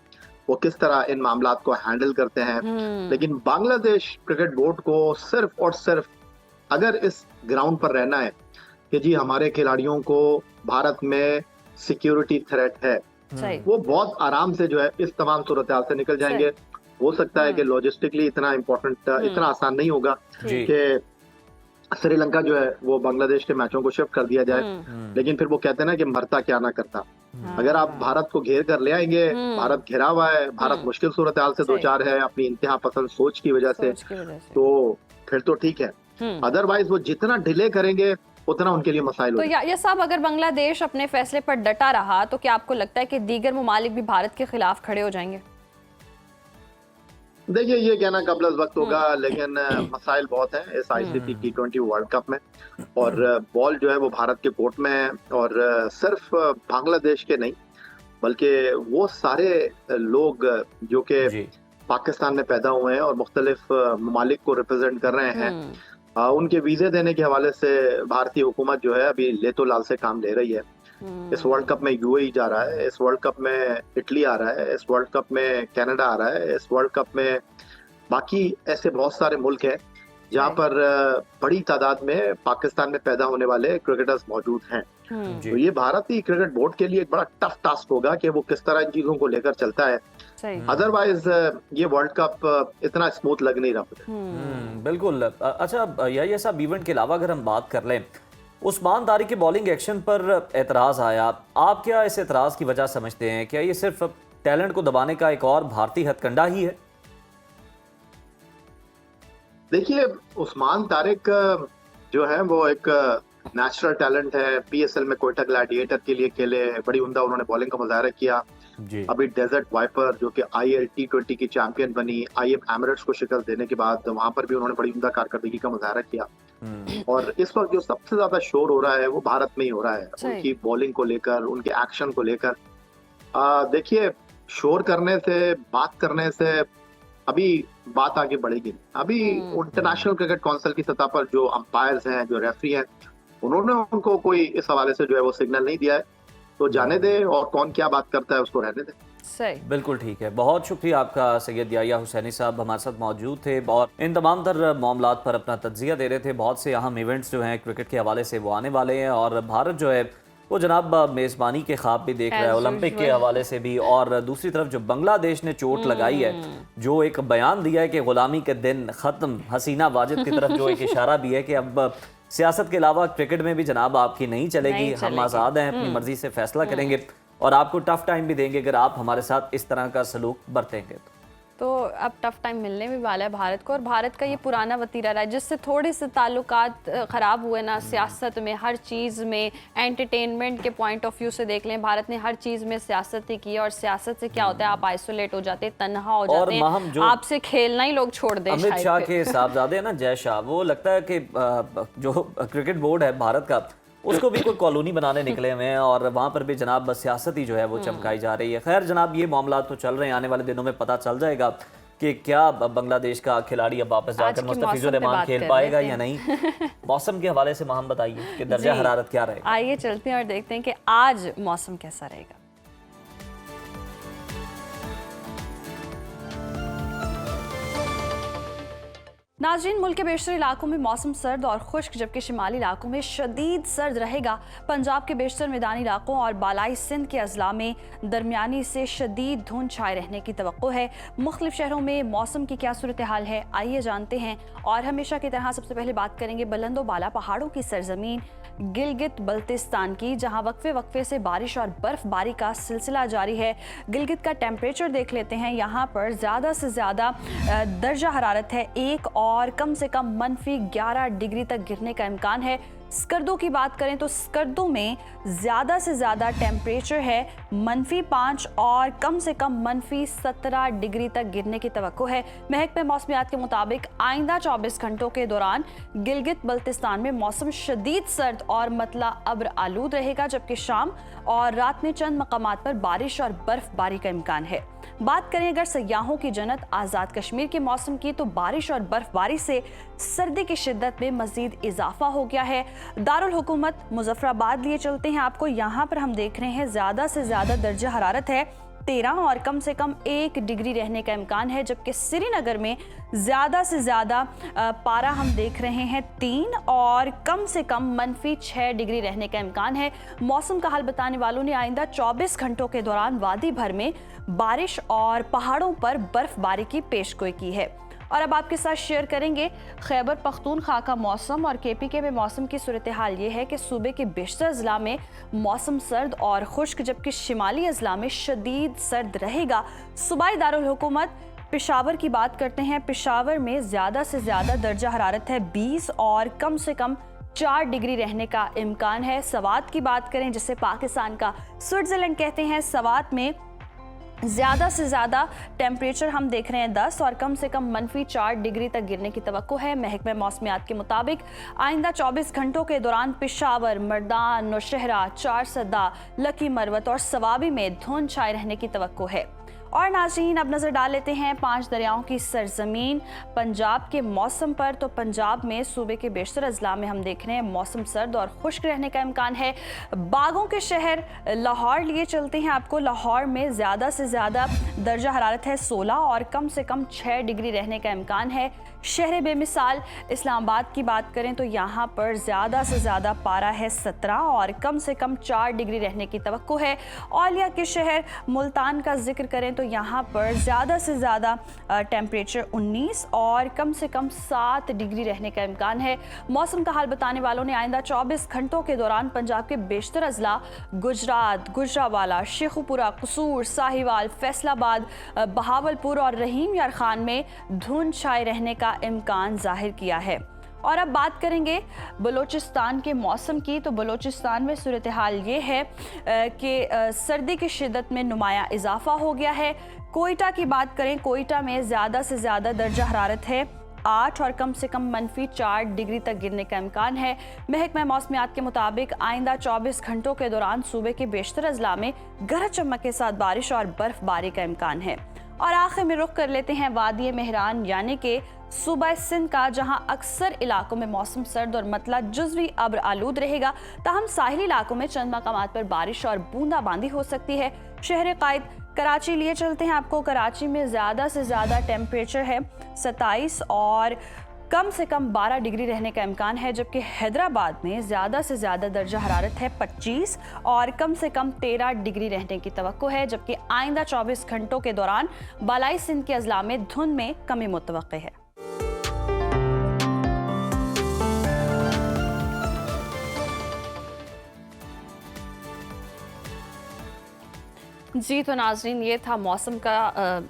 वो किस तरह इन मामलात को हैंडल करते हैं। लेकिन बांग्लादेश क्रिकेट बोर्ड को सिर्फ और सिर्फ अगर इस ग्राउंड पर रहना है कि जी हमारे खिलाड़ियों को भारत में सिक्योरिटी थ्रेट है, वो बहुत आराम से जो है इस तमाम सूरत हाल से निकल जाएंगे। हो सकता है कि लॉजिस्टिकली इतना इम्पोर्टेंट, इतना आसान नहीं होगा कि श्रीलंका जो है वो बांग्लादेश के मैचों को शिफ्ट कर दिया जाए। लेकिन फिर वो कहते हैं ना कि मरता क्या ना करता। अगर आप भारत को घेर कर ले आएंगे, भारत घिरा हुआ है, भारत मुश्किल सूरत हाल से दो चार है अपनी इंतहा पसंद सोच की वजह से, तो फिर तो ठीक है। अदरवाइज वो जितना डिले करेंगे उतना उनके लिए मसाइल तो ये साहब, अगर बांग्लादेश अपने फैसले पर डटा रहा तो क्या आपको लगता है कि दीगर ममालिक भी भारत के खिलाफ खड़े हो जाएंगे? देखिए, ये कहना कबल वक्त होगा, लेकिन मसाइल बहुत हैं इस आईसीसी T20 वर्ल्ड कप में। और बॉल जो है वो भारत के कोर्ट में है, और सिर्फ बांग्लादेश के नहीं बल्कि वो सारे लोग जो कि पाकिस्तान में पैदा हुए हैं और मुख्तलिफ ममालिक को रिप्रेजेंट कर रहे हैं, उनके वीजे देने के हवाले से भारतीय हुकूमत जो है अभी लेतो लाल से काम ले रही है। इस वर्ल्ड कप में यूएई जा रहा है, इस वर्ल्ड कप में इटली आ रहा है, इस वर्ल्ड कप में कनाडा आ रहा है, इस वर्ल्ड कप में बाकी ऐसे बहुत सारे मुल्क हैं जहां पर बड़ी तादाद में पाकिस्तान में पैदा होने वाले क्रिकेटर्स मौजूद हैं। तो ये भारतीय क्रिकेट बोर्ड के लिए एक बड़ा टफ टास्क होगा कि वो किस तरह इन चीजों को लेकर चलता है। अदरवाइज ये वर्ल्ड कप इतना स्मूथ लग नहीं रहा। बिल्कुल। अच्छा, ये सब इवेंट के अलावा अगर हम बात कर लें, उस्मान तारिक के बॉलिंग एक्शन पर एतराज़ आया, आप क्या इस एतराज़ की वजह समझते हैं? क्या ये सिर्फ टैलेंट को दबाने का एक और भारतीय हथकंडा ही है? देखिए, उस्मान तारिक जो है वो एक नेचुरल टैलेंट है। पीएसएल में कोयटा ग्लैडिएटर के लिए खेले, बड़ी उम्दा उन्होंने बॉलिंग का मुजाहरा किया। अभी डेजर्ट वाइपर जो कि IL T20 की चैंपियन बनी, IM एमिरेट्स को शिकस्त देने के बाद वहां पर भी उन्होंने बड़ी उम्दा कारकर्दगी का मुजाहरा किया। और इस वक्त जो सबसे ज्यादा शोर हो रहा है वो भारत में ही हो रहा है, उनकी बॉलिंग को लेकर, उनके एक्शन को लेकर। देखिए, शोर करने से, बात करने से अभी बात आगे बढ़ेगी। अभी इंटरनेशनल क्रिकेट काउंसिल की सतह पर जो अंपायर्स हैं, जो रेफरी हैं, उन्होंने उनको कोई इस हवाले से जो है वो सिग्नल नहीं दिया है। तो जाने दे, और कौन क्या बात करता है उसको रहने दे। सही, बिल्कुल ठीक है। बहुत शुक्रिया आपका सैयद याहिया हुसैनी साहब, हमारे साथ मौजूद थे और इन तमाम तर मामलात पर अपना तज्जिया दे रहे थे। बहुत से अहम इवेंट्स जो हैं क्रिकेट के हवाले से वो आने वाले हैं और भारत जो है वो जनाब मेज़बानी के ख्वाब भी देख रहा है, As ओलंपिक के usual. हवाले से भी, और दूसरी तरफ जो बांग्लादेश ने चोट लगाई है, जो एक बयान दिया है कि गुलामी के दिन ख़त्म, हसीना वाजिद की तरफ जो एक इशारा भी है कि अब सियासत के अलावा क्रिकेट में भी जनाब आपकी नहीं चलेगी, हम आज़ाद हैं, अपनी मर्जी से फैसला करेंगे और आपको टफ टाइम भी देंगे अगर आप हमारे साथ इस तरह का सलूक बरतेंगे तो अब टफ टाइम मिलने भी वाला है भारत को, और भारत का ये पुराना वतीरा रहा है जिससे थोड़े से ताल्लुकात ख़राब हुए ना, सियासत में, हर चीज़ में, एंटरटेनमेंट के पॉइंट ऑफ व्यू से देख लें, भारत ने हर चीज़ में सियासत ही की है, और सियासत से क्या होता है, आप आइसोलेट हो जाते हैं, तन्हा हो जाते हैं, आपसे खेलना ही लोग छोड़ दें। अमित शाह के साहबजादे हैं ना, जय शाह, वो लगता है कि जो क्रिकेट बोर्ड है भारत का, उसको भी कोई कॉलोनी बनाने निकले हुए हैं और वहाँ पर भी जनाब सियासत ही जो है वो चमकाई जा रही है। खैर जनाब, ये मामला तो चल रहे हैं, आने वाले दिनों में पता चल जाएगा कि क्या बांग्लादेश का खिलाड़ी अब वापस जाकर मुस्तफिजुर रहमान खेल पाएगा या नहीं। मौसम के हवाले से हम बताइए कि दर्जा हरारत क्या रहेगा। आइए चलते हैं और देखते हैं कि आज मौसम कैसा रहेगा। नाज़रीन, मुल्क के बेशतर इलाकों में मौसम सर्द और खुश्क, जबकि शिमाली इलाकों में शदीद सर्द रहेगा। पंजाब के बेशतर मैदानी इलाकों और बालाई सिंध के अजला में दरमियानी से शदीद धुंध छाए रहने की तवक्को है। मुख्तलिफ शहरों में मौसम की क्या सूरत हाल है, आइए जानते हैं। और हमेशा की तरह सबसे पहले बात करेंगे बुलंदो बाला पहाड़ों की सरजमीन गिलगित बल्तिस्तान की, जहां वक्फे वक्फे से बारिश और बर्फबारी का सिलसिला जारी है। गिलगित का टेम्परेचर देख लेते हैं। यहाँ पर ज़्यादा से ज़्यादा दर्जा हरारत है 1 और कम से कम -11 डिग्री तक गिरने का इम्कान है। स्कर्दो की बात करें तो स्कर्दो में ज़्यादा से ज़्यादा टेम्परेचर है -5 और कम से कम -17 डिग्री तक गिरने की तवक्को है। महकमे मौसमियात के मुताबिक आइंदा 24 घंटों के दौरान गिलगित बल्तिस्तान में मौसम शदीद सर्द और मतला अब्र आलूद रहेगा, जबकि शाम और रात में चंद मकामात पर बारिश और बर्फबारी का इम्कान है। बात करें अगर सयाहों की जन्नत आज़ाद कश्मीर के मौसम की, तो बारिश और बर्फबारी से सर्दी की शिद्दत में मजीद इजाफा हो गया है। दारुल हुकूमत मुजफ्फराबाद लिए चलते हैं आपको। यहाँ पर हम देख रहे हैं ज़्यादा से ज़्यादा दर्जा हरारत है 13 और कम से कम 1 डिग्री रहने का इम्कान है, जबकि श्रीनगर में ज़्यादा से ज़्यादा पारा हम देख रहे हैं 3 और कम से कम -6 डिग्री रहने का इम्कान है। मौसम का हाल बताने वालों ने आइंदा 24 घंटों के दौरान वादी भर में बारिश और पहाड़ों पर बर्फबारी की पेशगोई की है। और अब आपके साथ शेयर करेंगे खैबर पख्तूनख्वा का मौसम और KPK में मौसम की सूरत हाल ये है कि सूबे के बेशतर अजला में मौसम सर्द और खुश्क, जबकि शिमाली अजला में शदीद सर्द रहेगा। सूबाई दारुल हुकूमत पेशावर की बात करते हैं। पेशावर में ज़्यादा से ज़्यादा दर्जा हरारत है 20 और कम से कम 4 डिग्री रहने का इम्कान है। सवात की बात करें, जिसे पाकिस्तान का स्विट्ज़रलैंड कहते हैं, सवात में ज़्यादा से ज़्यादा टेम्परेचर हम देख रहे हैं 10 और कम से कम -4 डिग्री तक गिरने की तवक्को है। महकमे मौसमियात के मुताबिक आइंदा 24 घंटों के दौरान पेशावर, मर्दान, नौशहरा, चारसदा, लकी मरवत और सवाबी में धुंध छाए रहने की तवक्को है। और नाज़रीन, अब नज़र डाल लेते हैं 5 दरियाओं की सरजमीन पंजाब के मौसम पर। तो पंजाब में सूबे के बेशतर अजला में हम देख रहे हैं मौसम सर्द और खुश्क रहने का इम्कान है। बागों के शहर लाहौर लिए चलते हैं आपको। लाहौर में ज़्यादा से ज़्यादा दर्जा हरारत है 16 और कम से कम 6 डिग्री रहने का इम्कान है। शहर बेमिसाल इस्लामाबाद की बात करें तो यहाँ पर ज़्यादा से ज़्यादा पारा है 17 और कम से कम 4 डिग्री रहने की तवक्को है। औलिया के शहर मुल्तान का जिक्र करें तो यहाँ पर ज़्यादा से ज़्यादा टेम्परेचर 19 और कम से कम 7 डिग्री रहने का इम्कान है। मौसम का हाल बताने वालों ने आइंदा 24 घंटों के दौरान पंजाब के बेशतर अजला गुजरात, गुजरावाला, शेखुपुरा, कसूर, साहिवाल, फैसलाबाद, बहावलपुर और रहीम यार खान में धुंध छाए रहने का इम्कान जाहिर किया है। और अब बात करेंगे बलूचिस्तान के मौसम की। तो बलूचिस्तान में सूरत हाल ये है कि सर्दी की शिद्दत में नुमाया इजाफा हो गया है। कोयटा की बात करें, कोयटा में ज़्यादा से ज़्यादा दर्जा हरारत है 8 और कम से कम -4 डिग्री तक गिरने का इम्कान है। महकमा मौसमियात के मुताबिक आइंदा 24 घंटों के दौरान सूबे के बेशतर अजला में गरज चमक के साथ बारिश और बर्फबारी का इम्कान है। और आखिर में रुख कर लेते हैं वादी मेहरान यानी कि सूबा सिंध का, जहां अक्सर इलाकों में मौसम सर्द और मतला जुज़वी अब्र आलूद रहेगा, ताहम साहिली इलाकों में चंद मकामात पर बारिश और बूंदाबांदी हो सकती है। शहर कायद कराची लिए चलते हैं आपको। कराची में ज़्यादा से ज़्यादा टेम्परेचर है 27 और कम से कम 12 डिग्री रहने का इम्कान है, जबकि हैदराबाद में ज़्यादा से ज़्यादा दर्जा हरारत है 25 और कम से कम 13 डिग्री रहने की तवक्को है, जबकि आइंदा 24 घंटों के दौरान बालाई सिंध के अजला में धुंध में कमी मुतवक्के है। जी तो नाजरीन, ये था मौसम का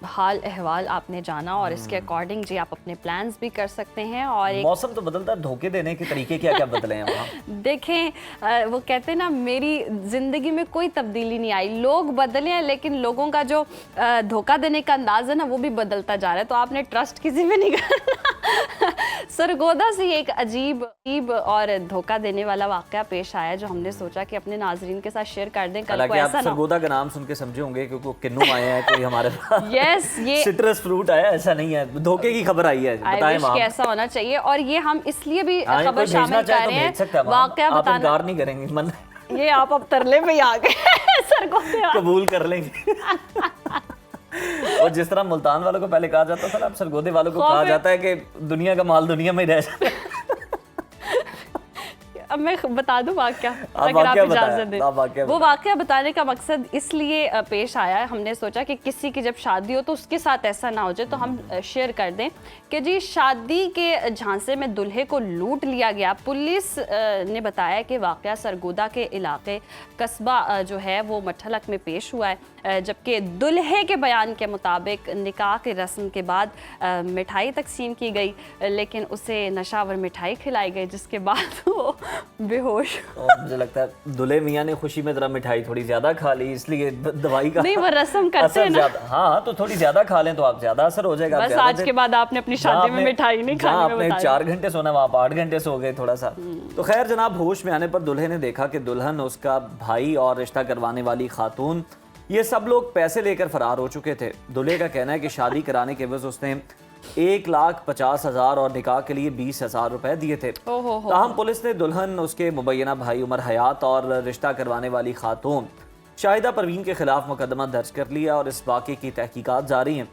हाल अहवाल आपने जाना और इसके अकॉर्डिंग जी आप अपने प्लान्स भी कर सकते हैं। और एक मौसम तो बदलता है, धोखे देने के तरीके क्या क्या बदले हैं वहाँ? देखें वो कहते हैं ना, मेरी ज़िंदगी में कोई तब्दीली नहीं आई, लोग बदले हैं लेकिन लोगों का जो धोखा देने का अंदाज़ है ना वो भी बदलता जा रहा है, तो आपने ट्रस्ट किसी पे नहीं करना। सरगोदा से एक अजीब और धोखा देने वाला वाक़या पेश आया जो हमने सोचा कि अपने नाजरीन के साथ शेयर कर दें। कल को आप ऐसा ना सरगोदा का नाम सुन के समझे होंगे क्योंकि किन्नू आए हैं कोई हमारे पास। यस, ये सिट्रस फ्रूट आया, ऐसा नहीं है, धोखे की खबर आई है, बताएं वहाँ। ऐसा होना चाहिए और ये हम इसलिए भी खबर शामिल कर रहे हैं, वाक़या आप बताना। इनकार नहीं करेंगे मन? ये आप अब तरले पे आ गए सरगोदे कबूल कर लेंगे। और जिस तरह मुल्तान वालों को पहले कहा जाता था ना, अब सरगोदे वालों को कहा जाता है कि दुनिया का माल दुनिया में ही रह जाता है। अब मैं बता दूं वाक़या, अगर आप इजाज़त दें। वो वाक़या बताने का मकसद इसलिए पेश आया, हमने सोचा कि किसी की जब शादी हो तो उसके साथ ऐसा ना हो जाए, तो हम शेयर कर दें कि जी शादी के झांसे में दुल्हे को लूट लिया गया। पुलिस ने बताया कि वाक़या सरगोदा के इलाके कस्बा जो है वो मठलक में पेश हुआ है, जबकि दुल्हे के बयान के मुताबिक निकाह की रस्म के बाद मिठाई तकसीम की गई, लेकिन उसे नशावर मिठाई खिलाई गई, जिसके बाद वो बेहोश। और मुझे लगता है दुल्हे मियाँ ने खुशी में जरा मिठाई थोड़ी ज्यादा खा ली, इसलिए दवाई का नहीं, वो रस्म करते हैं ना। हाँ, तो थोड़ी ज्यादा खा लें तो आप ज्यादा असर हो जाएगा। बस आज के बाद आपने अपनी शादी में मिठाई नहीं खानी। आपने 4 घंटे सोना, वहाँ 8 घंटे सो गए थोड़ा सा। तो खैर जनाब, होश में आने पर दुल्हे ने देखा कि दुल्हन, उसका भाई और रिश्ता करवाने वाली खातून, ये सब लोग पैसे लेकर फरार हो चुके थे। दुल्हे का कहना है कि शादी कराने के वजह उसने 1,50,000 और निकाह के लिए 20,000 रुपए दिए थे। ताहम पुलिस ने दुल्हन, उसके मुबैना भाई उमर हयात और रिश्ता करवाने वाली खातून शाहिदा परवीन के खिलाफ मुकदमा दर्ज कर लिया और इस वाक़े की तहकीकात जारी हैं।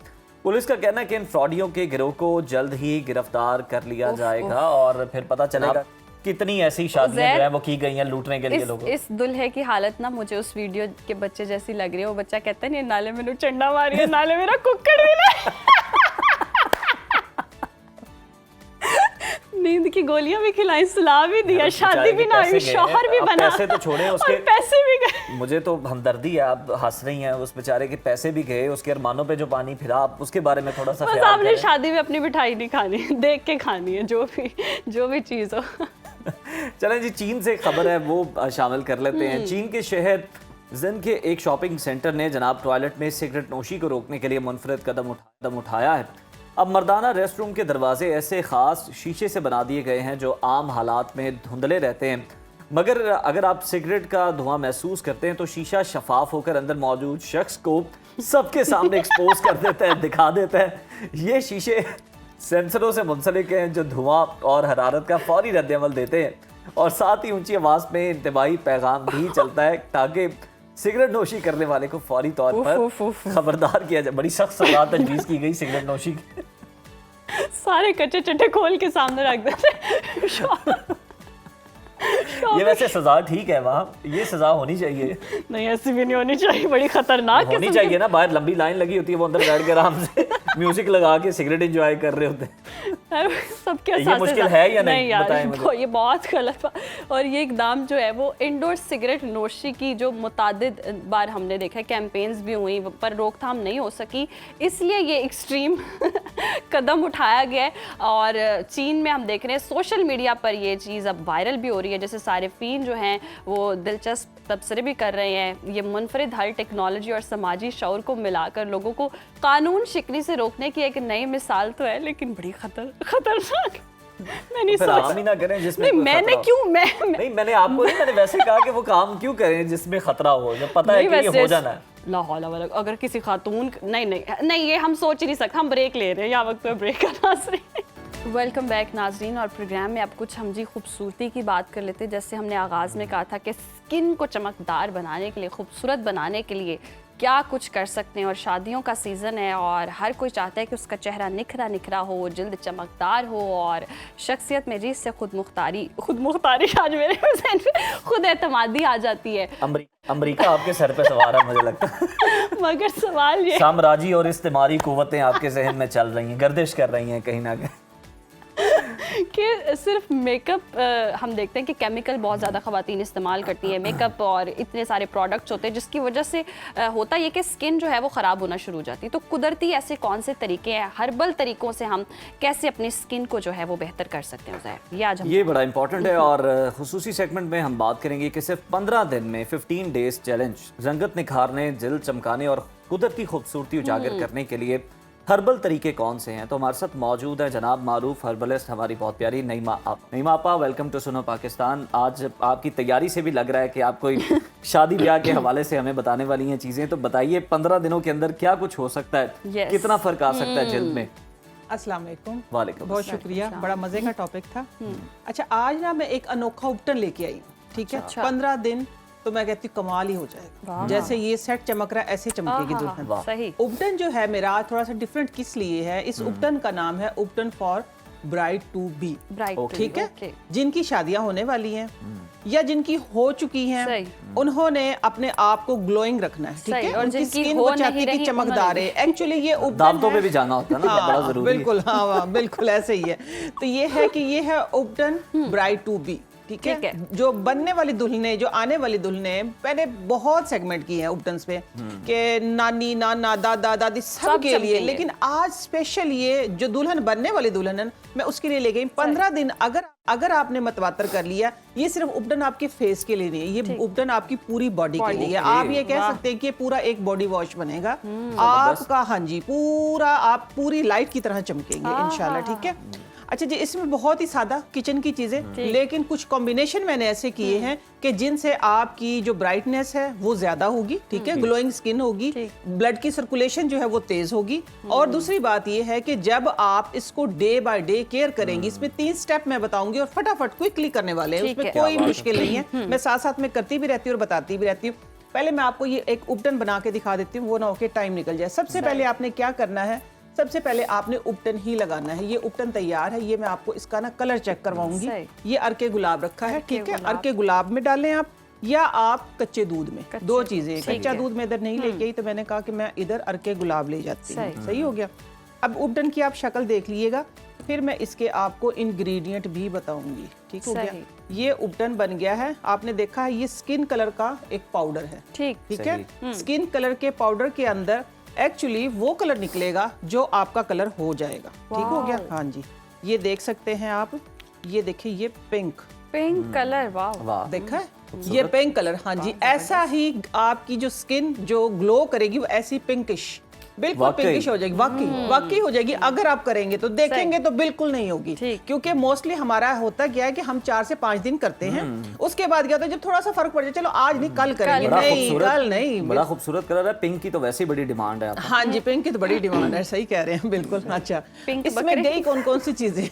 पुलिस का कहना है कि इन फ्रॉडियों के गिरोह को जल्द ही गिरफ्तार कर लिया जाएगा और फिर पता चलेगा कितनी ऐसी शादियां जो है वो की गई हैं लूटने के लिए लोगों। इस दुल्हे की हालत ना मुझे उस वीडियो के बच्चे जैसी लग रही है। वो बच्चा कहता है नहीं, नाले में चंडा मारी है, नाले मेरा कुक्कड़ भी नहीं। नींद की गोलियां भी खिलाई, सुला भी दिया, शादी भी ना हुई, शौहर भी बना, पैसे तो छोड़े उसके, और पैसे भी गए। मुझे तो हमदर्दी है, आप हंस रही हैं, उस बेचारे के पैसे भी गए, उसके अरमानों पे जो पानी फिरा, आप उसके बारे में थोड़ा सा ख्याल आपने शादी में अपनी मिठाई नहीं खानी, देख के खानी है, जो भी चीज़ हो। चलें जी, चीन से खबर है वो शामिल कर लेते हैं। चीन के शहर जिन के एक शॉपिंग सेंटर ने जनाब टॉयलेट में सिगरेट नोशी को रोकने के लिए मुनफरद कदम उठाया है। अब मर्दाना रेस्ट रूम के दरवाजे ऐसे खास शीशे से बना दिए गए हैं जो आम हालात में धुंधले रहते हैं, मगर अगर आप सिगरेट का धुआं महसूस करते हैं तो शीशा शफाफ होकर अंदर मौजूद शख्स को सबके सामने एक्सपोज कर देता है, दिखा देता है। ये शीशे सेंसरों से मुंसलिक हैं जो धुआं और हरारत का फौरी रद्द-ए-अमल देते हैं और साथ ही ऊंची आवाज़ में इंतबाही पैगाम भी चलता है ताकि सिगरेट नोशी करने वाले को फौरी तौर पर खबरदार किया जाए। बड़ी सख्त सजा तजवीज़ की गई सिगरेट नोशी की। सारे कच्चे चट्टे खोल के सामने रख देते। ये वैसे सजा ठीक है वहाँ, ये सजा होनी चाहिए। नहीं, ऐसी भी नहीं होनी चाहिए, बड़ी खतरनाक होनी चाहिए ना। बाहर लंबी लाइन लगी होती है, वो अंदर बैठ के आराम से म्यूजिक लगा के सिगरेट एंजॉय कर रहे होते हैं। सबके ये मुश्किल है या नहीं यार, बताएं मुझे। ये बहुत गलत। और ये इकदाम जो है वो इंडोर सिगरेट नोशी की जो मुतादिद बार हमने देखा है, कैंपेन्स भी हुई पर रोकथाम नहीं हो सकी, इसलिए ये एक्सट्रीम कदम उठाया गया है। और चीन में हम देख रहे हैं सोशल मीडिया पर ये चीज़ अब वायरल भी हो रही है, जैसे सारिफीन जो हैं वो दिलचस्प तबसरे भी कर रहे हैं। ये मुनफरिद हल टेक्नोलॉजी और समाजी शऊर को मिलाकर लोगों को कानून शिकनी से रोकने की एक नई मिसाल तो है, लेकिन बड़ी खतरनाक। मैं नहीं काम ही ना करें जिसमें नहीं, मैंने क्यों नहीं, मैंने आपको नहीं, मैंने वैसे कहा कि वो काम क्यों करें जिसमें खतरा हो, जब पता है कि ये हो जाना है। लाहौल वाला अगर किसी खातून नहीं ये हम सोच ही नहीं सकते। हम ब्रेक ले रहे हैं, यहाँ वक्त पे ब्रेक करना सही। वेलकम बैक नाजरीन, और प्रोग्राम में अब कुछ हम जी खूबसूरती की बात कर लेते हैं। जैसे हमने आगाज़ में कहा था कि स्किन को चमकदार बनाने के लिए, खूबसूरत बनाने के लिए क्या कुछ कर सकते हैं। और शादियों का सीज़न है और हर कोई चाहता है कि उसका चेहरा निखरा निखरा हो, जल्द चमकदार हो और शख्सियत में रीस से खुद मुख्तारी आज मेरे ज़हन में खुद एतमादी आ जाती है। अमेरिका आपके सर पे सवार है मुझे लगता है। मगर सवाल ये साम्राज्य और इस्तेमारी कुव्वतें आपके जहन में चल रही हैं, गर्दिश कर रही हैं कहीं ना कहीं कि सिर्फ मेकअप हम देखते हैं कि केमिकल बहुत ज़्यादा ख़वातीन इस्तेमाल करती है मेकअप और इतने सारे प्रोडक्ट्स होते हैं जिसकी वजह से होता ये कि स्किन जो है वो ख़राब होना शुरू हो जाती है। तो कुदरती ऐसे कौन से तरीके हैं, हर्बल तरीकों से हम कैसे अपनी स्किन को जो है वो बेहतर कर सकते हैं उज़ैर, ये आज हम ये बड़ा इंपॉर्टेंट है। और खुसूसी सेगमेंट में हम बात करेंगे कि सिर्फ 15 दिन में 15 डेज चैलेंज रंगत निखारने, जिल्द चमकाने और कुदरती खूबसूरती उजागर करने के लिए हर्बल तरीके कौन से हैं। तो हमारे साथ मौजूद है जनाब मारूफ हर्बलिस्ट हमारी बहुत प्यारी नईमा आप। नईमा आपा, वेलकम टू सुनो पाकिस्तान। आज आपकी तैयारी से भी लग रहा है कि आप कोई शादी ब्याह के हवाले से हमें बताने वाली हैं चीज़ें। तो बताइए 15 दिनों के अंदर क्या कुछ हो सकता है, कितना फ़र्क आ सकता है जिल्द में। अस्सलाम वालेकुम। वालेकुम बहुत शुक्रिया, बड़ा मजे का टॉपिक था। अच्छा, आज ना मैं एक अनोखा उपटन लेके आई, ठीक है। 15 दिन तो मैं कहती हूँ कमाल ही हो जाएगा। जैसे ये सेट चमक रहा है ऐसे चमकेगी दुल्हन। सही। उपटन जो है मेरा थोड़ा सा डिफरेंट किस लिए है, इस उपटन का नाम है उपटन फॉर ब्राइड टू बी, ठीक है। जिनकी शादियां होने वाली हैं या जिनकी हो चुकी हैं, उन्होंने अपने आप को ग्लोइंग रखना है, ठीक है। और उनकी जिनकी स्किन हो वो चाहती है कि चमकदार है। एक्चुअली ये उपटन दावतों पे भी जाना होता है ना, बड़ा जरूरी है। बिल्कुल, हाँ बिल्कुल ऐसे ही है। तो ये है कि ये है उपटन ब्राइड टू बी, ठीक है। जो बनने वाली दुल्हने, जो आने वाली दुल्हने, मैंने बहुत सेगमेंट किए हैं उपटन्स पे कि नानी, नाना, दादा, दादी सब के लिए। लेकिन आज स्पेशल ये जो दुल्हन बनने वाली दुल्हन है, मैं उसके लिए ले गई 15 दिन। अगर आपने मतवातर कर लिया, ये सिर्फ उपटन आपके फेस के लिए नहीं है, ये उपटन आपकी पूरी बॉडी के लिए है। आप ये कह सकते हैं कि पूरा एक बॉडी वॉश बनेगा आपका। हाँ जी, पूरा आप पूरी लाइट की तरह चमकेंगे इंशाल्लाह, ठीक है। अच्छा जी, इसमें बहुत ही सादा किचन की चीजें, लेकिन कुछ कॉम्बिनेशन मैंने ऐसे किए हैं कि जिनसे आपकी जो ब्राइटनेस है वो ज्यादा होगी, ठीक है। ग्लोइंग स्किन होगी, ब्लड की सर्कुलेशन जो है वो तेज होगी। और दूसरी बात ये है कि जब आप इसको डे बाय डे केयर करेंगी, इसमें 3 स्टेप मैं बताऊंगी और फटाफट क्विकली करने वाले हैं, उसमें कोई मुश्किल नहीं है। मैं साथ साथ में करती भी रहती हूँ और बताती भी रहती हूँ। पहले मैं आपको ये एक उपटन बना के दिखा देती हूँ, वो ना होके टाइम निकल जाए। सबसे पहले आपने क्या करना है, सबसे पहले आपने उपटन ही लगाना है। ये उपटन तैयार है, ये मैं आपको इसका ना कलर चेक करवाऊंगी। ये अर्के गुलाब रखा है, ठीक है। अर्के गुलाब में डालें आप, या आप कच्चे दूध में, दो चीजें। कच्चा दूध में इधर नहीं लेके आई तो मैंने कहा कि मैं इधर अर्के गुलाब ले जाती हूँ। सही हो गया। अब उपटन की आप शक्ल देख लीजिएगा, फिर मैं इसके आपको इंग्रेडिएंट भी बताऊंगी, ठीक हो गया। ये उपटन बन गया है, आपने देखा है ये स्किन कलर का एक पाउडर है, ठीक है। स्किन कलर के पाउडर के अंदर एक्चुअली वो कलर निकलेगा जो आपका कलर हो जाएगा, ठीक हो गया। हाँ जी, ये देख सकते हैं आप, ये देखिए ये पिंक कलर, वाह, देखा है ये पिंक कलर। हाँ जी, ऐसा ही आपकी जो स्किन जो ग्लो करेगी वो ऐसी पिंकिश, बिल्कुल पिंकिश हो जाएगी। वाकई हो जाएगी। अगर आप करेंगे तो, देखेंगे तो बिल्कुल नहीं होगी, क्योंकि मोस्टली हमारा होता क्या है कि हम 4 से 5 दिन करते हैं, उसके बाद क्या होता है जब थोड़ा सा फर्क पड़ जाए, चलो आज नहीं कल करेंगे, नहीं कल नहीं। बड़ा खूबसूरत कलर है, पिंक की तो वैसे ही बड़ी डिमांड है। हाँ जी, पिंक की तो बड़ी डिमांड है, सही कह रहे हैं, बिल्कुल। अच्छा, इसमें गई कौन कौन सी चीजें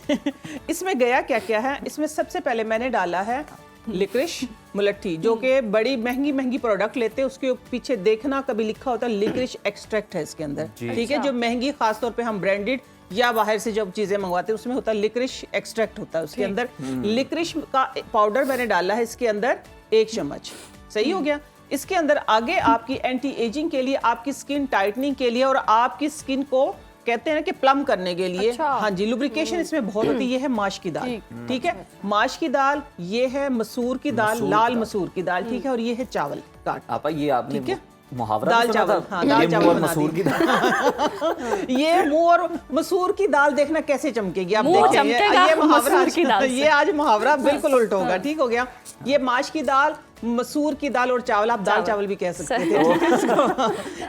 इसमें गया क्या क्या है। इसमें सबसे पहले मैंने डाला है लिक्रिश मुलट्ठी, जो कि बड़ी महंगी प्रोडक्ट लेते हैं, उसके पीछे देखना कभी लिखा होता है लिक्रिश एक्सट्रैक्ट है इसके अंदर, ठीक है। जो महंगी, खासतौर पे हम ब्रांडेड या बाहर से जब चीजें मंगवाते हैं उसमें होता है लिक्रिश एक्सट्रैक्ट होता है उसके अंदर। लिक्रिश का पाउडर मैंने डाला है इसके अंदर 1 चम्मच, सही हो गया। इसके अंदर आगे आपकी एंटी एजिंग के लिए, आपकी स्किन टाइटनिंग के लिए और आपकी स्किन को कहते हैं ना कि प्लम करने के लिए, हाँ जी, लुब्रिकेशन इसमें बहुत होती है। ये है माश की दाल, ठीक है। माश की दाल, ये है मसूर की दाल, लाल मसूर की दाल, ठीक है। और ये है चावल काट। आपा ये आपने ठीक है, मुहावरा दाल चावल, हाँ, दाल चावल मसूर की दाल ये मुंह और मसूर की दाल देखना कैसे चमकेगी, आप देखें। ये मुहावरा, ये आज मुहावरा बिल्कुल उल्टा होगा, ठीक हो गया। ये माश की दाल, मसूर की दाल और चावल, आप दाल चावल भी कह सकते थे,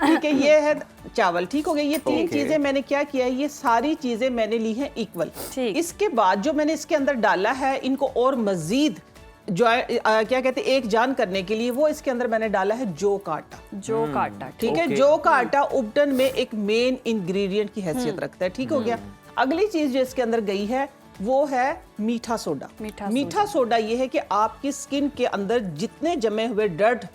ठीक है। ये है चावल, ठीक हो गया। ये 3 चीजें मैंने क्या किया है, ये सारी चीजें मैंने ली हैं इक्वल। इसके बाद जो मैंने इसके अंदर डाला है, इनको और मजीद जो क्या कहते हैं एक जान करने के लिए, वो इसके अंदर मैंने डाला है जौ का आटा, ठीक है। जौ का आटा उपटन में एक मेन इंग्रेडिएंट की हैसियत रखता है, ठीक हो गया। अगली चीज जो इसके अंदर गई है वो है मीठा सोडा। मीठा सोडा ये है कि आपकी स्किन के अंदर जितने जमे हुए डर्ट,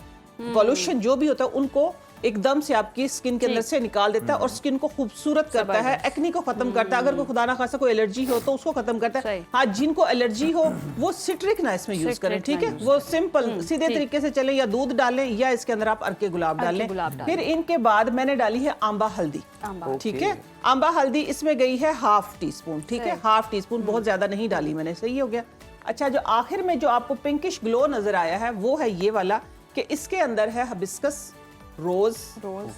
पॉल्यूशन जो भी होता है, उनको एकदम से आपकी स्किन के अंदर से निकाल देता है और स्किन को खूबसूरत करता है, एक्नी को खत्म करता है। अगर कोई खुदा ना खासा कोई एलर्जी हो तो उसको खत्म करता है। हाँ, जिनको एलर्जी हो वो सिट्रिक ना इसमें यूज करें, ठीक है, वो सिंपल सीधे तरीके से चलें, या दूध डालें या इसके अंदर आप अर्के गुलाब डालें। फिर इनके बाद मैंने डाली है आंबा हल्दी, ठीक है, आंबा हल्दी इसमें गई है 1/2 टीस्पून, ठीक है, 1/2 टीस्पून, बहुत ज्यादा नहीं डाली मैंने, सही हो गया। अच्छा, जो आखिर में जो आपको पिंकिश ग्लो नजर आया है वो है ये वाला, कि इसके अंदर है हिबिस्कस रोज,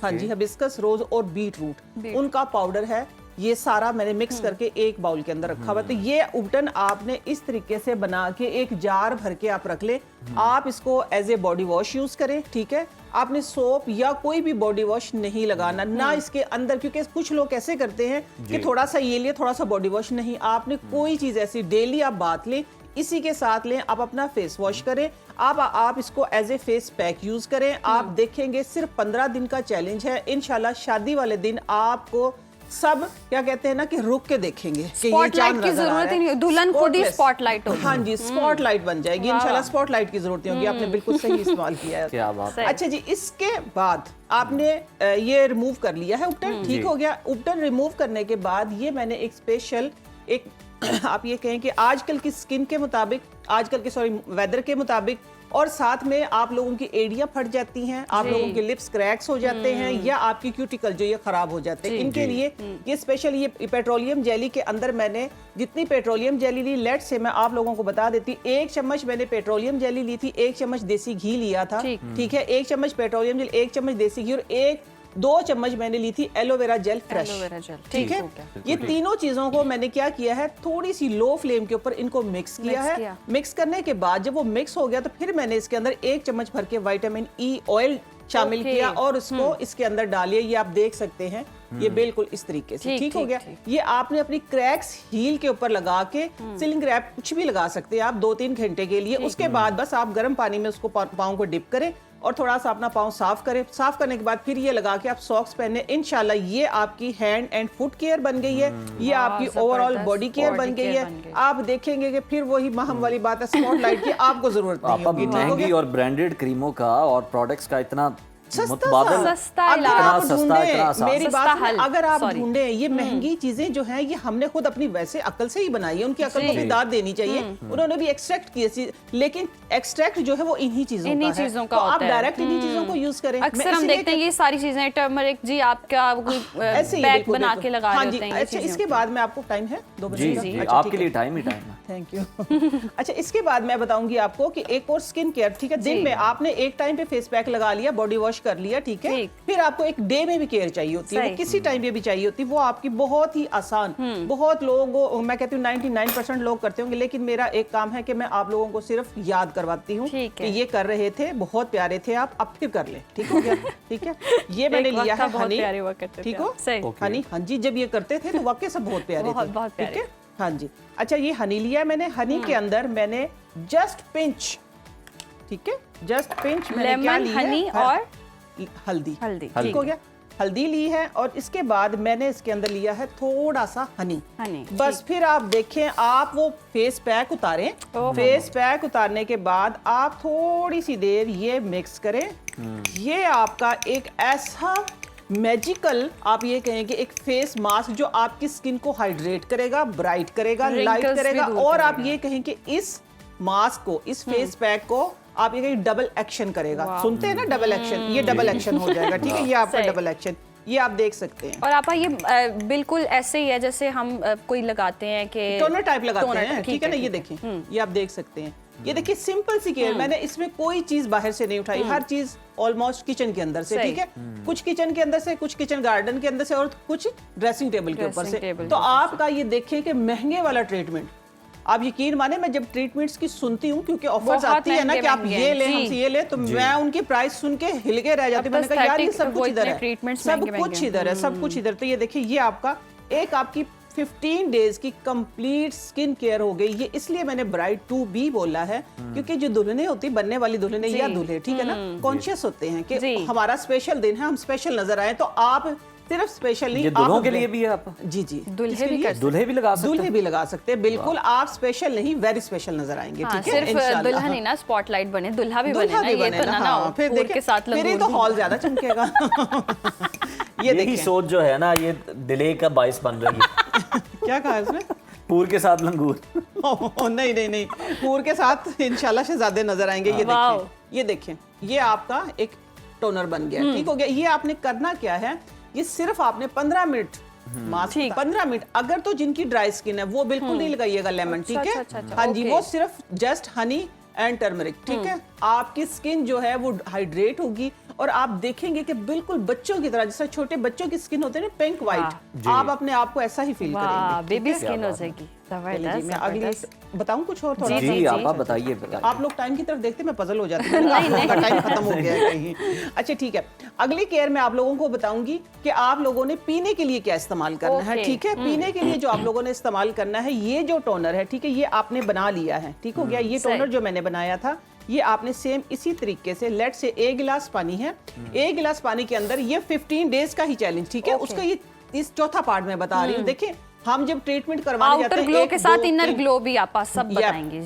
हाँ जी, हिबिस्कस रोज और बीट रूट, उनका पाउडर है। ये सारा मैंने मिक्स करके एक बाउल के अंदर रखा हुआ। तो ये उपटन आपने इस तरीके से बना के एक जार भर के आप रख ले। आप इसको as a body wash use करें, ठीक है। आपने सोप या कोई भी बॉडी वॉश नहीं लगाना ना इसके अंदर, क्योंकि कुछ लोग कैसे करते हैं कि थोड़ा सा ये लिए थोड़ा सा बॉडी वॉश, नहीं, आपने कोई चीज ऐसी डेली आप बात लें, इसी के साथ लें, आप अपना फेस वॉश करें, आप इसको as a face pack use करें। आप देखेंगे सिर्फ 15 दिन का चैलेंज है, इंशाल्लाह शादी वाले दिन आपको सब क्या कहते हैं ना कि रुक के देखेंगे कि ये चांद की जरूरत ही नहीं, दुल्हन खुद ही स्पॉटलाइट होगी। हाँ जी, स्पॉटलाइट बन जाएगी इंशाल्लाह, स्पॉटलाइट की जरूरत नहीं होगी। आपने बिल्कुल सही इस्तेमाल किया है। क्या बात है। अच्छा जी, इसके बाद आपने ये रिमूव कर लिया है उपटन, ठीक हो गया। उपटन रिमूव करने के बाद ये मैंने एक स्पेशल एक आप ये कहें कि आजकल की स्किन के मुताबिक, आजकल के वेदर के मुताबिक, और साथ में आप लोगों की एड़ियां फट जाती हैं, आप लोगों के लिप्स क्रैक्स हो जाते हैं, या आपकी क्यूटिकल जो ये खराब हो जाते हैं, इनके लिए ये स्पेशल ये पेट्रोलियम जेली के अंदर मैंने जितनी पेट्रोलियम जेली ली, लेट से मैं आप लोगों को बता देती, 1 चम्मच मैंने पेट्रोलियम जेली ली थी, 1 चम्मच देसी घी लिया था, ठीक है, 1 चम्मच पेट्रोलियम जेली, 1 चम्मच देसी घी, और 2 चम्मच मैंने ली थी एलोवेरा जेल फ्रेश, ठीक है। ये तीनों चीजों को मैंने क्या किया है, थोड़ी सी लो फ्लेम के ऊपर इनको मिक्स किया है। मिक्स करने के बाद जब वो मिक्स हो गया तो फिर मैंने इसके अंदर 1 चम्मच भर के विटामिन ई ऑयल शामिल किया और उसको इसके अंदर डालिए। ये आप देख सकते हैं, ये बिल्कुल इस तरीके से ठीक हो गया। ये आपने अपनी क्रैक्स हील के ऊपर लगा के, सीलिंग रैप कुछ भी लगा सकते हैं आप 2-3 घंटे के लिए। उसके बाद बस आप गर्म पानी में उसको पाँव को डिप करें और थोड़ा सा अपना पाँव साफ करें। साफ करने के बाद फिर ये लगा के आप सॉक्स पहने, इंशाल्लाह ये आपकी हैंड एंड फुट केयर बन गई है, ये आपकी ओवरऑल बॉडी केयर बन गई है। आप देखेंगे कि फिर वही महम वाली बात है, स्पॉटलाइट की आपको जरूरत नहीं होगी। महंगी और ब्रांडेड क्रीमों का और प्रोडक्ट्स का इतना सस्ता अगर आप ढूंढें, मेरी बात सुनिए, अगर आप ढूंढें ये महंगी चीजें जो हैं ये हमने खुद अपनी वैसे अकल से ही बनाई है, उनकी अकल को भी दाद देनी चाहिए। उन्होंने भी एक्सट्रैक्ट किए, लेकिन एक्सट्रैक्ट जो है वो इन्हीं चीजों का है, तो आप डायरेक्ट इन्हीं चीजों को यूज करें। अक्सर हम देखते हैं ये सारी चीजें, टर्मरिक जी आपका पैक बना के लगा हाँ देते हैं। अच्छा, इसके बाद में आपको टाइम है 2 बजे जी, आपके लिए टाइम ही टाइम है। Thank you. अच्छा, इसके बाद मैं बताऊंगी आपको कि एक और स्किन केयर, ठीक है, दिन में आपने एक टाइम पे फेस पैक लगा लिया, बॉडी वॉश कर लिया, ठीक है, फिर आपको एक डे में भी केयर चाहिए होती है, वो किसी टाइम पे भी चाहिए होती है, वो आपकी बहुत ही आसान, बहुत लोगों, मैं कहती हूँ 99% लोग करते होंगे, लेकिन मेरा एक काम है कि मैं आप लोगों को सिर्फ याद करवाती हूँ कि ये कर रहे थे, बहुत प्यारे थे आप, अब फिर कर ले, ठीक हो गया। ठीक है, ये मैंने लिया है हनी, ठीक हो, हनी, हाँ जी, जब ये करते थे तो वाकई सब बहुत प्यारे थे, ठीक है, हाँ जी। अच्छा, ये हनी लिया मैंने, हनी के अंदर मैंने जस्ट पिंच, ठीक है, जस्ट पिंच मैंने क्या लिया, हनी और हल्दी, ठीक हो गया, हल्दी ली है, और इसके बाद मैंने इसके अंदर लिया है थोड़ा सा हनी। बस फिर आप देखें, आप वो फेस पैक उतारें, फेस पैक उतारने के बाद आप थोड़ी सी देर ये मिक्स करें। ये आपका एक ऐसा मैजिकल, आप ये कहेंगे, एक फेस मास्क जो आपकी स्किन को हाइड्रेट करेगा, ब्राइट करेगा, लाइट करेगा, और आप ये कहें कि इस मास्क को, इस फेस पैक को आप ये डबल एक्शन करेगा। सुनते हैं ना डबल एक्शन, ये डबल एक्शन हो जाएगा, ठीक है, ये आपका डबल एक्शन, ये आप देख सकते हैं। और आपा ये बिल्कुल ऐसे ही है जैसे हम कोई लगाते हैं कि टोनर टाइप लगाते हैं, ठीक है ना, ये देखें, ये आप देख सकते हैं, ये देखिए सिंपल सी केयर, मैंने इसमें कोई चीज बाहर से नहीं उठाई, हर चीज ऑलमोस्ट किचन के अंदर से, ठीक है, कुछ किचन के अंदर से, कुछ किचन गार्डन के अंदर से, और कुछ ड्रेसिंग टेबल के ऊपर से। तो आपका ये देखें कि महंगे वाला ट्रीटमेंट, आप यकीन माने मैं जब ट्रीटमेंट्स की सुनती हूँ, क्योंकि ऑफर्स आती है ना कि आप ये ले, हमसे ये ले, तो मैं उनकी प्राइस सुन के हिल के रह जाती हूँ। मैंने कहा यार ये सब कुछ इधर है, सब कुछ इधर है, सब कुछ इधर। तो ये देखिए, ये आपका एक आपकी 15 डेज की कंप्लीट स्किन केयर हो गई। ये इसलिए मैंने ब्राइड टू बी बोला है, क्योंकि जो दुल्हने होती, बनने वाली दुल्हने या दूल्हे, ठीक है ना, कॉन्शियस होते हैं कि हमारा स्पेशल दिन है, हम स्पेशल नजर आए, तो आप सिर्फ स्पेशल नहीं, ये दुल्हों के लिए भी है आप? जी जी, दुल्हे भी कर दुल्हे भी लगा सकते हैं? दुल्हे भी लगा सकते हैं, बिल्कुल। आप स्पेशल नहीं, वेरी स्पेशल नजर आएंगे। हाँ, ठीक है, सिर्फ दुल्हा नहीं ना, स्पॉटलाइट बने, दुल्हा भी बने ना, ये तो ना हाँ, फिर फूल के साथ फिर ही तो हॉल ज्यादा चमकेगा। ये यही सोच जो है ना, ये डिले का बाइस बन रही है। क्या कहा इसमें? पूर के साथ लंगूर। नहीं नहीं नहीं, पूर के साथ इंशाल्लाह शहजादे नजर आएंगे। ये देखें, ये देखें, ये आपका एक टोनर बन गया, ठीक हो गया। ये आपने करना क्या है, ये सिर्फ आपने 15 मिनट मास्क, 15 मिनट। अगर तो जिनकी ड्राई स्किन है वो बिल्कुल नहीं लगाइएगा लेमन, ठीक है? हाँ जी, वो सिर्फ जस्ट हनी एंड टर्मरिक, ठीक है? आपकी स्किन जो है वो हाइड्रेट होगी और आप देखेंगे कि बिल्कुल बच्चों की तरह, जैसे छोटे बच्चों की स्किन होते हैं ना, पिंक वाइट, आप अपने आप को ऐसा ही फील करेंगे। बेबी स्किन हो जाएगी। जबरदस्त। मैं अगली बताऊं कुछ और थोड़ा? जी आप बताइए। आप लोग टाइम की तरफ देखते, मैं पजल हो जाती हूँ। टाइम खत्म हो गया है कहीं। अच्छा ठीक है, अगली केयर में आप लोगों को बताऊंगी कि आप लोगों ने पीने के लिए क्या इस्तेमाल करना है, ठीक है? पीने के लिए जो आप लोगों ने इस्तेमाल करना है, ये जो टोनर है, ठीक है, ये आपने बना लिया है, ठीक हो गया। ये टोनर जो मैंने बनाया था, ये आपने सेम इसी तरीके से, लेट से 1 गिलास पानी है, 1 गिलास पानी के अंदर ये 15 डेज का ही चैलेंज, ठीक है? उसका ये इस चौथा पार्ट में बता रही हूँ। देखिए, हम जब ट्रीटमेंट करवाने जाते हैं, ग्लो के साथ इनर ग्लो भी आप सब बताएंगे।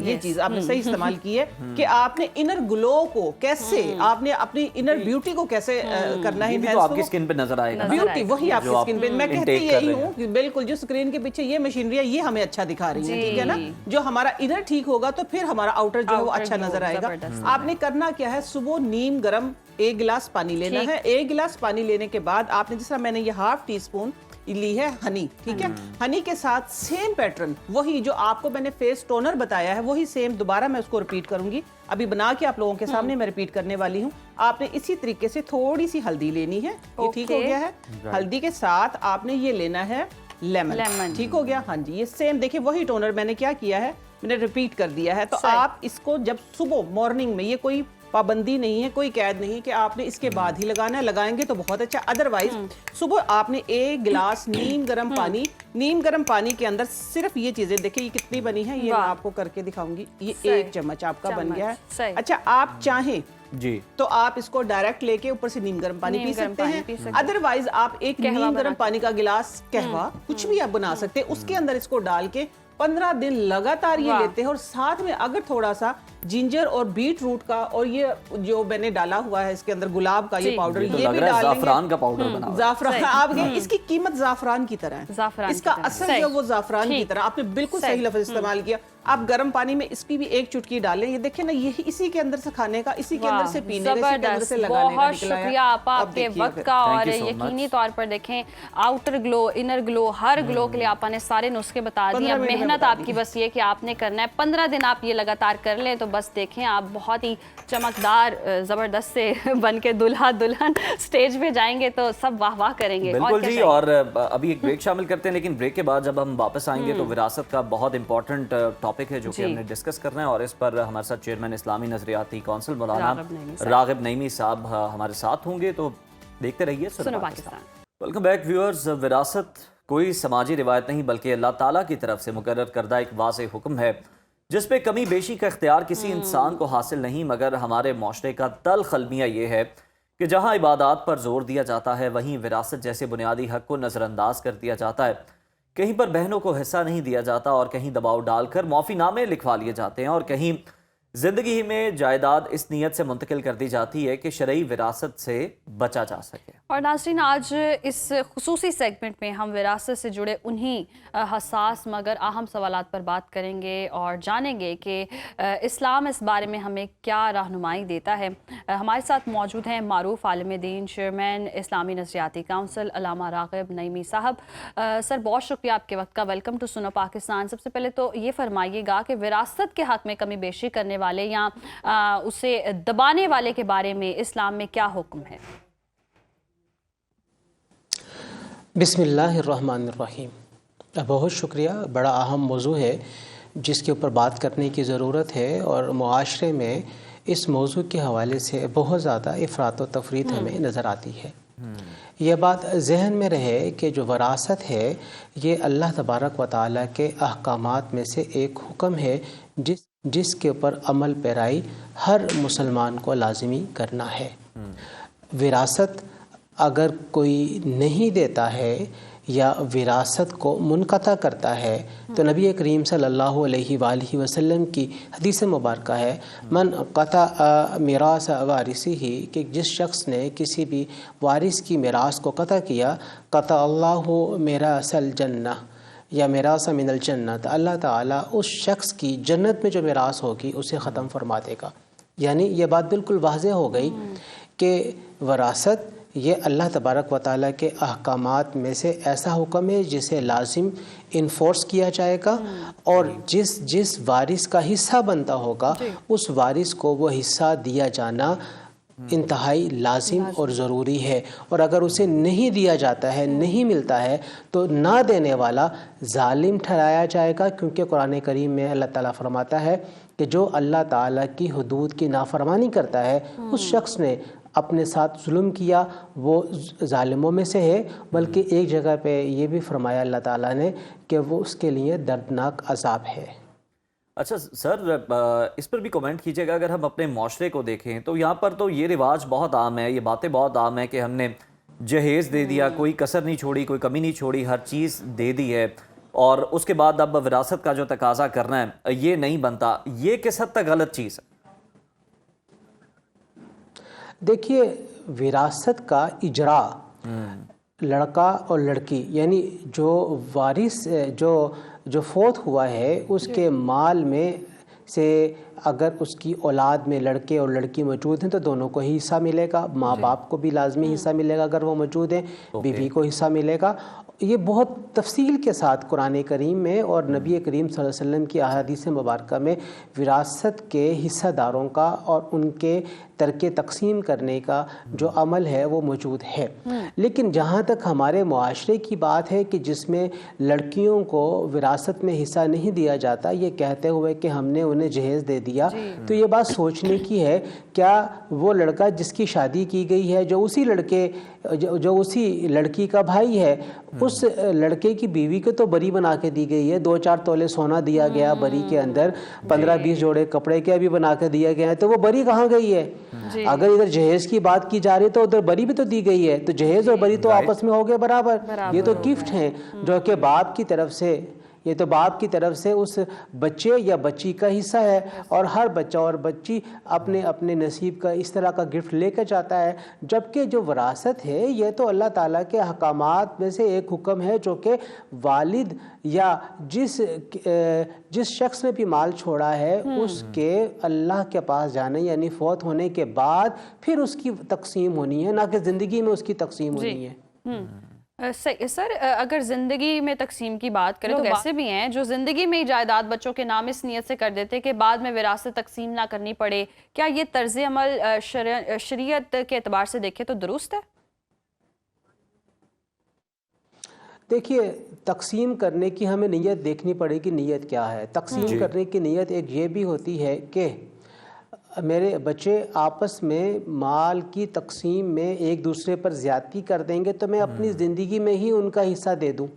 ये चीज आपने सही इस्तेमाल की है कि आपने इनर ग्लो को कैसे, आपने अपनी इनर ब्यूटी को कैसे करना है, तो आपकी स्किन पे नजर आएगा। ब्यूटी वही आपकी स्किन पे। मैं कहती यही हूँ कि बिल्कुल जो स्क्रीन के पीछे ये मशीनरी है, ये हमें अच्छा दिखा रही है, ठीक है ना? जो हमारा इनर ठीक होगा तो फिर हमारा आउटर जो है वो अच्छा नजर आएगा। आपने करना क्या है, सुबह नीम गर्म 1 गिलास पानी लेना है। 1 गिलास पानी लेने के बाद आपने, जिस तरह मैंने ये ½ टीस्पून ली है हनी, ठीक है? हनी के साथ सेम पैटर्न, वही जो आपको मैंने फेस टोनर बताया है, वही सेम दोबारा मैं उसको रिपीट करूंगी। अभी बना के आप लोगों के सामने मैं रिपीट करने वाली हूँ। आपने इसी तरीके से थोड़ी सी हल्दी लेनी है, ये ठीक हो गया है। हल्दी के साथ आपने ये लेना है लेमन, ठीक हो गया। हाँ जी, ये सेम देखिए वही टोनर मैंने क्या किया है, मैंने रिपीट कर दिया है। तो आप इसको जब सुबह मॉर्निंग में, ये कोई पाबंदी नहीं है, कोई कैद नहीं है कि आपने इसके बाद ही लगाना है, लगाएंगे तो बहुत अच्छा। अदरवाइज सुबह आपने 1 गिलास नीम गर्म पानी, नीम गर्म पानी के अंदर सिर्फ ये चीजें, देखिए ये कितनी बनी है, ये मैं आपको करके दिखाऊंगी। ये 1 चम्मच आपका बन गया है। अच्छा, आप चाहें जी तो आप इसको डायरेक्ट लेके ऊपर से नीम गर्म पानी पी सकते हैं। अदरवाइज आप एक नीम गर्म पानी का गिलास, कहवा, कुछ भी आप बना सकते हैं, उसके अंदर इसको डाल के 15 दिन लगातार ये लेते हैं। और साथ में अगर थोड़ा सा जिंजर और बीट रूट का, और ये जो मैंने डाला हुआ है इसके अंदर गुलाब का ये पाउडर, ये भी डालेंगे। जाफरान का पाउडर बना हुआ है। जाफरान आपके, इसकी कीमत जाफरान की तरह है, इसका असर जो वो जाफरान की तरह। आपने बिल्कुल सही लफ्ज इस्तेमाल किया। आप गर्म पानी में इसकी भी 1 चुटकी डालें। ये देखिए ना, ये इसी के अंदर से खाने का, इसी के अंदर से पीने का, इसी के अंदर से लगाने का। बहुत शुक्रिया आपके वक्त का। और यकीनी तौर पर देखें, आउटर ग्लो, इनर ग्लो, हर ग्लो के लिए आपने सारे नुस्खे बता दिए। मेहनत आपकी बस ये कि आपने करना है, 15 दिन आप ये लगातार कर लें तो बस देखें आप बहुत ही चमकदार, जबरदस्त से बन के दुल्हा दुल्हन स्टेज पे जाएंगे तो सब वाह वाह करेंगे। बिल्कुल जी। और अभी एक ब्रेक शामिल करते हैं, लेकिन ब्रेक के बाद जब हम वापस आएंगे तो विरासत का बहुत इंपॉर्टेंट टॉपिक है जो कि हमने डिस्कस करना है। और इस पर हमारे साथ चेयरमैन इस्लामी नजरियाती काउंसिल मौलाना रागिब नईमी साहब हमारे साथ होंगे। तो देखते रहिए सुनो पाकिस्तान। Welcome back viewers. विरासत कोई समाजी रिवायत नहीं बल्कि अल्लाह ताला की तरफ से मुकर्रर करदा एक वाज़ेह हुक्म है जिस पे कमी बेशी का इख्तियार किसी इंसान को हासिल नहीं, मगर हमारे माशरे का तल्ख़ अलमिया ये है कि जहाँ इबादत पर जोर दिया जाता है वहीं विरासत जैसे बुनियादी हक को नज़रअंदाज कर दिया जाता है। कहीं पर बहनों को हिस्सा नहीं दिया जाता और कहीं दबाव डालकर मौफ़ीनामे लिखवा लिए जाते हैं और कहीं ज़िंदगी में जायदाद इस नीयत से मुंतकिल कर दी जाती है कि शरई विरासत से बचा जा सके। और नाज़रीन, आज इस खुसूसी सेगमेंट में हम विरासत से जुड़े उन्हीं हसास मगर अहम सवालात पर बात करेंगे और जानेंगे कि इस्लाम इस बारे में हमें क्या रहनुमाई देता है। हमारे साथ मौजूद हैं मारूफ आलिम दीन, चेयरमैन इस्लामी नज़रियाती काउंसिल अल्लामा रागिब नईमी साहब। सर, बहुत शुक्रिया आपके वक्त का। Welcome to Suno Pakistan. सबसे पहले तो ये फरमाइएगा कि विरासत के हक़ में कमी बेशी करने वाले या उसे दबाने वाले के बारे में इस्लाम में क्या हुक्म है? बिस्मिल्लाहिर्रहमानिर्रहीम। बहुत शुक्रिया। बड़ा अहम मौजू है जिसके ऊपर बात करने की ज़रूरत है और मुआशरे में इस मौजू के हवाले से बहुत ज़्यादा इफ़रात व तफरीत हमें नज़र आती है। यह बात जहन में रहे कि जो वरासत है ये अल्लाह तबारक व तआला के अहकामात में से एक हुक्म है जिसके ऊपर अमल पैराई हर मुसलमान को लाजिमी करना है। विरासत अगर कोई नहीं देता है या विरासत को मुनक़ता करता है तो नबी करीम सल्लल्लाहु अलैहि वसल्लम की हदीस मुबारक है, मन क़ता मिरास वारिसिही, कि जिस शख्स ने किसी भी वारिस की मिरास को क़ता किया, क़ता अल्लाहु मिरासल जन्नह या मिरास मिनल जन्नत, अल्लाह ताला उस शख्स की जन्नत में जो मिरास होगी उसे ख़त्म फरमा देगा। यानी ये बात बिल्कुल वाज़ेह हो गई कि वरासत ये अल्लाह तबारक व तआला के अहकामात में से ऐसा हुक्म है जिसे लाजिम इन्फोर्स किया जाएगा, और जिस वारिस का हिस्सा बनता होगा उस वारिस को वो हिस्सा दिया जाना इंतहाई लाजिम और ज़रूरी है। और अगर उसे नहीं दिया जाता है, नहीं मिलता है, तो ना देने वाला जालिम ठहराया जाएगा, क्योंकि कुरान करीम में अल्लाह ताला फरमाता है कि जो अल्लाह ताला की हुदूद की नाफरमानी करता है उस शख्स ने अपने साथ जुल्म किया, वो जालिमों में से है। बल्कि एक जगह पे ये भी फरमाया अल्लाह ताला ने कि वो उसके लिए दर्दनाक अजाब है। अच्छा सर, इस पर भी कमेंट कीजिएगा। अगर हम अपने माशरे को देखें तो यहाँ पर तो ये रिवाज बहुत आम है, ये बातें बहुत आम है कि हमने जहेज़ दे दिया, कोई कसर नहीं छोड़ी, कोई कमी नहीं छोड़ी, हर चीज़ दे दी है, और उसके बाद अब विरासत का जो तकाजा करना है ये नहीं बनता। ये किस हद तक गलत चीज़ है? देखिए, विरासत का इजरा लड़का और लड़की, यानी जो वारिस जो फोत हुआ है उसके माल में से अगर उसकी औलाद में लड़के और लड़की मौजूद हैं तो दोनों को ही हिस्सा मिलेगा। माँ बाप को भी लाजमी हिस्सा मिलेगा अगर वो मौजूद हैं, बीवी को हिस्सा मिलेगा। ये बहुत तफसील के साथ कुरान करीम में और नबी करीम सल्लल्लाहु अलैहि वसल्लम की अहादीस मुबारक में विरासत के हिस्सेदारों का और उनके तरके तकसीम करने का जो अमल है वो मौजूद है। लेकिन जहाँ तक हमारे मुआशरे की बात है कि जिसमें लड़कियों को विरासत में हिस्सा नहीं दिया जाता, ये कहते हुए कि हमने उन्हें जहेज़ दे दिया, तो ये बात सोचने की है, क्या वो लड़का जिसकी शादी की गई है, जो उसी लड़की का भाई है, उस लड़के की बीवी को तो बरी बना के दी गई है, 2-4 तोले सोना दिया गया बरी के अंदर, 15-20 जोड़े कपड़े के भी बना के दिया गया है, तो वो बरी कहाँ गई है? अगर इधर जहेज की बात की जा रही है तो उधर बरी भी तो दी गई है, तो जहेज और बरी तो आपस में हो गए बराबर। ये तो गिफ्ट हैं जो कि बाप की तरफ से, ये तो बाप की तरफ से उस बच्चे या बच्ची का हिस्सा है, और हर बच्चा और बच्ची अपने अपने नसीब का इस तरह का गिफ्ट लेकर जाता है। जबकि जो विरासत है ये तो अल्लाह ताला के अहकामात में से एक हुक्म है जो कि वालिद या जिस शख्स ने भी माल छोड़ा है उसके अल्लाह के पास जाने, यानी फौत होने के बाद फिर उसकी तकसीम होनी है, ना कि ज़िंदगी में उसकी तकसीम होनी है। सर, अगर ज़िंदगी में तकसीम की बात करें तो ऐसे भी हैं जो ज़िंदगी में ही जायदाद बच्चों के नाम इस नीयत से कर देते कि बाद में विरासत तकसीम ना करनी पड़े। क्या ये तर्ज अमल शरीयत के एतबार से देखें तो दुरुस्त है? देखिए, तकसीम करने की हमें नीयत देखनी पड़ेगी, नीयत क्या है। तकसीम करने की नीयत एक ये भी होती है कि मेरे बच्चे आपस में माल की तकसीम में एक दूसरे पर ज़्यादती कर देंगे तो मैं अपनी ज़िंदगी में ही उनका हिस्सा दे दूं,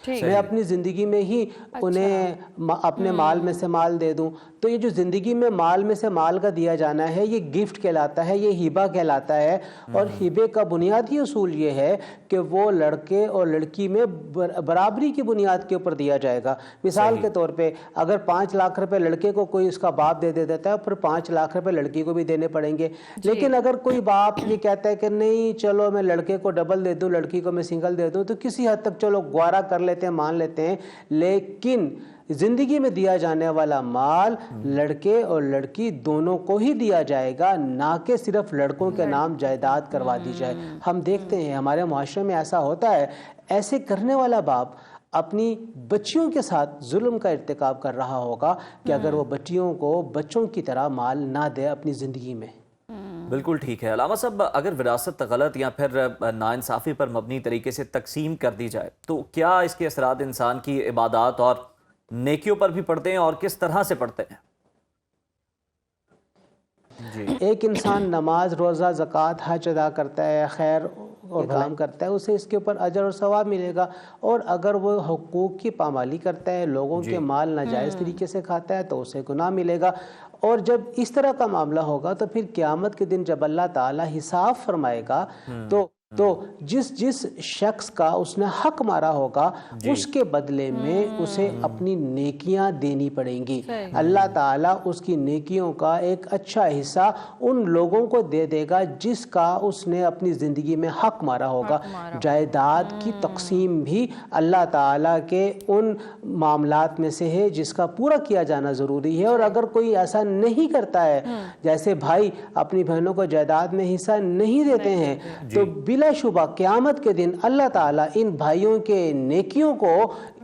मैं अपनी ज़िंदगी में ही उन्हें अपने माल में से माल दे दूं। तो ये जो ज़िंदगी में माल में से माल का दिया जाना है ये गिफ्ट कहलाता है, ये हिबा कहलाता है। और हिबे का बुनियादी उसूल ये है कि वो लड़के और लड़की में बराबरी की बुनियाद के ऊपर दिया जाएगा। मिसाल के तौर पे अगर 5 लाख रुपए लड़के को कोई उसका बाप दे देता है, फिर 5 लाख रुपए लड़की को भी देने पड़ेंगे। लेकिन अगर कोई बाप ये कहता है कि नहीं चलो मैं लड़के को डबल दे दूँ, लड़की को मैं सिंगल दे दूँ, तो किसी हद तक चलो ग्वारा कर लेते हैं, मान लेते हैं। लेकिन जिंदगी में दिया जाने वाला माल लड़के और लड़की दोनों को ही दिया जाएगा, ना कि सिर्फ लड़कों के नाम जायदाद करवा दी जाए। हम देखते हैं हमारे मुआशरे में ऐसा होता है। ऐसे करने वाला बाप अपनी बच्चियों के साथ जुल्म का इर्तिकाब कर रहा होगा कि अगर वो बच्चियों को बच्चों की तरह माल ना दे अपनी ज़िंदगी में। बिल्कुल ठीक है। अलामा साहब, अगर विरासत गलत या फिर नाइंसाफ़ी पर मबनी तरीके से तकसीम कर दी जाए तो क्या इसके असरात इंसान की इबादत और नेकियों पर भी पड़ते हैं, और किस तरह से पड़ते हैं? जी। एक इंसान नमाज, रोज़ा, ज़कात, हज अदा करता है, खैर और काम करता है, उसे इसके ऊपर अजर और सवाब मिलेगा। और अगर वो हुकूक की पामाली करता है, लोगों के माल नाजायज़ तरीके से खाता है, तो उसे गुनाह मिलेगा। और जब इस तरह का मामला होगा तो फिर क़यामत के दिन जब अल्लाह ताला हिसाब फरमाएगा तो तो जिस जिस शख्स का उसने हक मारा होगा उसके बदले में उसे अपनी नेकियां देनी पड़ेंगी। अल्लाह ताला उसकी नेकियों का एक अच्छा हिस्सा उन लोगों को दे देगा जिसका उसने अपनी ज़िंदगी में हक मारा होगा। जायदाद की तकसीम भी अल्लाह ताला के उन मामलात में से है जिसका पूरा किया जाना ज़रूरी है। और अगर कोई ऐसा नहीं करता है, जैसे भाई अपनी बहनों को जायदाद में हिस्सा नहीं देते हैं, तो बिलाशुबा क़यामत के दिन अल्लाह ताला इन भाइयों के नेकियों को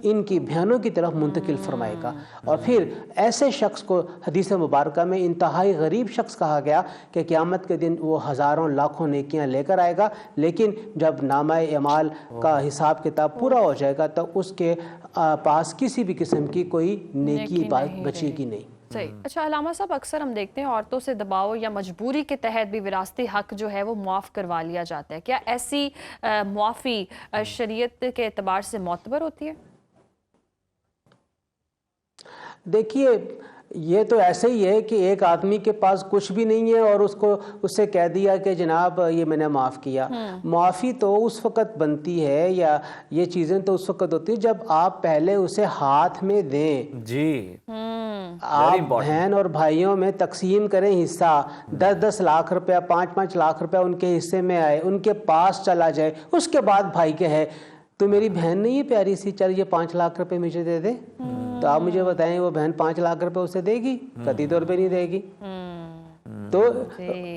इनकी बहनों की तरफ मुंतकिल फरमाएगा। और फिर ऐसे शख्स को हदीस मुबारक में इंतहाई गरीब शख्स कहा गया कि क़यामत के दिन वो हज़ारों लाखों नेकियां लेकर आएगा, लेकिन जब नामाए अमाल का हिसाब किताब पूरा हो जाएगा तो उसके पास किसी भी किस्म की कोई नेकी बचेगी नहीं। सही। अच्छा अलामा साहब, अक्सर हम देखते हैं औरतों से दबाव या मजबूरी के तहत भी विरासती हक जो है वो मुआफ़ करवा लिया जाता है। क्या ऐसी मुआफ़ी शरीयत के एतबार से मोतबर होती है? देखिए, ये तो ऐसे ही है कि एक आदमी के पास कुछ भी नहीं है और उससे कह दिया कि जनाब ये मैंने माफ़ किया। माफ़ी तो उस वक़्त बनती है या ये चीज़ें तो उस वक़्त होती है जब आप पहले उसे हाथ में दें। जी, आप बहन और भाइयों में तकसीम करें हिस्सा, 10-10 लाख रुपया, 5-5 लाख रुपया उनके हिस्से में आए, उनके पास चला जाए, उसके बाद भाई के है तो मेरी बहन नहीं है प्यारी सी, चल ये 5 लाख रुपए मुझे दे दे, तो आप मुझे बताएं वो बहन 5 लाख रुपए उसे देगी? कतई तौर पे नहीं देगी। तो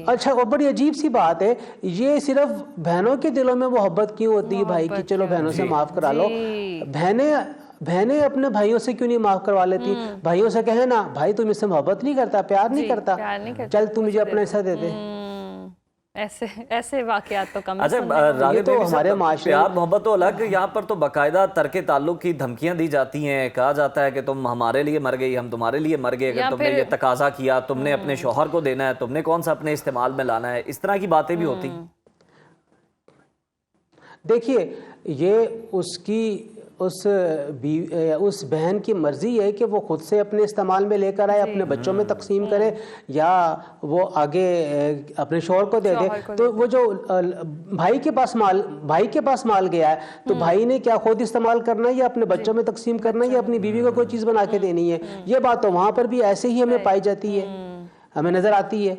अच्छा, वो बड़ी अजीब सी बात है, ये सिर्फ बहनों के दिलों में मोहब्बत क्यों होती है भाई की, चलो बहनों से माफ करा लो। बहनें अपने भाइयों से क्यों नहीं माफ करवा लेती? भाइयों से कहे ना, भाई तू मुझसे मोहब्बत नहीं करता, प्यार नहीं करता, चल तू मुझे अपना हिस्सा दे दे। ऐसे वाकयात तो कम। अच्छा, ये तो हमारे माशरे प्यार मोहब्बत तो अलग, यहाँ पर तो बाकायदा तर्के ताल्लुक की धमकियां दी जाती हैं। कहा जाता है कि तुम हमारे लिए मर गई, हम तुम्हारे लिए मर गए, अगर तुमने ये तकाजा किया, तुमने अपने शौहर को देना है, तुमने कौन सा अपने इस्तेमाल में लाना है, इस तरह की बातें भी होती। देखिए, ये उस बहन की मर्जी है कि वो खुद से अपने इस्तेमाल में लेकर आए, अपने बच्चों में तकसीम करे या वो आगे अपने शौहर को दे दे। तो वो जो भाई के पास माल गया है, तो भाई ने क्या खुद इस्तेमाल करना है या अपने बच्चों में तकसीम करना है या अपनी बीवी को कोई चीज़ बना के देनी है? ये बात तो वहाँ पर भी ऐसे ही हमें पाई जाती है, हमें नज़र आती है।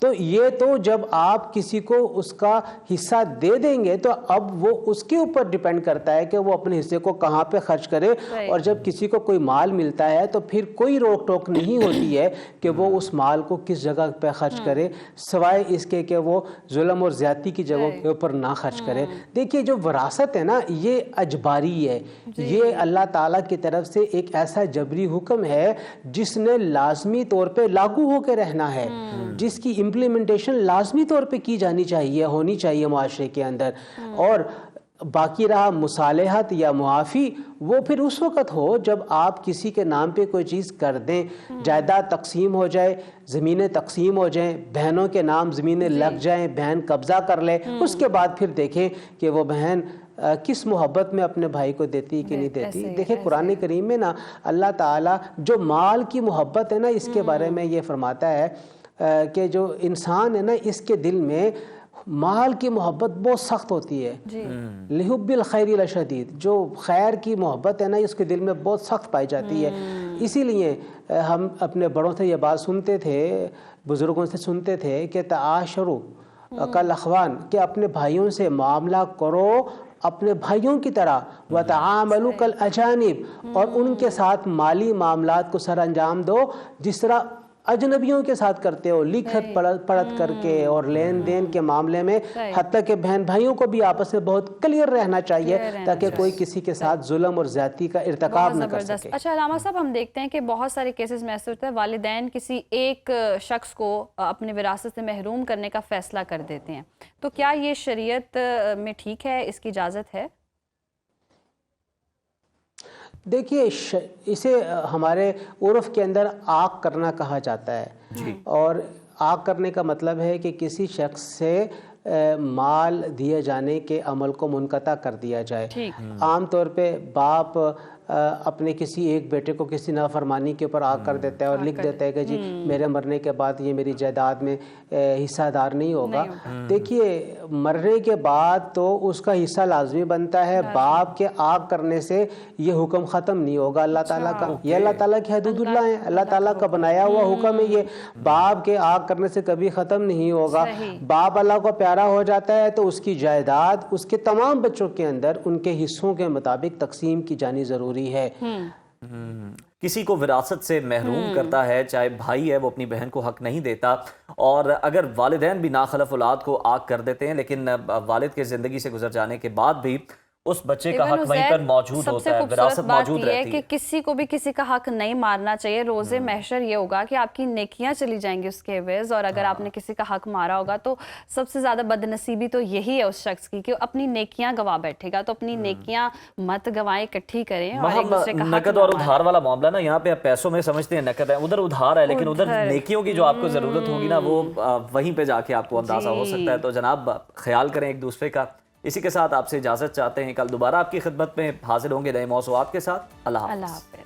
तो ये तो जब आप किसी को उसका हिस्सा दे देंगे तो अब वो उसके ऊपर डिपेंड करता है कि वो अपने हिस्से को कहाँ पे खर्च करे। और जब किसी को कोई माल मिलता है तो फिर कोई रोक टोक नहीं होती है कि वो उस माल को किस जगह पे खर्च करे, सिवाय इसके कि वो जुल्म और ज़्यादती की जगहों के ऊपर ना खर्च करे। देखिए, जो विरासत है ना, ये अजबारी है, ये अल्लाह ताला की तरफ से एक ऐसा जबरी हुक्म है जिसने लाजमी तौर पर लागू होकर रहना है, जिसकी इम्प्लीमेंटेशन लाजमी तौर पे की जानी चाहिए, होनी चाहिए मुआशरे के अंदर। और बाकी रहा मुसालेहत या मुआफ़ी, वो फिर उस वक़्त हो जब आप किसी के नाम पे कोई चीज़ कर दें, जायदाद तकसीम हो जाए, ज़मीनें तकसीम हो जाएं, बहनों के नाम ज़मीनें लग जाएं, बहन कब्ज़ा कर ले, उसके बाद फिर देखें कि वो बहन किस मोहब्बत में अपने भाई को देती कि नहीं देती। देखिए, कुरान करीम में ना अल्लाह ताला जो माल की मोहब्बत है ना, इसके बारे में ये फरमाता है कि जो इंसान है ना, इसके दिल में माल की मोहब्बत बहुत सख्त होती है। लिहुब्बिल खैरि लशदीद, जो खैर की मोहब्बत है ना, इसके दिल में बहुत सख्त पाई जाती है। इसीलिए हम अपने बड़ों से ये बात सुनते थे, बुज़ुर्गों से सुनते थे कि तआशरू कल अखवान, कि अपने भाइयों से मामला करो अपने भाइयों की तरह, व तआमलू कल अजानिब, और उनके साथ माली मामलात को सर अंजाम दो जिस तरह अजनबियों के साथ करते हो, लिखत पढ़त करके और लेन देन के मामले में। हत्ता के बहन भाइयों को भी आपस में बहुत क्लियर रहना चाहिए ताकि कोई किसी के साथ जुल्म और ज्यादती का इर्तिकाब न कर सके। अच्छा अलामा साहब, हम देखते हैं कि बहुत सारे केसेस में ऐसे होता है वालिदैन किसी एक शख्स को अपने विरासत से महरूम करने का फैसला कर देते हैं, तो क्या ये शरीयत में ठीक है, इसकी इजाज़त है? देखिए, इसे हमारे उर्फ़ के अंदर आग करना कहा जाता है। और आग करने का मतलब है कि किसी शख्स से माल दिए जाने के अमल को मुनक़ता कर दिया जाए। आम तौर पे बाप अपने किसी एक बेटे को किसी नाफरमानी के ऊपर आग कर देता है और लिख देता है कि जी मेरे मरने के बाद ये मेरी जायदाद में हिस्सादार नहीं होगा। देखिए, मरने के बाद तो उसका हिस्सा लाजमी बनता है। बाप के आग करने से ये हुक्म ख़त्म नहीं होगा अल्लाह ताला का। ये अल्लाह ताला की हदूदुल्लाह है, अल्लाह ताला का बनाया हुआ हुक्म है। ये बाप के आग करने से कभी ख़त्म नहीं होगा। बाप अल्लाह को प्यारा हो जाता है तो उसकी जायदाद उसके तमाम बच्चों के अंदर उनके हिस्सों के मुताबिक तकसीम की जानी ज़रूरी है। किसी को विरासत से महरूम करता है, चाहे भाई है वो अपनी बहन को हक नहीं देता, और अगर वालिदैन भी नाखलफ औलाद को आग कर देते हैं, लेकिन वालिद के ज़िंदगी से गुजर जाने के बाद भी उस बच्चे का हक वहीं पर मौजूद होता है, विरासत मौजूद रहती है। कि किसी को भी किसी का हक नहीं मारना चाहिए। रोज़े महशर ये होगा कि आपकी नेकियां चली जाएंगी उसके एवज़, और अगर आपने किसी का हक मारा होगा तो सबसे ज़्यादा बदनसीबी तो यही है उस शख्स की कि अपनी नेकियां गवा बैठेगा। तो अपनी नेकियां मत गवाएं, इकट्ठी करें और एक दूसरे का हक नकद और उधार वाला मामला ना, यहाँ पे आप पैसों में समझते हैं नकद है, उधर उधार है, लेकिन उधर नेकियों की जो आपको ज़रूरत होगी ना, वो वहीं पे जाके आपको अंदाज़ा हो सकता है। तो जनाब ख्याल करें एक दूसरे का। इसी के साथ आपसे इजाज़त चाहते हैं। कल दोबारा आपकी खिदमत में हाजिर होंगे नए मौज़ूआत के साथ। अल्लाह हाफ़िज़।